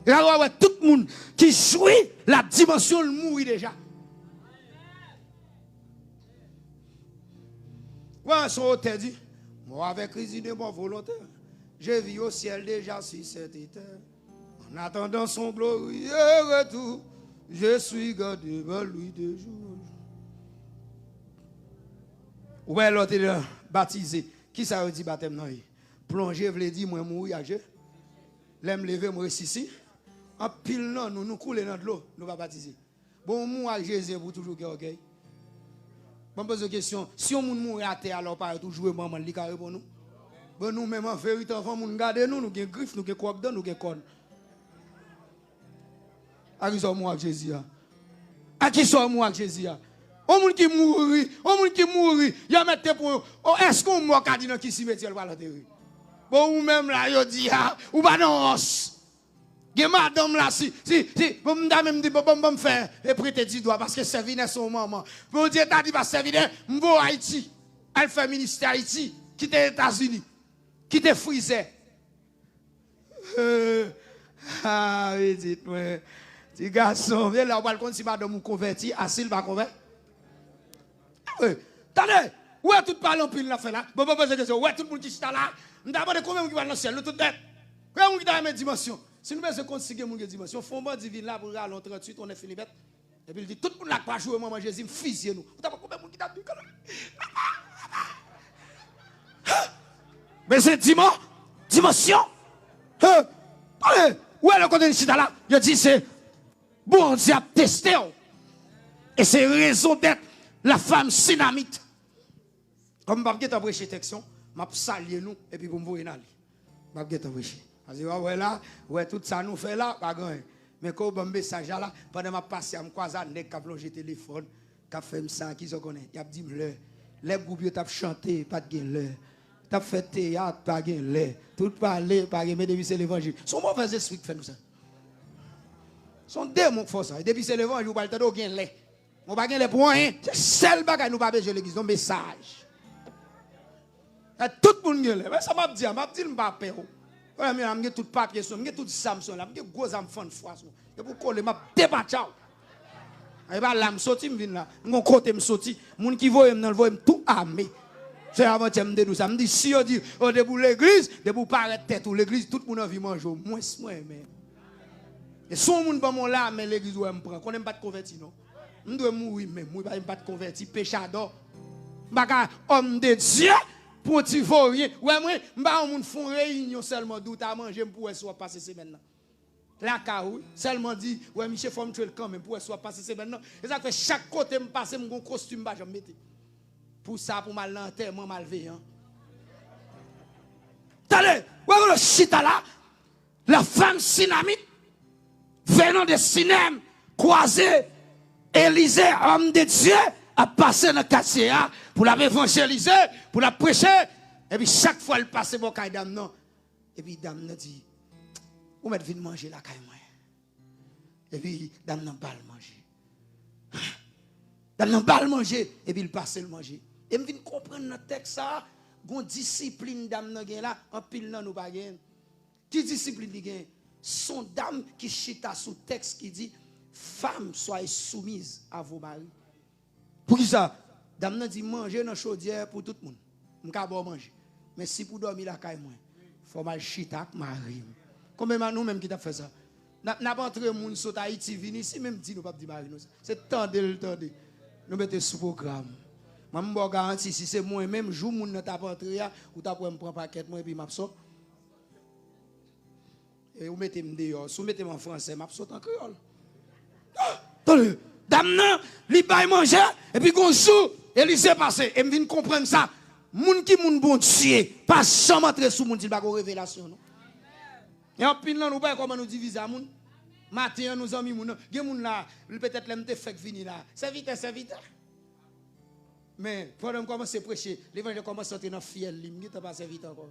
Et là, ouais, tout le monde qui jouit la dimension, il mourit déjà. Ouais, son hôtel dit, moi, avec cuisine mon volontaire, je vis au ciel déjà sur cette terre. En attendant son glorieux retour, je suis gardé par lui de jour. Ouais, l'autre est baptisé. Qui ça veut dire baptême? Non, plonger, veut dire, moi, mourir à Dieu. L'aime lever, moi, ici. En pile, non, nous coulons dans de l'eau, nous va baptiser. Bon, mourir à Jésus pour toujours que ok. Bon, pose une question. Si on mourir à terre, alors pas toujours maman, il va répondre nous. Bon, nous, même en vérité, avant, nous gardons nous, nous avons griffes, nous avons quoi dedans, nous avons cornes. À qui sont mourir à Jésus? À qui sont mourir à Jésus? Au monde qui mourit, il y a mettre pour est-ce qu'on m'a dit dans qui cimetière va l'enterrer? Bon ou même là yo dit ou pas non os. Que madame là si bon me dit bon faire et prêter du doigt parce que Servine son maman. Bon Dieu t'a dit pas Servine, m'vo Haïti. Elle fait ministère Haïti, quitte les États-Unis, quitte Frisé. Ah, oui, dites-moi. Petit garçon, viens là, on va le compte si madame converti, asile va convertir. Attendez, où est tout parlant pile la fait là? Bon, poser question. Où est tout le monde qui est là? Nous d'abord combien qui va dans le ciel, tout net. Combien qui dans la dimension? Si nous besoin considérer mon dimension, fondement divin là pour aller 38, on est fini bête. Et puis il dit tout le monde là pas jouer maman Jésus, fusiller nous. Vous avez combien qui t'a dit mais c'est dimension. Allez, où est le côté de chita là? Il dit c'est bon Dieu a testé. Et c'est raison d'être la femme synamite. Comme je vais prêcher textion, je vais saluer nous et puis pour me voir aller. Je vais prêcher. Parce que ouais là, ouais tout ça nous fait là, pas grand. Mais quand on message là, pendant que je passe à me croiser nèg qui a plongé téléphone, qui a fait ça qui se connaît. Il a dit l'heure. Les groupes t'a chanté, pas de l'heure. T'a fait théâtre, pas de l'heure. Tout parler, pas de mais depuis c'est l'évangile. Son mauvais esprit qui fait nous ça. Son démon qui fait ça. Depuis c'est l'évangile, on va le temps de lait. On va gagner les points. C'est seul bagage nous pas besoin l'église, un message. Tout le monde gagne. Mais ça m'a dit, je pas peur. Je tout papier, je tout Samsung, je gros enfant de foi. Et pour coller, je débattu. Et bien là, je sorti, je viens là. Je côté, je sorti. Les gens qui voient, ils voient tout armé. C'est avant que je me dise ça. Je me dis, si on dit, au début de l'église, debout paraître tête ou l'église, tout le monde a vu manger. Moi, mais. Et si on va mon là, mais l'église, où je me prends. On n'aime pas de convertir, non? Je dois mourir, mais moi, je ne pas de convertir, péchador. Je ne pas homme de Dieu. Pour tu faut rien. Ouais, moi, on font réunion seulement d'où à manger pour soit passer semaine. La caou seulement dit ouais, Michel faut me tuer le camp mais pour soit passer semaine. Et ça fait chaque côté me passer mon costume ba je mettre. Pour ça pour mal l'enterrement malveillant. Allez, ouais le chita là. La femme synamite venant de Sinem croisé Élisée homme de Dieu a passé dans le quartier pour la évangéliser, pour la prêcher. Et puis chaque fois, elle passe bon caille dame non. Et puis dame non dit, vous mettez venir manger la caille moi. Et puis dame non pas le manger. Dame nan bal manger et puis il passe le manger. Et me vinn comprendre dans texte ça, gon discipline dame nan gen là, en pile nan nous pas gen. Qui discipline li gen? Son dame qui chita sous texte qui dit femme soyez soumise à vos maris. Pour qui ça? Dame nan dit manger dans chaudière pour tout le monde. M'ka bon manger. Mais si pour dormir la caille moi, faut mal chita avec mari. Combien nous même qui t'a fait ça? N'a pas entré moun sur Haïti vini ici même dit nous pas dit mari nous. C'est tendez. Nous mettez sous programme. Moi me garanti si c'est moi même jour moun n'a pas entré ou t'a pour me prendre paquet moi et puis m'a sort. Et vous mettez me dehors, vous mettez en français, m'a sort en créole. Attendez, dame nan, li bay manger et puis gon jour et li s'est passé et me vinn comprendre ça. Moun qui moun bon Dieu, pas jamais entrer sous moun dit pas révélation non. Et en pile là nous pas comment nous diviser moun. Matin nous amis moun, gen moun là, peut-être l'aime te fait venir là. C'est vite. Mais pendant commencer à prêcher, l'évangile commence à sortir dans fiel, il n'est pas serviteur encore.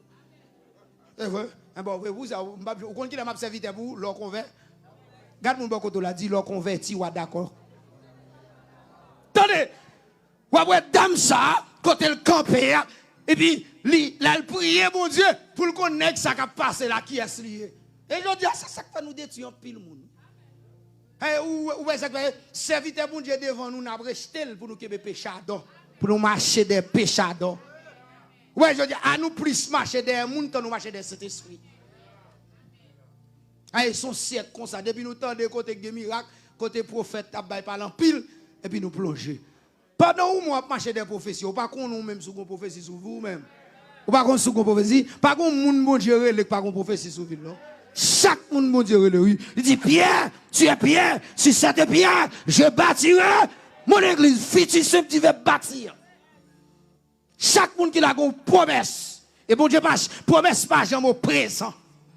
C'est vrai? Bon, vous connaissez qui m'a serviteur pour leur convert? Garde mon bon côté là dit leur converti ou d'accord. Attendez. Ou après dame ça, côté le campé et puis là il prier mon Dieu pour le connaître ça qui a passé là qui est lié. Et je dis c'est ça qui fait nous détruire pile monde. Ou est-ce que serviteur bon Dieu devant nous n'a rejeté pour nous que péchador, pour nous marcher des péchadors. Ouais, je dis à nous plus marcher des monde que nous marcher des cet esprit. Ils sont siècles comme ça depuis nous temps de côté des miracles, côté prophète tabac par l'empile et puis nous plonger. Pendant où moi marcher des prophéties, ou pas qu'on nous même sous une prophétie sur vous même. Ou pas qu'on sous une prophétie, pas qu'on monde bon Dieu relève pas qu'on prophétie sur vous non. Chaque monde bon Dieu relève oui. Il dit Pierre, tu es Pierre, si cette pierre, je bâtirai mon église, fils simple tu vas bâtir. Chaque monde qui a une promesse et bon Dieu pas promesse pas jamais au présent.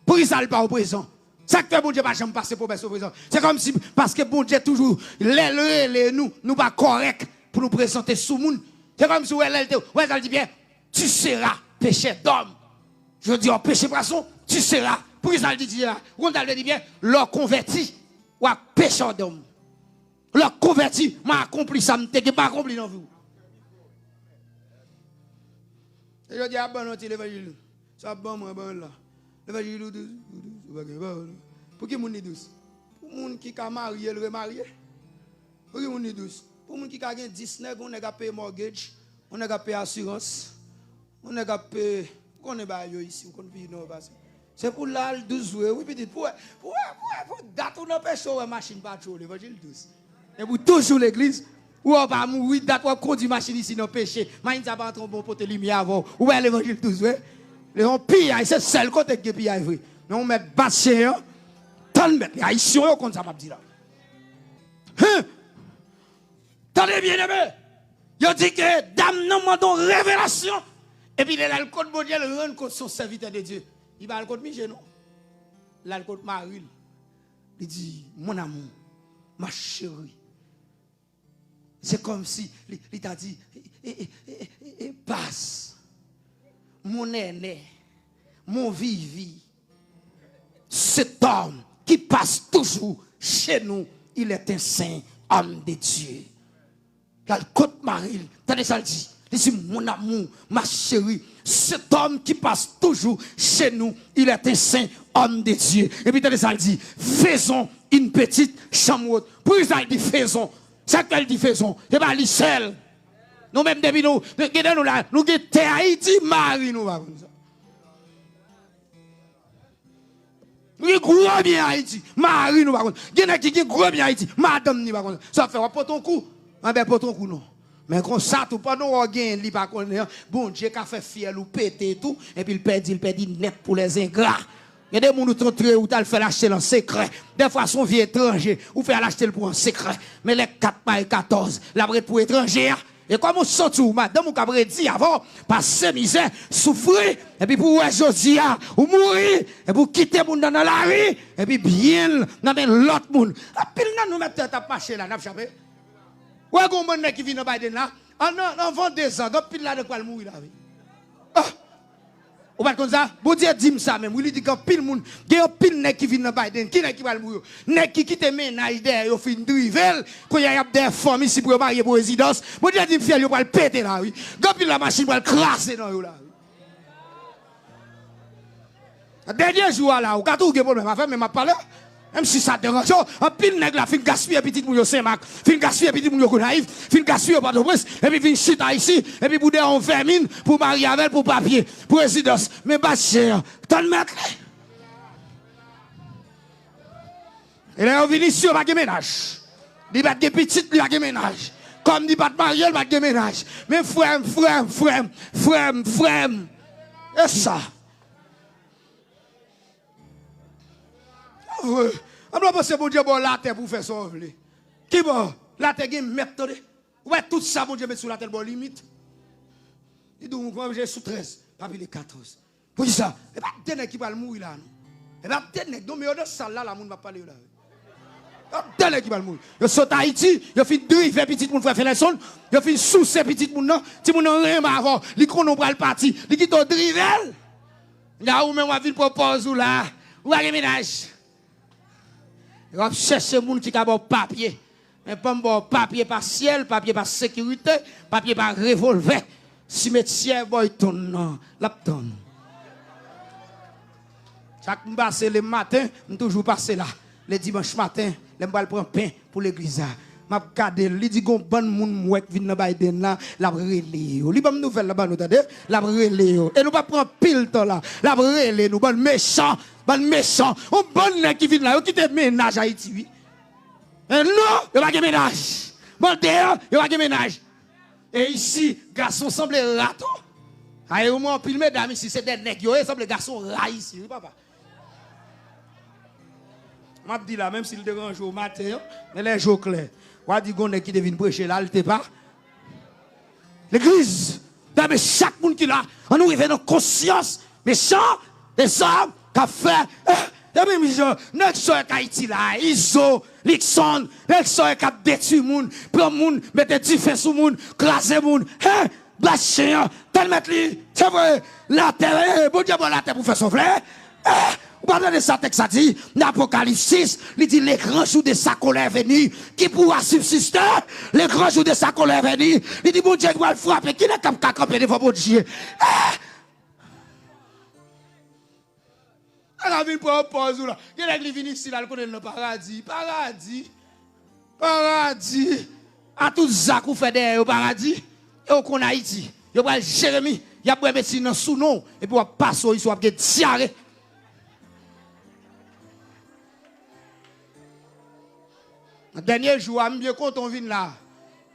Pour ça il pas au présent. Ça que bon Dieu pas jamais passer promesse au présent. C'est comme si parce que bon Dieu toujours les nous pas correct pour nous présenter sous monde. C'est comme si elle dit bien tu seras péché d'homme. Je dis en péché poisson, tu seras. Pour ça elle dit là, on dit bien leur converti ou péché d'homme. Leur converti m'a accompli ça m'était pas accompli dans vous. Et je dis à bon l'évangile. Ça bon moi bon là. L'évangile douce. Pour qui moun est douce? Pour moun qui a marié le remarié. Pour qui moun est douce? Pour moun qui a gagné 19, on a payé mortgage, on a payé assurance, on a payé on est ba yo ici, on vit non passer. C'est pour là 12 oui petit pour date on empêche machine pas trop l'évangile douce. Et pour toujours l'église ou on va mourir date on conduit machine ici dans péché. Maïn ça pas entrer bon pote lumière avant. Ou l'évangile douce ouais. Les pire c'est seul côté que pire vrai. Mais on met bassin tant mettre les haïtiens comme ça m'a dit là. Tenez bien aimé. Yo dit que dame non m'a don révélation et puis là le code bon Dieu le rend compte son serviteur de Dieu. Il va le code Michel non. Là le code Marie. Il dit mon amour, ma chérie. C'est comme si il t'a dit passe. Mon aîné, mon vivi, cet homme qui passe toujours chez nous, il est un saint homme de Dieu. Là, le côte Marie, t'as ça dit, mon amour, ma chérie, cet homme qui passe toujours chez nous, il est un saint homme de Dieu. Et puis t'as ça dit, faisons une petite chambre. Pour ça, il dit faisons. Ça qu'elle dit faisons. C'est pas l'Israël. Nous même depuis nous là, nous sommes Haïti, Marie nous va comme ça. Nous sommes gros bien Haïti, Marie nous va comme ça. Il y a qui gros bien Haïti, madame nous va comme ça. Ça fait pas ton coup. Ah ben pas ton coup non. Mais comme ça tout pas nous gain li pas connaître. Bon Dieu qui a fait fiel ou péter tout et puis il perdit net pour les ingrats. Il y a des gens qui ont ou t'as fait l'acheter en secret. Des fois, son vieux étranger, ou fait l'acheter pour un secret. Mais les 4 par 14, la brette pour étranger. Et comme on sort tout, madame, on a dit avant, passer misère, souffrir, et puis pour aujourd'hui, ou mourir, et pour quitter le monde dans la rue, et puis bien, dans l'autre monde. À pile, nous mettons à marcher là, n'a pas chapé. Ou est-ce qu'on qui vient dans Biden là, en 22 ans, donc pile là de quoi le mourir là. Ou pas comme ça? Bon Dieu dit ça même. Il dit que pile monde, il y a pile nèg qui vient dans Biden, qui nèg qui va le mourir. Nèg qui quitte ménage derrière, yo fin drivel, quand y a des familles ici pour marier pour résidence. Bon Dieu dit fiel yo va le péter là oui. Quand pile la machine va le crasser dans yo là. Dernier jour là, ou quand tout problème à faire mais m'a parlé. Même si ça dérange, un pile nèg là fin gaspiller petit moun yo Saint-Marc, fin gaspiller petit moun yo Gonaïve, fin gaspiller Port-au-Prince et puis fin chita ici et puis bouder on vermine pour marier avec pour papier, pour résidence. Mais pas cher, t'en mettre. Et là on vient ici on va gagner ménage. Il va gagner petit, il va gagner ménage. Comme dit pas de marier, il va gagner ménage. Mais frère. Et ça. On doit penser bon Dieu bon la terre pour faire sauver. Qui bon la terre qui mettre ouais tout ça bon Dieu met sur la terre bon limite. Il dit moi j'ai sous 13, pas les 14. Pour ça, et pas tenir qui va le mourir là non. Et pas tenir donc mais dans salle là la monde va parler là. Tenir qui va le mourir. Yo saute Haïti, yo fin driver petit monde faire les sons, yo fin sous ces petits monde non, ti monde rien avant, li kono pral parti, li qui to drivel. Là ou même on va venir propose ou là, ou à ménage. On va chercher des gens qui ont papier. Mais pas bon papier par ciel, papier par sécurité, papier par revolver. Cimetière, boy, ton non, lapton. Chaque passe le matin, je toujours passé là. Le dimanche matin, je prends pain pour l'église. Je regarde, il dit que bon monde qui vient dans Biden là, la relé. Il pas nouvelle là-bas, nous t'entendez? La relé. Et nous pas prendre pile temps là. La relé, nous bon méchant. Bon méchant, on bon nèg qui vient là, qui te ménage Haïti oui. Et non, il va gagner ménage. Bon dehors, il va gagner ménage. Et ici, garçon semble raton. Aïe au moins pile mesdames ici, c'est des nèg yo, semble garçon rat ici, oui papa. M'a dit là même s'il dérange au matin, mais les jours clairs. On dit gon nèg qui devine prêcher là, il te pas. L'église, mais chaque monde qui là, on nous réveille dans conscience, méchant, des hommes qu'a fait et même gens nèg so Haïti là Iso Lixon nèg so qu'a détruit moun prend moun mettre du feu sous moun craser moun blanchir tellement li c'est vrai la terre bon Dieu bon la terre pour faire souffler vous parlez de ça texte ça dit l'Apocalypse 6 il dit les grands jours de sa colère venir qui pourra subsister les grands jours de sa colère venir il dit bon Dieu doit le frapper qui n'est capable de camper devant bon Dieu la vie pour pause là. Il y a qui viennent ici là, connaît le paradis. À tout ça qu'on fait derrière au paradis. Et au qu'on Haïti. Il y a Jérémie, il y a médecine sous nom et puis on passe au soit que diarrhée. Le dernier jour, je suis bien content on vient là.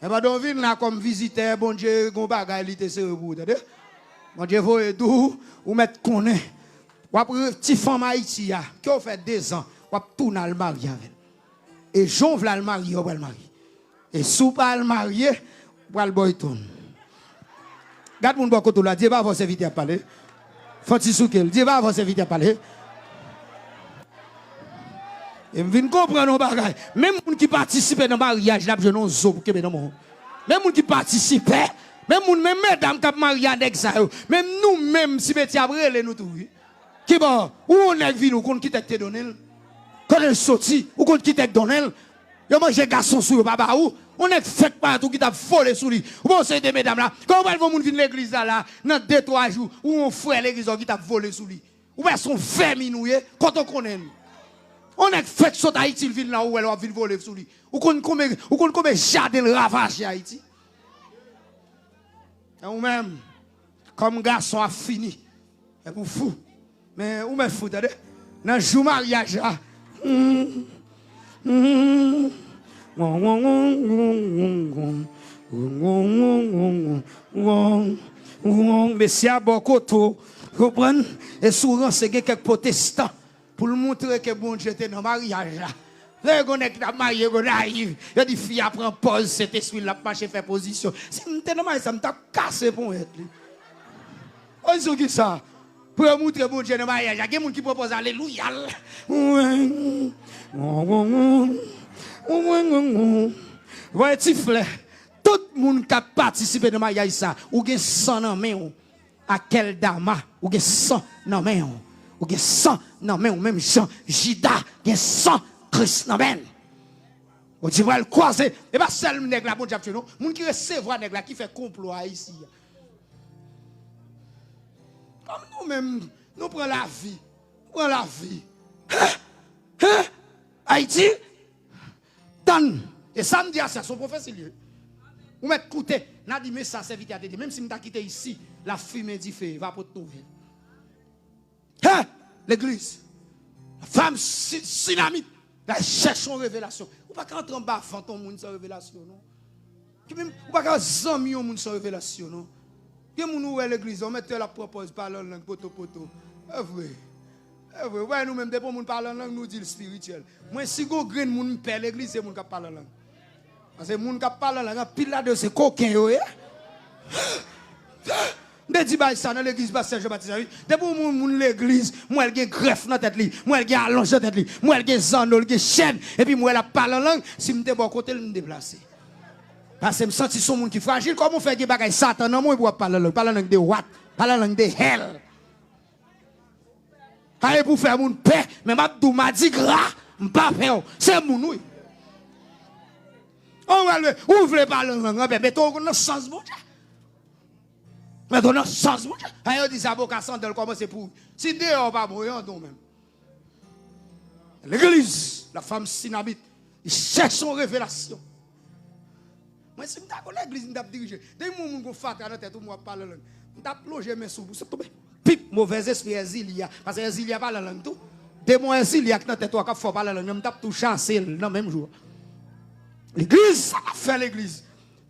Et ben on vient là comme visiteur, bon Dieu, gon bagay li te servou, entendez? Bon Dieu voye tout ou mettre connaît. Ou après, petit femme Haïti, qui a fait 2 ans, ou après, tourner le marier avec. Et Jean vla le marier, ou le marier. Et sous pas le marier, ou le boy tourne. Garde mon bon côté là, Dieu va vous inviter à parler. Faut-il soukel, Dieu va vous inviter à parler. Et je viens comprendre nos bagages. Même les gens qui participent dans le mariage, là, je n'ai pas zo pour que dans mon. Même les gens qui participent, même mesdames qui marient avec ça, même nous-mêmes, si nous avons nous tout. Qui bon, où on est venu, ou qu'on quitte te donner, quand elle sorti, ou qu'on quitte te donner, yo mange garçon sous papa ou, on est fait partout qui t'a volé sous lui. Ou bon c'est des mesdames là, quand on va venir l'église là, dans 2-3 jours, où on frère l'église qui t'a volé sous lui. Ou bien son féminoué, quand on connaît. On est fait sur Haïti, il vient là où elle va venir voler sous lui. Ou qu'on comme jardin ravage Haïti. Et ou même, comme garçon a fini, et pour fou. Mais où me fou, t'as dit? Dans le jour mariage là. Mais si à beaucoup tout, comprendre? Et souvent c'est quelques protestants pour le montrer que bon Dieu était dans le mariage là. Là, on est marié, on arrive. Il dit, fille, prend pause, cet esprit là, marche, fait position. Si on était dans le mariage, ça me t'a cassé pour être. On dit qui ça? Pour montrer bon Dieu dans le mariage, il y a des gens qui proposent alléluia. Voyez, tifle, tout le monde qui a participé dans le mariage, ça, ou qui sang en main. à quel dama, ou gen 100 nan men, ou gen 100 nan men, ou même Jean, Jida, gen 100 Christ nan men. Ou tu vois le croiser, et pas seul nèg la bon diable non, moun qui recevoir nèg la qui fait complot ici. Comme nous même, nous prenons la vie. Nous prenons la vie. Haïti, donne. Et samedi, c'est son professeur. Vous mettez écouter, n'a dit mais ça c'est vite à dire même si m'ta quitté ici, la fumée dit fait va pour te trouver. L'église. La femme dynamite, la cherche une révélation. Ou pas rentrer en bas fantôme monde sans révélation non. Qui même ou pas zami monde sans révélation non. Que moun ou l'église, on mette la propose parler en langue poto. C'est vrai. Ouais, nous même depuis moun parle en langue nous dit le spirituel. Moi si go grain moun père l'église c'est moun qui parle en langue. Parce que moun qui parle en langue pile là de c'est coquin yo. De dit ba ça dans l'église Pasteur Jean-Baptiste. Depuis moun l'église, moi elle gen greffe dans tête li, moi elle gen allonge dans tête li, moi elle gen zanol, gen chaîne et puis moi elle parle en langue, si m'te bon côté me déplacer. Parce que me senti son monde qui fragile, comment on fait des bagages Satan non moi pour parler en langue de what, parler en langue de hell. Allez pour faire mon paix, mais m'a dit gras, m'pas peur, c'est mon oui. On va le ouvre parler en langue, mais ton dans sens bon. Mais dans sens bon. Ayo dit avocat sandal comment c'est pour. Si dehors pas moyen donc même. L'église, la femme synabite, il cherche son révélation. Moi si m'ta ko l'église m'ta diriger. Dès mon go fatra dans tête moi parler langue. M'ta plonger mes sous c'est tomber. Pip mauvais esprit exilia parce que exilia pas la langue tout. Dès mon exilia dans tête toi faut parler langue, m'ta tout chasser dans même jour. L'église, ça a fait l'église.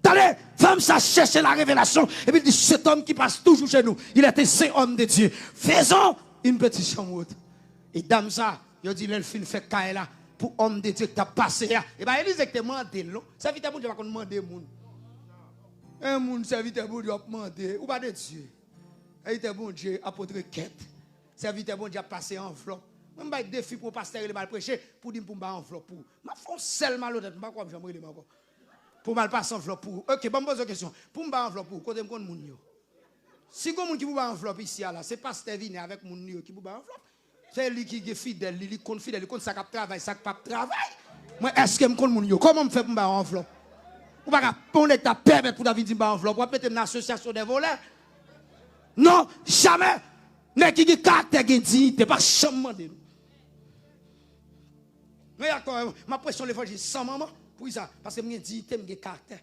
Allez, femme, ça cherche la révélation. Et puis il dit, cet homme qui passe toujours chez nous, il était saint homme de Dieu. Faisons une petite chambre. Et dame ça, il dit, le film fait caille là, pour homme de Dieu qui a passé là. Et bien, Élise, qui te demande, ça vite à bon Dieu, va qu'on demande moun. Un moun, ça vite à bon Dieu, va demander, ou pas de Dieu. Ça vite à bon Dieu, apôtre quête. Ça vite à bon Dieu, passer enveloppe. Je vais faire défi pour pasteur et mal prêcher, pour dire pour me enveloppe pour. Je fais seulement l'autre, je ne sais pas quoi, je vais encore. Pour mal passer enveloppe pour. Ok, bon, me pose une question. Pour me enveloppe pour, côté me moun yo. Si vous qui vous enveloppe ici là, c'est pasteur vini avec moun yo qui vous enveloppe. C'est lui qui est fidèle, lui qui est fidèle, lui qui ça cap travail, ça pas travail. Moi est-ce que me connais moun yo? Comment me fait pour me enveloppe? Ou pas on est ta permettre pour David dire enveloppe, ou mettre une association des voleurs? Non, jamais. Mais qui a caractère qui dit, t'es pas chamement de nous. Mais d'accord, ma pression l'évangile sans maman. Pour ça, parce que je dis, je suis caractère.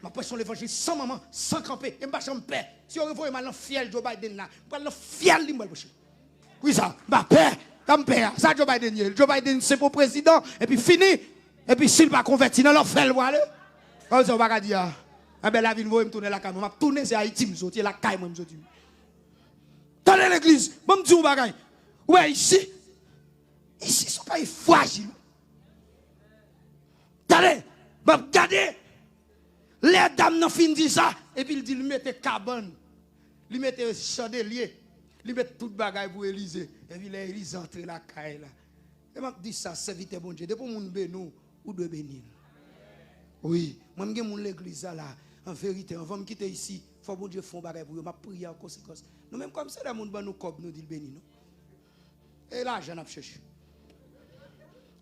Ma pression l'évangile sans maman, sans camper, je ne suis pas paix. Si on revoit mal fiel Joe Biden là, je suis fiel de moi. Oui, ça, ma paix, comme paix. Ça, Joe Biden, c'est pour président, et puis fini. Et puis s'il va convertir dans l'enfer, voilà. Comme ça, on va dire, ah ben la ville, je vais me tourner la caméra. Je vais tourner, c'est Haïti, je vais la caille, moi, je vais dans l'église, je vais me dire, bagay. Ouais, ici, ils ne sont pas fragiles. Allez, regardez, les dames n'ont fini dit ça, et puis il dit, il mette cabane, il mette chandelier, il mette tout bagaille pour Élysée, et puis l'Élysée entre la caille là. Et m'a dit ça, c'est vite bon Dieu, depuis mon bénou, ou de bénir. Oui, moi je suis l'église là, en vérité, on va me quitter ici, il faut bon Dieu faire bagaille pour eux, m'a prié en conséquence. Nous même comme ça, les gens nous cop, nous dit béni, non? Et l'argent n'a pas cherché.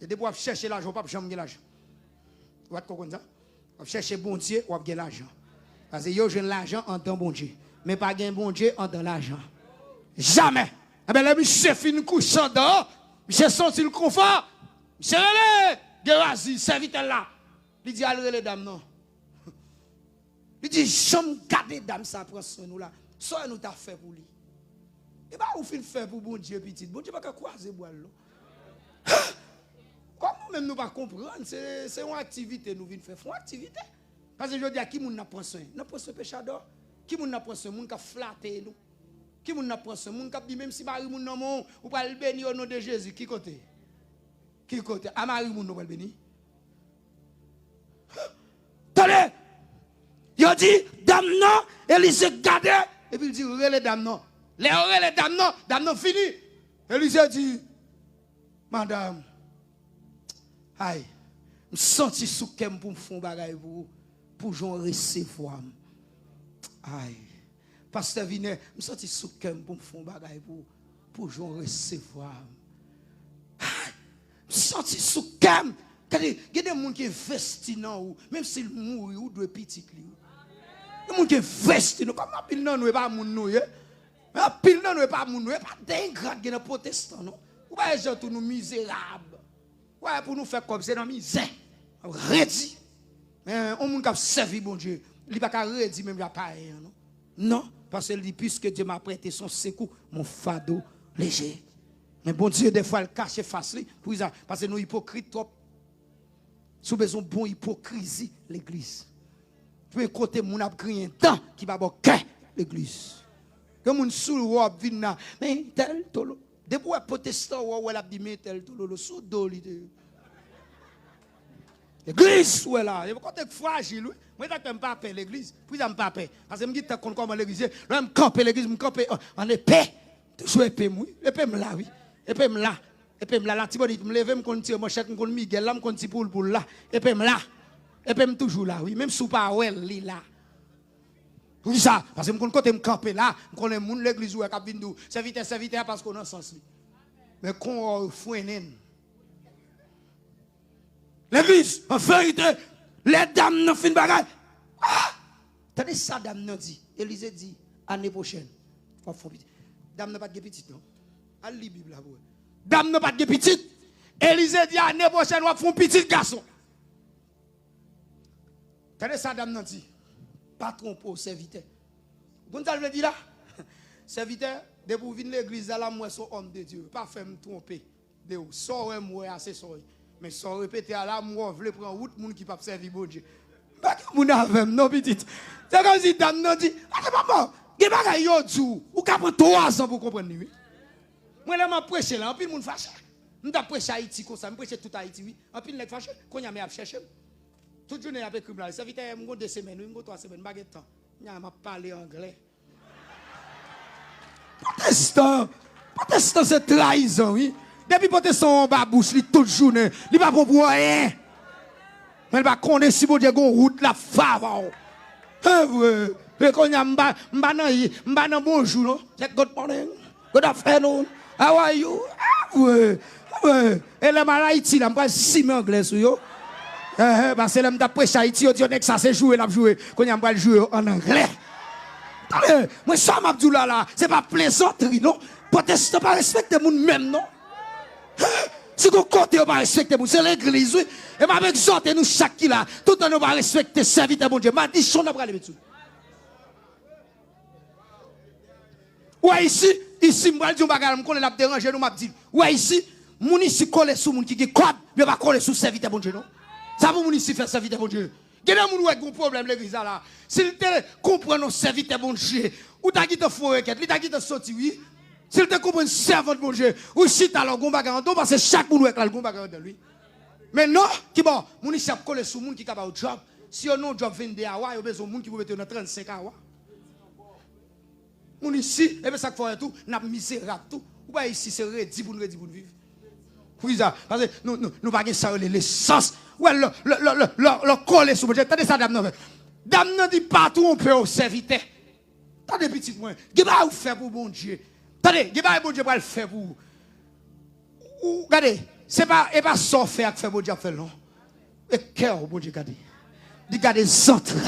Et depuis qu'on chercher l'argent, on ne peut pas jamais l'argent. Vous comprenez ça? On cherche bon Dieu, on a l'argent. Parce que yo j'ai l'argent en tant bon Dieu. Mais pas gain bon Dieu en tant l'argent. Jamais. Eh bien, là, monsieur fin couchant dehors, monsieur senti le confort. Monsieur relé, Gérazi, serviteur là. Il dit, allez les dames, non. Il dit, j'aime garder dame ça prend soin nous là. Ça nous t'a fait pour lui. Et bien, on fait faire pour bon Dieu petit. Bon Dieu pas croiser boire là. Comment même nous pas comprendre, c'est une activité nous venons faire, une activité. Parce que je dis à qui nous n'a pas soin, n'a pas soin péchador, qui nous n'a pas soin, moun ka flatter nous. Qui nous n'a pas soin, moun ka dit même si Marie moun non mon ou pas le bénir au nom de Jésus, qui côté? Qui côté? À Marie moun nous pas le bénir. Tenez. Il dit dame non, Élisée gardé et puis il dit relé dame non. Les relé dame non fini. Élisée dit madame aïe, je sens sous pour me faire bagaille pour j'en recevoir. Aïe, pasteur Viner, je me sens sous cœur pour me faire bagaille pour j'en recevoir. Je me sens sous cœur. Il y a des gens qui investissent dans vous, même s'ils mourent, ou doivent petit. Il y a des gens qui investissent dans vous, comme pile non nous pas moun nou. Pile non nous pas moun nou, pas d'ingrats qui sont protestants non. Ouais, gens tous nous misérables. Ouais, pour nous faire comme c'est dans misère. Redit. On moun qui servi bon Dieu, il pas redit même la paix non. Non, parce qu'il dit puisque Dieu m'a prêté son secours, mon fardeau léger. Mais bon Dieu des fois il cache face pour ça parce que nous hypocrites trop. Sous besoin bon hypocrisie l'église. Tu peux côté mon a crié un temps qui va boquer l'église. Comme un sous robe vina mais tel tolo. Depuis protestant ou elle a dit mais tel tolo sous doli. L'église ou là, il côté fragile. Moi je n'aime pas paix l'église. Puis ça me pas paix parce que me dit comment l'église, là me camper l'église, me camper en épée. Toujours épée moi, épée me là oui. Épée me là. Et puis me là, tu me lever, me continue mon chèque, me continue Miguel, là me continue pour là. Et puis me là. Et puis me toujours là, oui, même sous pas well li là. Oui ça, parce que me côté me camper là, me connais moun l'église ou a vinn dou, serviteur parce qu'on a sens li. Mais qu'on fouenen. L'église, en vérité, les dames n'ont fin bagay. Ah! T'as ça dame n'a dit, Élisée dit année prochaine. Faut faire petit. Dame n'a pas de petite non. À li Bible là pour. Dame n'a pas de petite. Élisée dit l'année prochaine, on va faire un petit garçon. Tenez ça, dame n'a dit. Pas tromper au serviteur. Vous avez dit là? Serviteur, de pour venir l'église, là, moi, son homme de Dieu. Pas faire me tromper. De où? Sors moi, assez sors. Mais sans répéter à la moi, je veux prendre route, moun qui peut servir bon Dieu. Pas que moun avec non, petite. C'est comme si dame n'a dit, ah, maman, il y a des gens qui ont 3 ans pour comprendre. Moi, là, je prêche là, en plus, moun fâché. Je prêche Haïti comme ça, je prêche tout Haïti, oui. En plus, je fâché, quand il y a cherché. Toute journée, il y a écrit là. Ça veut dire que je 2 semaines, je 3 semaines, je n'ai pas de temps. Je parle anglais. Protestant, c'est trahison, oui. Depuis protestant, on va bouche, toute journée, il ne va pas pour rien. Mais il va connaître si vous avez une route, la fave. Et quand il y a un bonjour, non? C'est good morning, good afternoon. How are you? Et les Haïti, là, je vais 6 mots anglais sur eux. Parce que là, je prêche Haïti, je dis que ça c'est jouer, là, jouer. Quand je vais jouer en anglais. Moi, ça m'a dit là, c'est pas plaisanterie, non? Protestant, pas respecter les gens même, non? Si vous comptez, pas respecter les gens, c'est l'église, oui. Et m'a exhorté nous chaque qui là, tout le monde va respecter, serviteur, bon Dieu. M'a dit, on n'a pas aller dessus. Ouais, ici, je vais dire, je vais me déranger, nous m'a dit, ouais, ici, moun ici colle sous moun qui code, mais pas coller sous serviteur, bon Dieu, non? Ça pour moun ici faire serviteur, bon Dieu. Il y a des gens qui ont un problème, l'église là. S'il te comprend nos serviteurs, bon Dieu, ou t'as quitté faux requête, ou t'as quitté sorti, oui. S'il te comprend servant, bon Dieu, ou si t'as le gomba garanto, parce que chaque moun est là, le gomba garanto, lui. Mais non, qui bon, moun ici a collé sous moun qui a un job. Si on a un job 22 hours, il y a besoin de moun qui peut mettre dans 35 hours. Moun ici, et bien ça fait tout, n'a misérable tout. Ou pas ici, c'est redit pour nous vivre. Oui, ça, parce que nous pas ça l'essence. Ouais, le coller sous mon Dieu. T'as ça, dame, dame, ne dit pas tout, on peut au serviteur. T'as des petites moins. Qu'est-ce que vous faites pour bon Dieu? Attendez, qu'est-ce que bon Dieu va le faire pour vous? Regardez, c'est pas ça faire que fait bon Dieu faire, non? Et cœur, bon Dieu, regardez. Regardez les entrailles.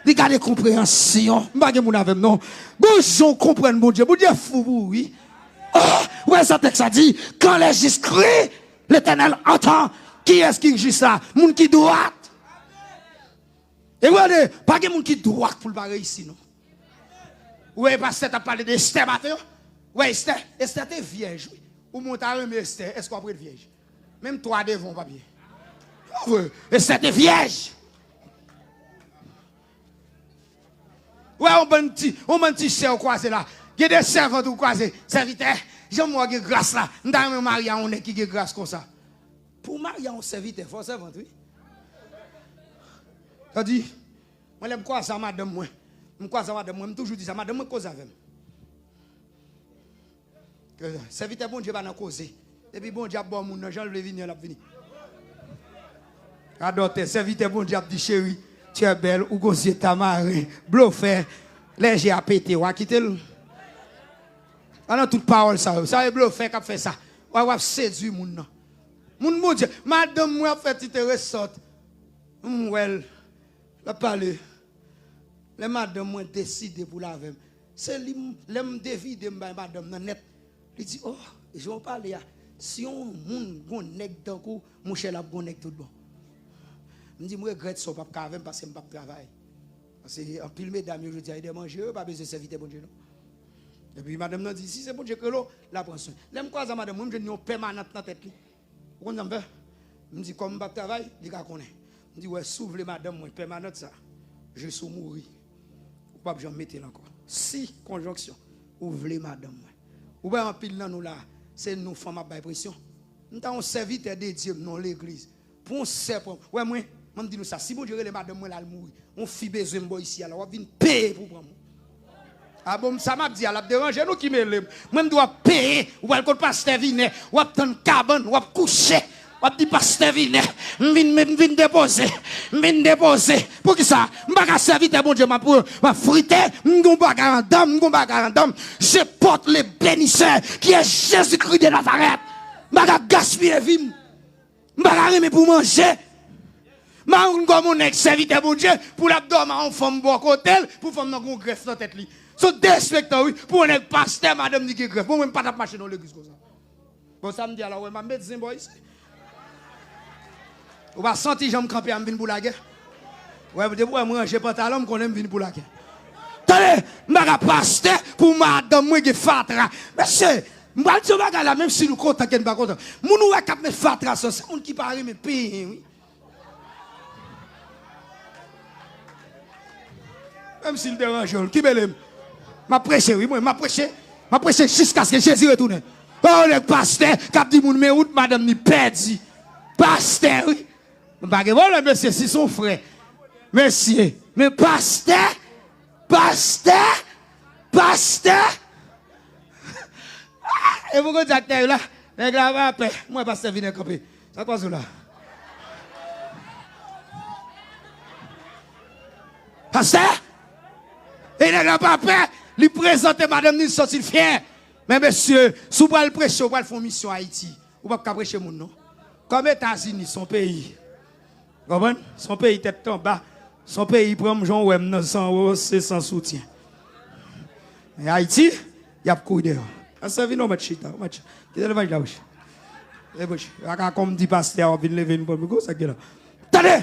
Regardez compréhension. Je ne sais pas si non. Bonjour, comprendre bon Dieu. Bon Dieu, fou, oui. Oh, ouais, ça texte a dit, quand les justes crient, l'Éternel entend. Qui est-ce qui est juste là? Moun qui droit. Et regardez, pas de moun qui droit pour le barrer ici, non? Ouais, parce que tu as parlé d'Esther matin. Ouais, Esther t'es vierge. Ou mon ta remis Esther, est-ce qu'on peut être vierge? Même toi devant, pas bien. Ouais, Esther t'es vierge. Ouais, on m'a dit, c'est quoi, c'est là. Il y a des servants ou quoi, c'est serviteur. J'aime moi qui grâce là. Nous avons marié, on est qui grâce comme ça. Pour marier, on serviteur, il faut servant, oui. Tu dit, moi, je me crois ça, madame, moi. Je me crois ça, madame, moi. Je toujours dit ça, madame, moi, cause avec. Serviteur, bon Dieu, va nous causer. Et puis, bon Dieu, bon, mon Jean le venir, là, venir. Adopté, serviteur, bon Dieu, dit chérie, tu es belle, ou gosier ta marée, bluffé. Les j'ai à péter, ou à quitter le. Alors, toute parole, ça est bluffé qui fait ça. Ou à séduire moun nan. Moun moun dit, madame, moi, fait intéressante. Well, la parler. Les madame, moi, décide pour la même. C'est l'homme dévide, madame, nan net. Il dit, oh, je vais parler. Si on moun gon nèg dans cou, mon cher la gon nèg tout bon. Je dis, moi, regrette ça, pas parce que je ne pas travailler. Parce que en pile mesdames, je dis, de manger, pas besoin de servir bon Dieu. Et puis madame m'a dit, si c'est bon Dieu que l'eau, la prend soin. L'aime quoi ça, madame, moi, je dis, on permanente dans la tête. Vous comprenez? Je dis, comme je ne travaille, je dis, je dis, ouais, s'ouvre madame, moi, permanente ça. Je suis mourir. Ou pas, je vais mettre là encore. Si, conjonction, ouvrez madame, moi. Ou bien en pile là, nous là, c'est nous, femmes, à pression. Nous avons servi de Dieu dans l'église. Pour un serpent. Ouais, moi, je dis nous ça. Si vous direz madame, moi, là, elle mourir. On fit besoin de ici, alors on vient payer pour prendre. Ah bon, ça m'a dit, elle a dérangé nous qui me lève. Moi, je dois payer. Ou elle compte pasteur vine, ou attendre cabane, ou coucher. Ou dit pasteur vine, vin déposer. Pour qui ça? Je ne vais pas servir bon Dieu, ma friter, je ne vais pas dame. Je porte le bénisseur qui est Jésus-Christ de Nazareth. Je ne vais pas gaspiller vie. Je ne vais pas remettre pour manger. Je comme on est serviteur bon Dieu pour l'abdomen en femme bon hôtel pour femme dans un greffe dans tête li. So respectant oui pour un pasteur madame ni qui greffe. Bon même pas marcher dans l'église comme ça. Bon ça me dit alors ouais m'a médecin boy ici. On va sentir jambe camper am vinn pour la guerre. Ouais de moi ranger pantalon qu'on aime vinn pour la guerre. Attendez, m'a pasteur pour madame moi qui fatra. Monsieur, m'pa dire bagarre là même si nous content qu'en pas content. Moun ou cap mettre fatra ça c'est moun qui parle mais payer oui. Même s'il dérange, qui m'aime. Ma prêché, oui, moi, ma prêché jusqu'à ce que Jésus retourne. Oh, le pasteur, qui dit, mais où madame ni perdu. Pasteur, oui. Pas que bon, monsieur, c'est son frère. Monsieur, mais pasteur. Et vous dites, acteur là, les gars, après, moi, pasteur, vient camper. Ça passe là. Pasteur? Et il n'a pas peur, lui présenter madame, il sortit fier. Mais monsieur, si vous voulez prêcher, vous voulez faire mission à Haïti, vous ne pouvez pas prêcher mon nom. Comme les États-Unis, son pays. Vous comprenez? Son pays tête en bas. Son pays prend Jean Ouem 900 euros, c'est sans soutien. Mais Haïti, il y a beaucoup dehors. Ça vient de chita. Qu'est-ce que vous avez comme dit pasteur, on vient lever une bonne chose. Attendez!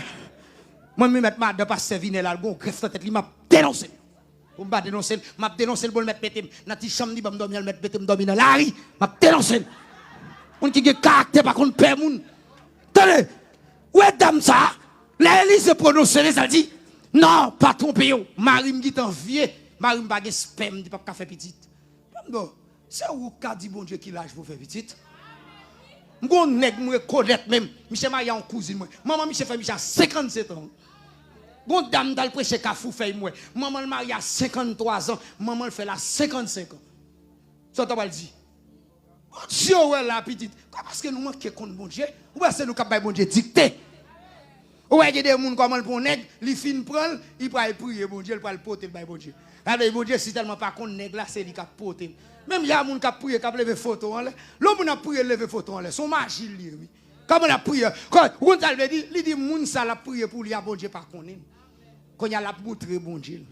Moi, je vais mettre madame pasteur Vinel là, le greffe tête, il m'a dénoncé. Pour me dénoncer, m'a dénoncé le bon mettre pété dans ti chambre ni ba me dormir mettre pété me dormir dans la rue, m'a dénoncé. On qui a caractère par contre père moun. Attendez. Ouais dame ça, l'Élise prononcer ça dit non, pas tromper yo. Marie me dit en vieux, Marie me pas sperme, dit pas faire petite. Bon, c'est où qu'a dit bon Dieu qui l'âge pour faire petite. M'gon nèg moi connaître même, Michel Maria en cousine moi. Maman Michel fait Michel 57 ans. Bon dame dans le prêcher Kafou fait moi. Maman le mari a 53 ans, maman le fait là 55 ans. Ça t'a pas dit. Dieu ouais la petite. Parce que nous manquons contre bon Dieu. Ou c'est nous capable bon Dieu dicter. Ou il y a des gens comme le bon nèg, li fin prendre, il va prier bon Dieu, il va le porter le bon Dieu. Alors bon Dieu si tellement pas contre nèg là, c'est lui qui porter. Même il y a des gens qui prier qui lever photo en l'air. L'homme a prié lever photo en l'air, son magie lui oui. Comme on a prié, quand on a dit, il dit moun ça la prié pour lui bon Dieu pas connaît. Quand il y a la montré bon Dieu.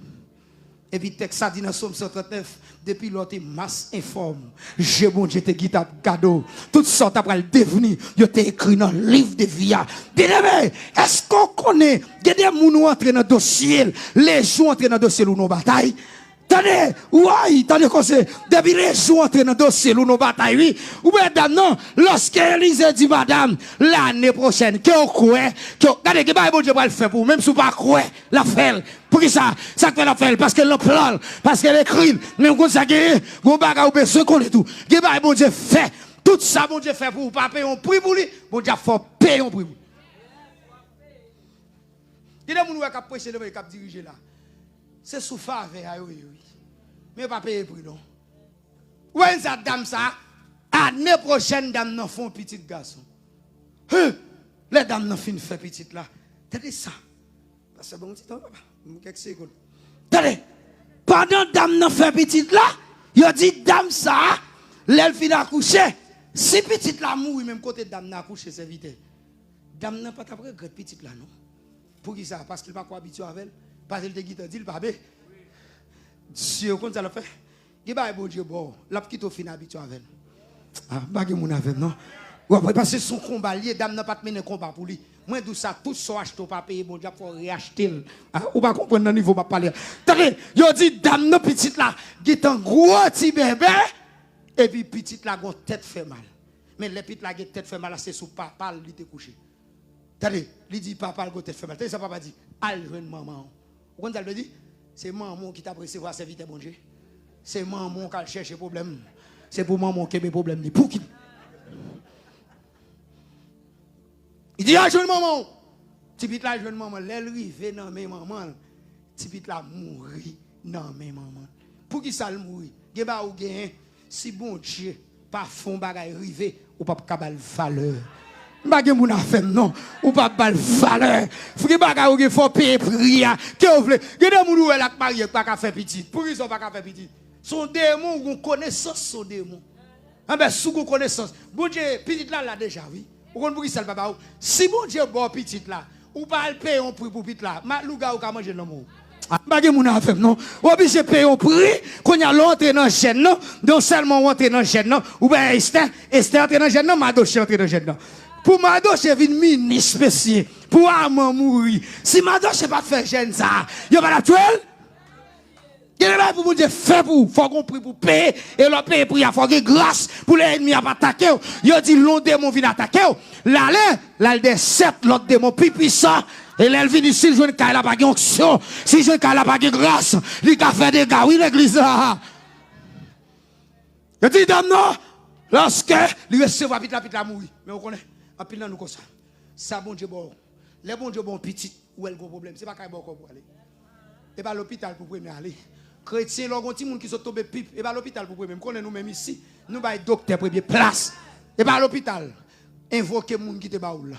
Et puis texte ça dit dans Somme 139 depuis l'autre masse informe. Je bon Dieu te guide cadeau. Toutes sortes après le devenir, yo te écrit dans le livre de vie. Bien-aimé, est-ce qu'on connaît des gens entrer dans dossier, les gens entrer dans dossier ou nos batailles? Tenez, oui, tenez comme c'est, depuis les jours entrer dans le dossier, nous bataille, oui. Ou madame, non, lorsque Élise dit, madame, l'année prochaine, que vous croyez, regardez, que bon Dieu va le faire pour vous, même si vous ne croyez pas, la fait. Pour qui ça? Ça fait la fait, parce qu'elle l'emploi, parce qu'elle écrit, même quand ça guérit, vous bagarre ou besoin qu'on est tout. Que bon Dieu fait, tout ça, bon Dieu fait pour vous, pas payer un prix pour lui, bon Dieu faut payer un prix pour lui. Il y a des gens qui ont prêché, qui ont dirigé là. C'est sous faveur, oui. Mais pas payer prix, non. Où est cette dame ça? L'année prochaine, dame n'en font petit garçon. Les dames n'en fin fait petit là. T'as ça. Parce que bon, petit temps, quelques secondes. Tenez, pendant dame nan fait petite là, il dit dame ça, l'elle fin accoucher. Si petite là mourit même côté dame n'a accouché c'est vite. Dame n'a pas après grande petite là non. Pour qui ça parce qu'il pas quoi habitué avec elle, parce qu'il te dit il pas bé. Dieu comme ça le fait. Qui ba bon Dieu bon, l'a qui to fin habitué avec elle. Ah, bagay moun avec non. Ouais parce que son combat lié dame n'a pas mener combat pour lui. Moi d'où ça tout so acheter pas payer bon Dieu faut réacheter. Ah, ou pas comprendre dans niveau pas parler. Attendez, yo dit dame non petite là, qui est un gros petit bébé et puis petite là gon tête fait mal. Mais les petites là tête fait mal c'est sous papa lui te couché. Attendez, lui dit papa le tête fait mal. Ça papa dit al joindre maman. Vous comprenez ça le dit c'est maman qui t'a recevoir serviteur bon Dieu. C'est maman qui a cherché problème. C'est pour maman qui a des problèmes pour qui? Il dit, ah, jeune maman. Tipit la jeune maman, l'elle rive dans mes maman. Tipit la mourir dans mes maman. Pour qui ça le mourir? Geba ou gen, si bon Dieu, pas fond bagay rive, ou pas kabal valeur. Bagay moun a fait non, ou pas bal valeur. Faut que bagay ou gen faut payer prix. Que vous voulez? Gede moun ou la marié pas ka faire petit. Pour qui ça pas ka faire petit? Son démon ou connaissance son démon. Ah ben sous connaissance. Bon Dieu, petit là déjà oui. Ou kon pour qui ça papa? Si bon Dieu bon petit là, ou pas payer un prix pour petit là, ma louga ou ka manger non mou. Bagay moun a fait non. Obligé payer un prix qu'on y a l'entrée dans chaîne non, donc seulement entrer dans chaîne non, ou ben Esther entrer dans chaîne non, Madoche entrer dans chaîne non. Pour Madoche vin ministre spécial, pour Amon mourir. Si Madoche pas faire chaîne ça, yo pas la tuer. Quel est pour Dieu fait pour faut qu'on prie pour payer et le payer pour il faut que grâce pour les ennemis à attaquer. Yo dit l'on démon vient attaquer. Là des sept l'autre démon plus puissant et là vient ici joindre kay la pas onction, si joindre kay la pas grâce, il a fait des gars oui l'église là. Yo dit dame non lorsque il recevoir vite la mourir. Mais on connaît en pile nous comme ça. Ça bon Dieu bon. Les bon Dieu bon petit ou elle gros problème, c'est pas kay bon pour aller. Et pas l'hôpital pour premier aller. Chrétien, l'orgon ti moun qui sont tombés pipe, et pas l'hôpital pour même connaît nous même ici, nous ba docteur premier place. Et pas l'hôpital. Invoquer moun qui te baoul.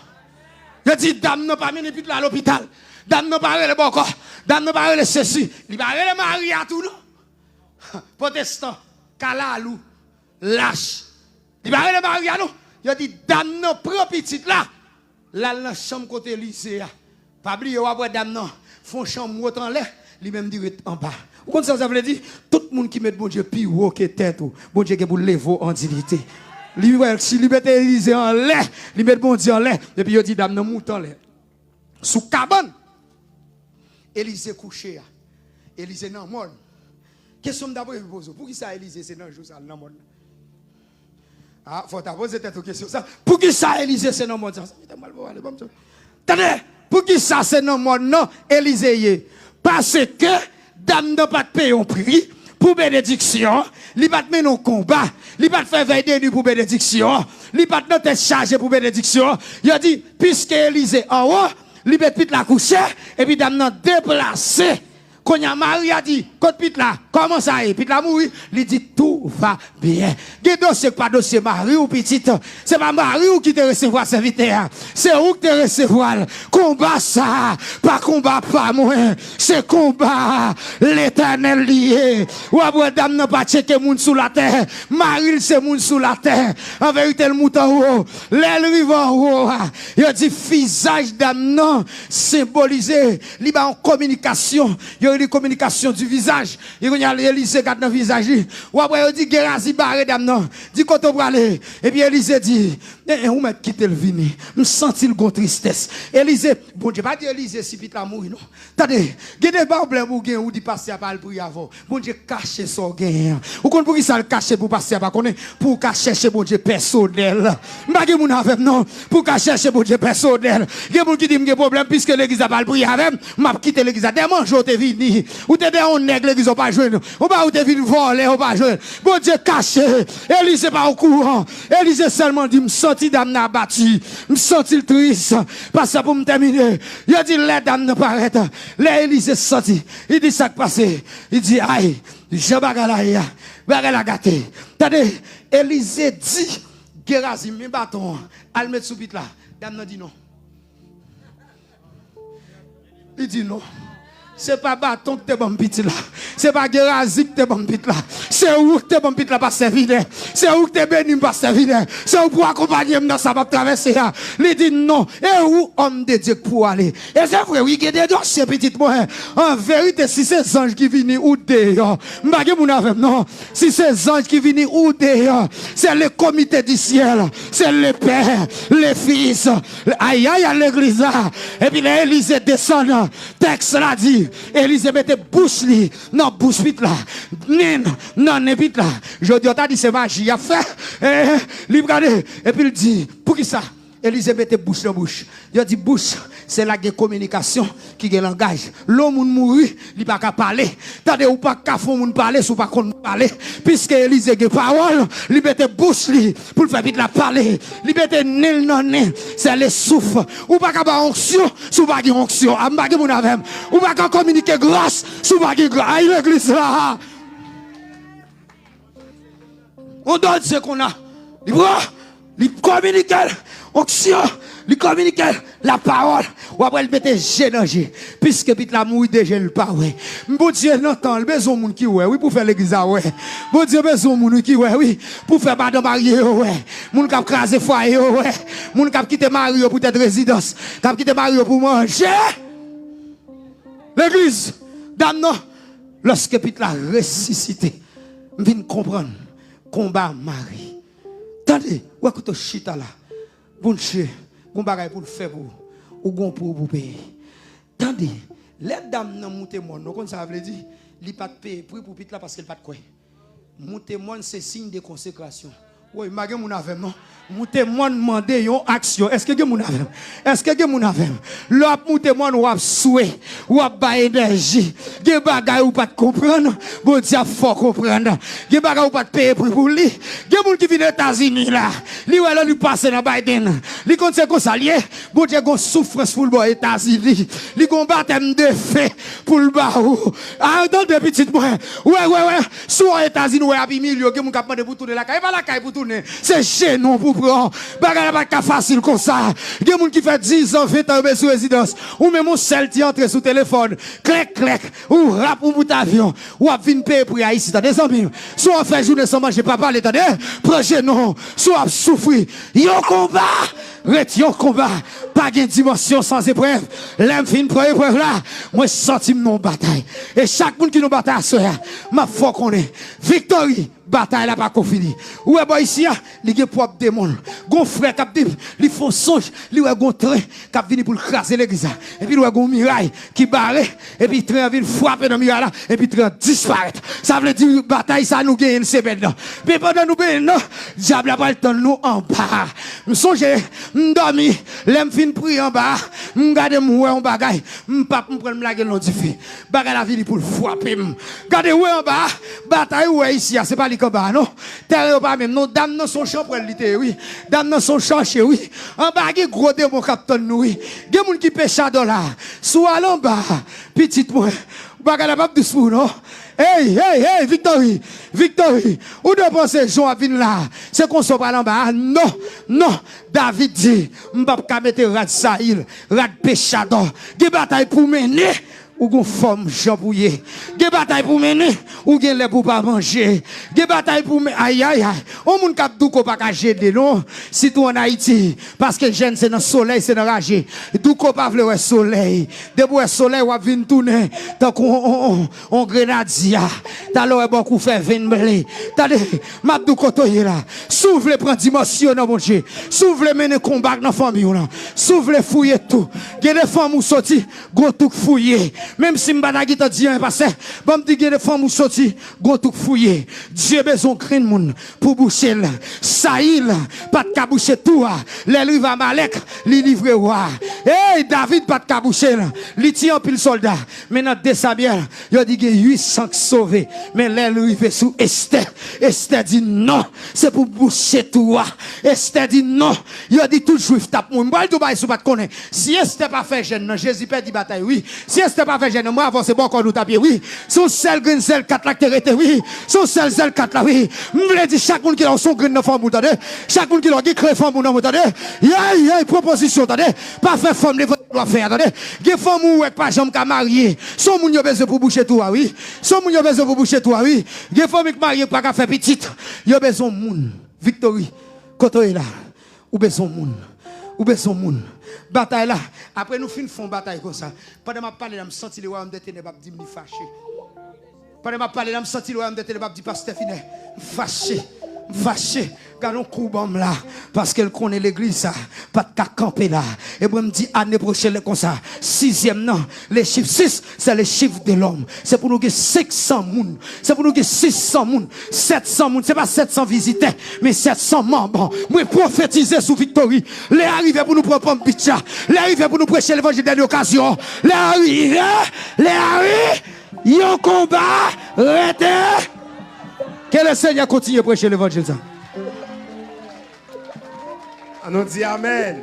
Je dis dame non pas mener pipe à l'hôpital. Dame non pas le bon corps. Dame non pas le ceci. Il va le mari à tout non. Protestant, kalalou, lâche. Il va le mari à nous. Je dis dame non prend petite là. Là dans chambre côté lycée. Pas oublier ou après dame non, font chambre autant l'air, lui même direct en bas. Vous comprenez ça veut dire tout le monde qui met bon Dieu plus haut que tête, bon Dieu qui vous lever en dignité. Si lui met Élysée en l'air, lui met bon Dieu en l'air, et puis il dit dame non mouton en l'air. Sous cabane, Élysée couché, Élysée non mort. Question d'abord je pose, pour qui ça Élysée c'est non jour ça non mort. Ah, faut poser cette question ça. Pour qui ça Élysée c'est non mort ça? Attendez, pour qui ça c'est non mort non Élysée? Parce que dame n'a pas de payer un prix pour bénédiction, il pas de mener un combat, il pas de faire veille de nuit pour bénédiction, il pas de tête chargée pour bénédiction. Il a dit, puisque Élysée en haut, il met pit la coucher, et puis dame n'a déplacé. Quand y a Marie a dit, quand pit là, comment ça est? Pit la mourir, il dit tout va bien. Gué dossier pas dossier Marie ou petite, c'est pas Marie ou qui te recevoir serviteur, c'est où qui te recevoir. Combat ça, pas combat pas moi, c'est combat l'Éternel lié. Ou après dame n'a pas checké moun sous la terre, Marie c'est moun sous la terre. En vérité le mouton haut, l'aile rive en haut. Il a dit visage dame non symbolisé, il en communication. Il y a une communication du visage. Il y a Élysée qui a dans le visage. Ou après, il dit, Gérazi barré dame non. Dit, quand on va aller. Et puis Élysée dit, où m'a quitté le vini? Je sens une grande tristesse. Élysée, bon Dieu, pas dire Élysée si vite la mourir, non. Attendez, il y a des problèmes ou dit passer à pas le prier avant. Bon Dieu, cacher son gain. Ou qu'on pour qui ça le cacher pour passer à pas connaître? Pour cacher chez bon Dieu personnel. M'bagé moun avec non. Pour cacher chez bon Dieu personnel. Il y a des gens qui disent, il y a des problèmes puisque l'église a pas le prier avec. M'a quitté l'église. Des mangeaux te vini. Ou te de on nègre l'église ou pas jouer. Ou pas ou te vini voler ou pas jouer. Bon Dieu caché. Élysée pas au courant. Élysée seulement dit, me senti dame n'a battu. Me senti triste. Pas ça pour me terminer. Il a dit, les dames ne paraît. Les Élysée sorti. Il dit ça qui passé. Il dit, aïe, je bagala bagala gâté. Attendez, Élysée dit, Gérazi, mes bâtons, al mettre sous pite là. Dame n'a dit non. Il dit non. C'est pas bâton que t'es bon petit là. c'est pas Gérazi qui te bon pit là. C'est où que te bon pit là pas servir. C'est où que te béni pas servir. C'est où pour accompagner dans ça va traverser là. Il dit non. Et où homme de Dieu pour aller. Et c'est vrai, oui, il y a des dossiers petits moi. En vérité, si c'est anges qui viennent ou dehors, m'bagé mon avec non. Si c'est anges qui viennent ou dehors, c'est le comité du ciel, c'est le père, les fils. Aïe aïe à l'église là. Et puis l'Élysée descend. Texte là dit, Élysée mette bouche li, non bouche vite là. Non vite là. Je dis t'as dit c'est magie a fait. Et puis il dit pour qui ça? Élysée mette bouche dans bouche. Il dit bouche, c'est la communication qui est langage. L'homme mourit, il pas qu'à parler. Tandis ou pas qu'à faire moun parler, ou pas qu'on parler. Puisque Élysée a parole, il mette bouche li pour faire vite la parler. Il mette nil non nil, c'est le souffle. Ou pas qu'à avoir onction, sous pas qu'à onction. Ambagé moun avec. Ou pas qu'à communiquer grâce, sous pas qu'à grâce. Aïe l'église là. On donne ce qu'on a. Il communique onction, il communique la parole. Ou après il mette génanger. Puisque pit la mouille déjà le pas ouais. Bon Dieu n'entend le besoin moun qui ouais, oui pour faire l'église ouais. Bon Dieu besoin moun qui ouais, oui pour faire madame marié ouais. Moun k'ap craser foyer ouais. Moun k'ap quitter mari pour être résidence, k'ap quitter mari pour manger. L'église dame non lorsque pit la ressuscité, vinn comprendre combat mari. Attendez, ou écoute chita là. Bon Dieu, bon bagay pour le faire pour ou gon pour payer. Attendez, les dames nan monter mon, non comme ça veut dire, li pas de payer pour pit là parce qu'elle pas de quoi. Monter mon c'est signe de consécration. Oui, magé mon avec non. Monter mon demander yon action. Est-ce que mon avec? Est-ce que mon avec? L'op monter mon ou ap souhait, ou ap ba énergie. Ge bagay ou pas de comprendre, bon Dieu faut comprendre. Ge bagay ou pas de payer pour lui. Ge moun qui vient aux États-Unis là, li ou là lui passe dans Biden. Li compte c'est comme ça lié, bon Dieu gon souffrance pour le États-Unis. Li gon baptême de feu pour le baou. Ah dans des petites moi. Ouais. Sous États-Unis ouais abi million, ge moun k'ap demander pour tourner la caille, pas la caille pour tourner. C'est chez nous pour prendre. Bagay pas facile comme ça. Ge moun qui fait 10 ans, 20 ans sous résidence, ou même mon seul qui entre sous téléphone, clac, ou rap ou bout d'avion, ou a vin payer pour ici, t'as des amis. Soit on fait journée sans manger, pas parler, t'as des projet non, soit on souffrir. Yon combat, yon combat, pas de dimension sans épreuve. L'aime fin pour épreuve là, moi senti mon bataille. Et chaque monde qui nous bataille à soya, ma foi qu'on est. Victory. Bataille là pas fini. Ou est boy ici, il y a propre démon. Gon frère cap dit, il faut songe, il y a gon train cap vini pour craser l'église. Et puis il y a gon miraille qui barre et puis train vient frapper dans miraille là et puis train disparaître. Ça veut dire bataille ça nous gagne c'est maintenant. Mais pendant nous gagne non, diable a pas le temps nous en bas. Me songe m'dormi, l'aime fin prier en bas, m'garde moi en bagaille, m'pap m'prendre me laguer l'on du feu. Bagaille la vini pour frapper. Gardez ouais en bas, bataille ouais ici, c'est pas combat non terre pas même non dame dans son champ pour l'été oui dame dans son champ chez oui en bas qui gros démon capitaine nous oui des monde qui pêche à dollar soit en bas petite moi bagarre pas de sous non hey Victory ou de penser Jean a vinn là c'est qu'on soit pas en bas non David dit m'pa ka mettre rat Saïl rat péchador des bataille pour mener ou gon forme jambouillé, des batailles pour mener, ou gen les pour pas manger, des batailles pour aïe, on moun kap dou ko pa ka jede non, si tout en Haïti, parce que jeune c'est dans soleil, c'est dans rage, dou ko pa vle soleil, de bo soleil ou vinn tourner, tant qu'on on grenadier, ta lo bon kou fait vinn blé, ta de m'a dou kotoye là, s'ouvre prend dimension dans mon Dieu, s'ouvre mener combat dans famille là, s'ouvre fouiller tout, gen des femmes ou sorti, go tout fouiller. Même si m'bata qui t'a dit un passé, bon me dit que les femmes ou sorti, go tout fouiller. Dieu besoin craindre moun pour boucher là. Saïl, pas de caboucher tout, les rives à Malek, li livre roi. Hey, David, pas de caboucher là. Li tient pile soldat. Maintenant, de Samuel, il a dit que 800 sauvés. Mais les rives sous Esther. Esther dit non, c'est pour boucher tout. Esther dit non. Il a dit tout juif tape moun. Moi, tout bail sous pas de connaître. Si Esther pas fait jeune, Jésus perd di bataille, oui. Si Esther pas fait jeune, moi, avant c'est bon qu'on nous tape, oui. Son seul green, seul 4 4 là qui était, oui. Son seul 4 là, oui. M'vle dire chaque monde qui a son grain dans femme, attendez. Chaque monde qui a qui crée femme, attendez. Il y a une proposition, attendez. Pas faire femme, les doit faire, attendez. Des femmes où est pas jamais qu'à marier. Son moun yo besoin pour boucher tout, oui. Son moun yo besoin pour boucher tout, oui. Des femmes qui marier pas qu'à faire petite. Yo besoin moun. Victory. Côté là. Ou besoin moun. Ou besoin moun. Bataille là. Après nous finissons bataille comme ça. Pendant ma parler, je me sens le royaume de ténèbres dit me fâché. Pendant ma parler, je me sens le royaume de ténèbres dit pasteur Finet fâché. Fâché, car on coupe là, parce qu'elle connaît l'église, ça, pas de camper là. Et moi, me dit, année prochaine, comme ça, 6e, non, les chiffres 6, c'est les chiffres de l'homme. C'est pour nous que 500 moun, c'est pour nous que 600 moun, 700 moun, c'est pas 700 visiteurs, mais 700 membres. Moi, prophétiser sous Victory, les arrivés pour nous prendre pizza, les arrivés pour nous prêcher l'évangile de l'occasion, les arrivés, yon combat, arrêtez. Que le Seigneur continue à prêcher l'évangile. On nous dit Amen.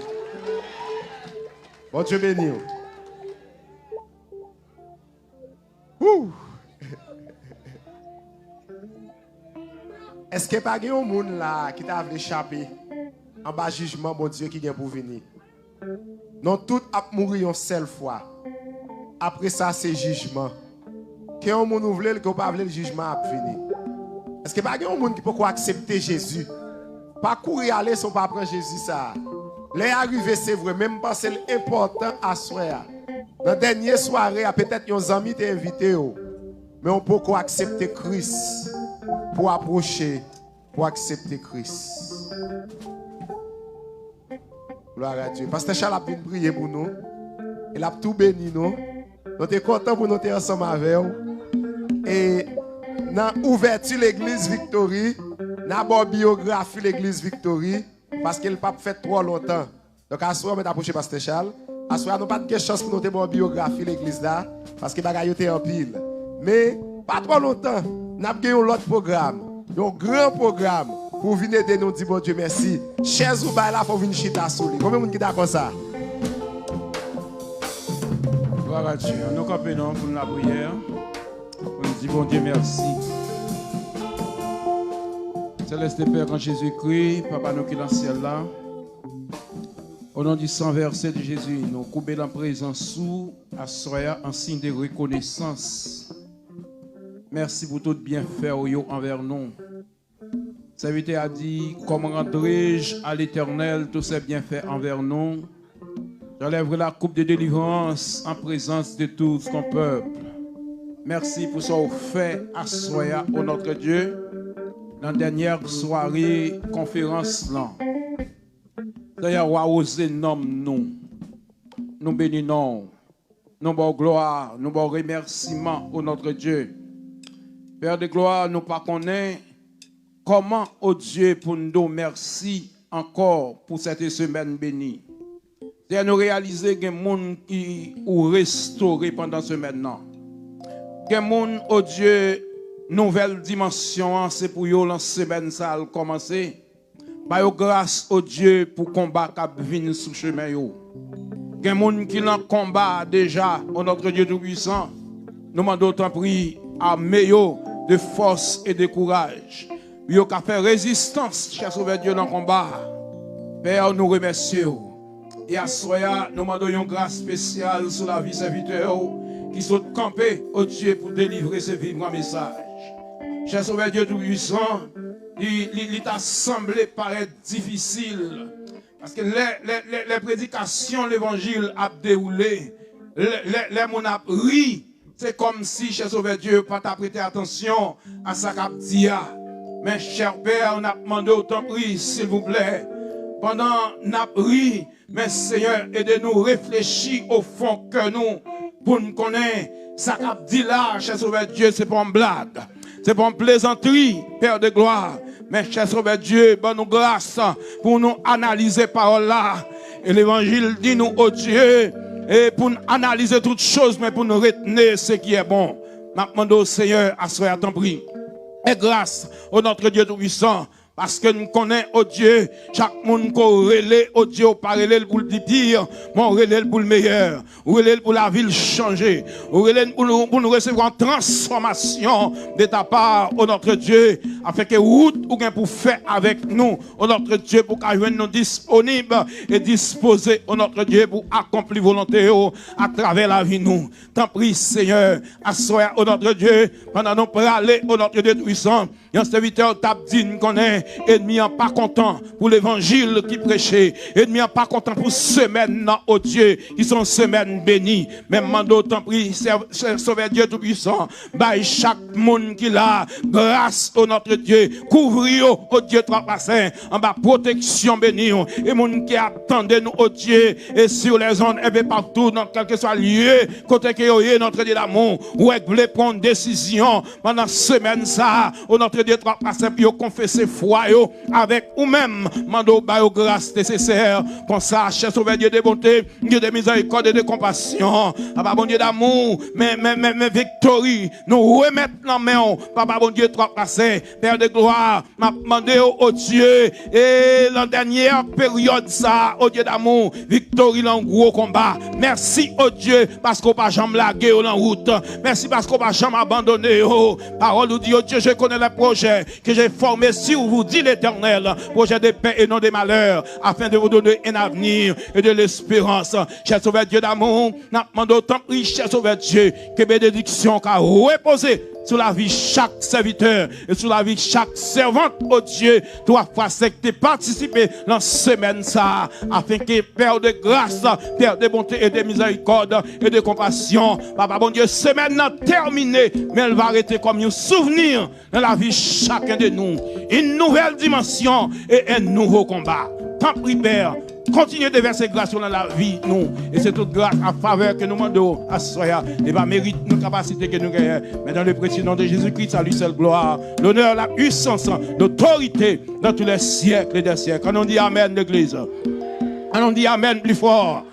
Bon Dieu béni. Est-ce qu'il n'y a pas un monde là qui t'a échappé en bas jugement, bon Dieu, qui vient pour venir? Non, tout a mourir une seule fois. Après ça, c'est jugement. Qui on monde ouvre le, qui pas le jugement a venir. Est-ce qu'il n'y a pas un monde qui peut accepter Jésus? Pas courir aller sans pas prendre Jésus ça. Les arrivés, c'est vrai, même pas c'est important à soi. Dans la dernière soirée, peut-être nos amis t'ont invité, mais on peut accepter Christ pour approcher, pour accepter Christ. Gloire à Dieu. Pasteur Charles a bien prié pour nous. Il a tout béni nous. Nous sommes contents pour nous être ensemble avec vous. Et dans l'ouverture de l'église Victory, dans la biographie de l'église Victory, parce qu'elle n'a pas fait trop longtemps. Donc, à ce moment, on va approcher Pasteur Charles. À ce moment, nous n'avons pas de chance pour nous faire une biographie de l'église là, parce qu'il va gagner en pile. Mais, pas trop longtemps, nous avons gagné un autre programme, un grand programme, pour venir aider nous dire bon Dieu merci. Chers ou là, il faut venir chita sur lui. Combien de monde qui est d'accord ça? Gloire à Dieu. Nous campons pour la prière. On dit bon Dieu merci. Céleste Père en Jésus-Christ, Papa nous qui est dans le ciel là. Au nom du sang versé de Jésus, nous coupons la présence sous à Soya en signe de reconnaissance. Merci pour tout bienfait envers nous. Serviteur a dit, comment rendrai-je à l'Éternel tous ses bienfaits envers nous? J'enlèverai la coupe de délivrance en présence de tout son peuple. Merci pour ce fait à Soya, au notre Dieu, dans la dernière soirée, conférence là. D'ailleurs, osé nomme nous. Nous bénissons. Nous bon gloire, nous bon remerciement au notre Dieu. Père de gloire, nous pas connaît comment, oh Dieu, pour nous merci encore pour cette semaine bénie. C'est nous réaliser que les gens qui ont restauré pendant ce maintenant. Que les gens, oh Dieu, nouvelle dimension, c'est pour eux la semaine ça a commencé. Par grâce au Dieu pour combat qui vient sous chemin. Que les gens qui ont combat déjà, au notre Dieu tout-puissant, nous demandons tant pris à meilleur de force et de courage. Ils ont fait résistance, cher Sauveur Dieu, dans le combat. Père, nous remercions. Et à Soya, nous demandons une grâce spéciale sur la vie serviteur qui sont campés au Dieu pour délivrer ce vivant message. Cher Sauveur Dieu tout-puissant, il t'a semblé paraître difficile. Parce que les prédications, l'évangile a déroulé. Les gens ont ri. C'est comme si, cher Sauveur Dieu, pas t'a prêté attention à sa captia. Mais cher Père, on a demandé autant prix, s'il vous plaît. Pendant n'a ri, mais Seigneur, aidez-nous réfléchir au fond que nous, pour nous connaître. Ça cap dit là, cher Sauveur Dieu, c'est pas une blague. C'est pas une plaisanterie, Père de gloire. Mais cher Sauveur Dieu, bonne nous grâce pour nous analyser parole là. Et l'évangile dit nous, oh Dieu, et pour nous analyser toutes choses, mais pour nous retenir ce qui est bon. Nous demandons au Seigneur à ce ton prix. Et grâce au notre Dieu tout-puissant, Parce que nous connaissons, oh Dieu, chaque monde qu'on relève, oh Dieu, pas relève pour le pire, mais on relève pour le meilleur. On relève pour la ville changer. On relève pour nous recevoir une transformation de ta part, oh notre Dieu, afin que route ou bien pour faire avec nous, oh notre Dieu, pour qu'à nous disponibles et disposés, oh notre Dieu, pour accomplir volonté à travers la vie nous. T'en prie, Seigneur, assois, oh notre Dieu, pendant nous parler, oh notre Dieu puissant, et un serviteur t'a dit, nous connaît, ennemi en pas content pour l'évangile qui prêchait, ennemi en pas content pour semaine, oh Dieu, qui sont semaines bénies. Même mando, t'en prie, sauver Dieu tout-puissant, by chaque monde qui l'a, grâce au notre Dieu, couvrir, oh Dieu, trois passés, en bas, protection bénie, et monde qui attendait nous, oh Dieu, et sur les ondes, et partout, dans quel que soit lieu, côté que y a notre Dieu d'amour, où est voulez prendre décision, pendant semaine, ça, oh notre Dieu, trois passés, puis confesser foi, avec ou même, mando, bah, grâce nécessaire, pour ça, cher sauveur Dieu de bonté, Dieu de miséricorde et de compassion, papa bon Dieu d'amour, mais victory, nous remettre la main, papa bon Dieu, trois passés, Père de gloire, m'a demandé au Dieu, et la dernière période, ça, au Dieu d'amour, victory dans gros combat, merci au Dieu, parce qu'on pas jamais lagué en route, merci parce qu'on pas jamais abandonné, parole nous dit, oh Dieu, je connais les projets que j'ai formés sur vous, dit l'Éternel, projet de paix et non de malheur, afin de vous donner un avenir et de l'espérance. Cher sauveur Dieu d'amour, nous demandons autant, cher sauveur Dieu, que bénédiction qu'a reposé sur la vie de chaque serviteur et sur la vie de chaque servante, oh Dieu, toi, que participer dans cette semaine, ça, afin que Père de grâce, Père de bonté et de miséricorde et de compassion, papa bon Dieu, semaine n'a terminé, mais elle va arrêter comme un souvenir dans la vie de chacun de nous. Une nouvelle dimension et un nouveau combat. Tant pis, Père, continuez de verser grâce dans la vie, nous. Et c'est toute grâce à faveur que nous demandons à Soya. Et pas mérite nos capacités que nous gagnons. Mais dans le précieux nom de Jésus-Christ, à lui seul gloire, l'honneur, la puissance, l'autorité dans tous les siècles des siècles. Quand on dit Amen, l'Église. Quand on dit Amen plus fort.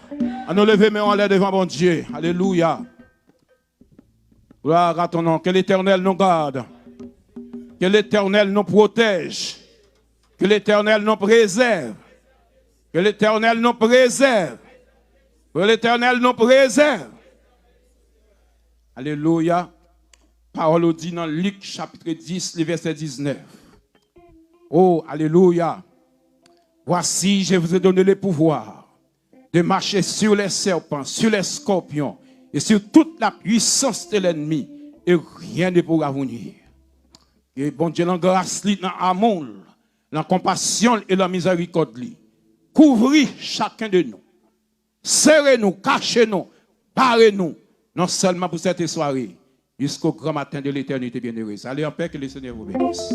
À nous lever, mais on l'air devant mon Dieu. Alléluia. Gloire à ton nom. Que l'Éternel nous garde. Que l'Éternel nous protège. Que l'Éternel nous préserve. Que l'Éternel nous préserve. Que l'Éternel nous préserve. Alléluia. Parole dit dans Luc chapitre 10, le verset 19. Oh, alléluia. Voici, je vous ai donné le pouvoir de marcher sur les serpents, sur les scorpions et sur toute la puissance de l'ennemi. Et rien ne pourra vous nuire. Et bon Dieu, dans grâce, dans l'amour, dans la compassion et la miséricorde. Couvrez chacun de nous. Serrez-nous, cachez-nous, parez-nous. Non seulement pour cette soirée, jusqu'au grand matin de l'éternité bienheureuse. Allez en paix, que le Seigneur vous bénisse.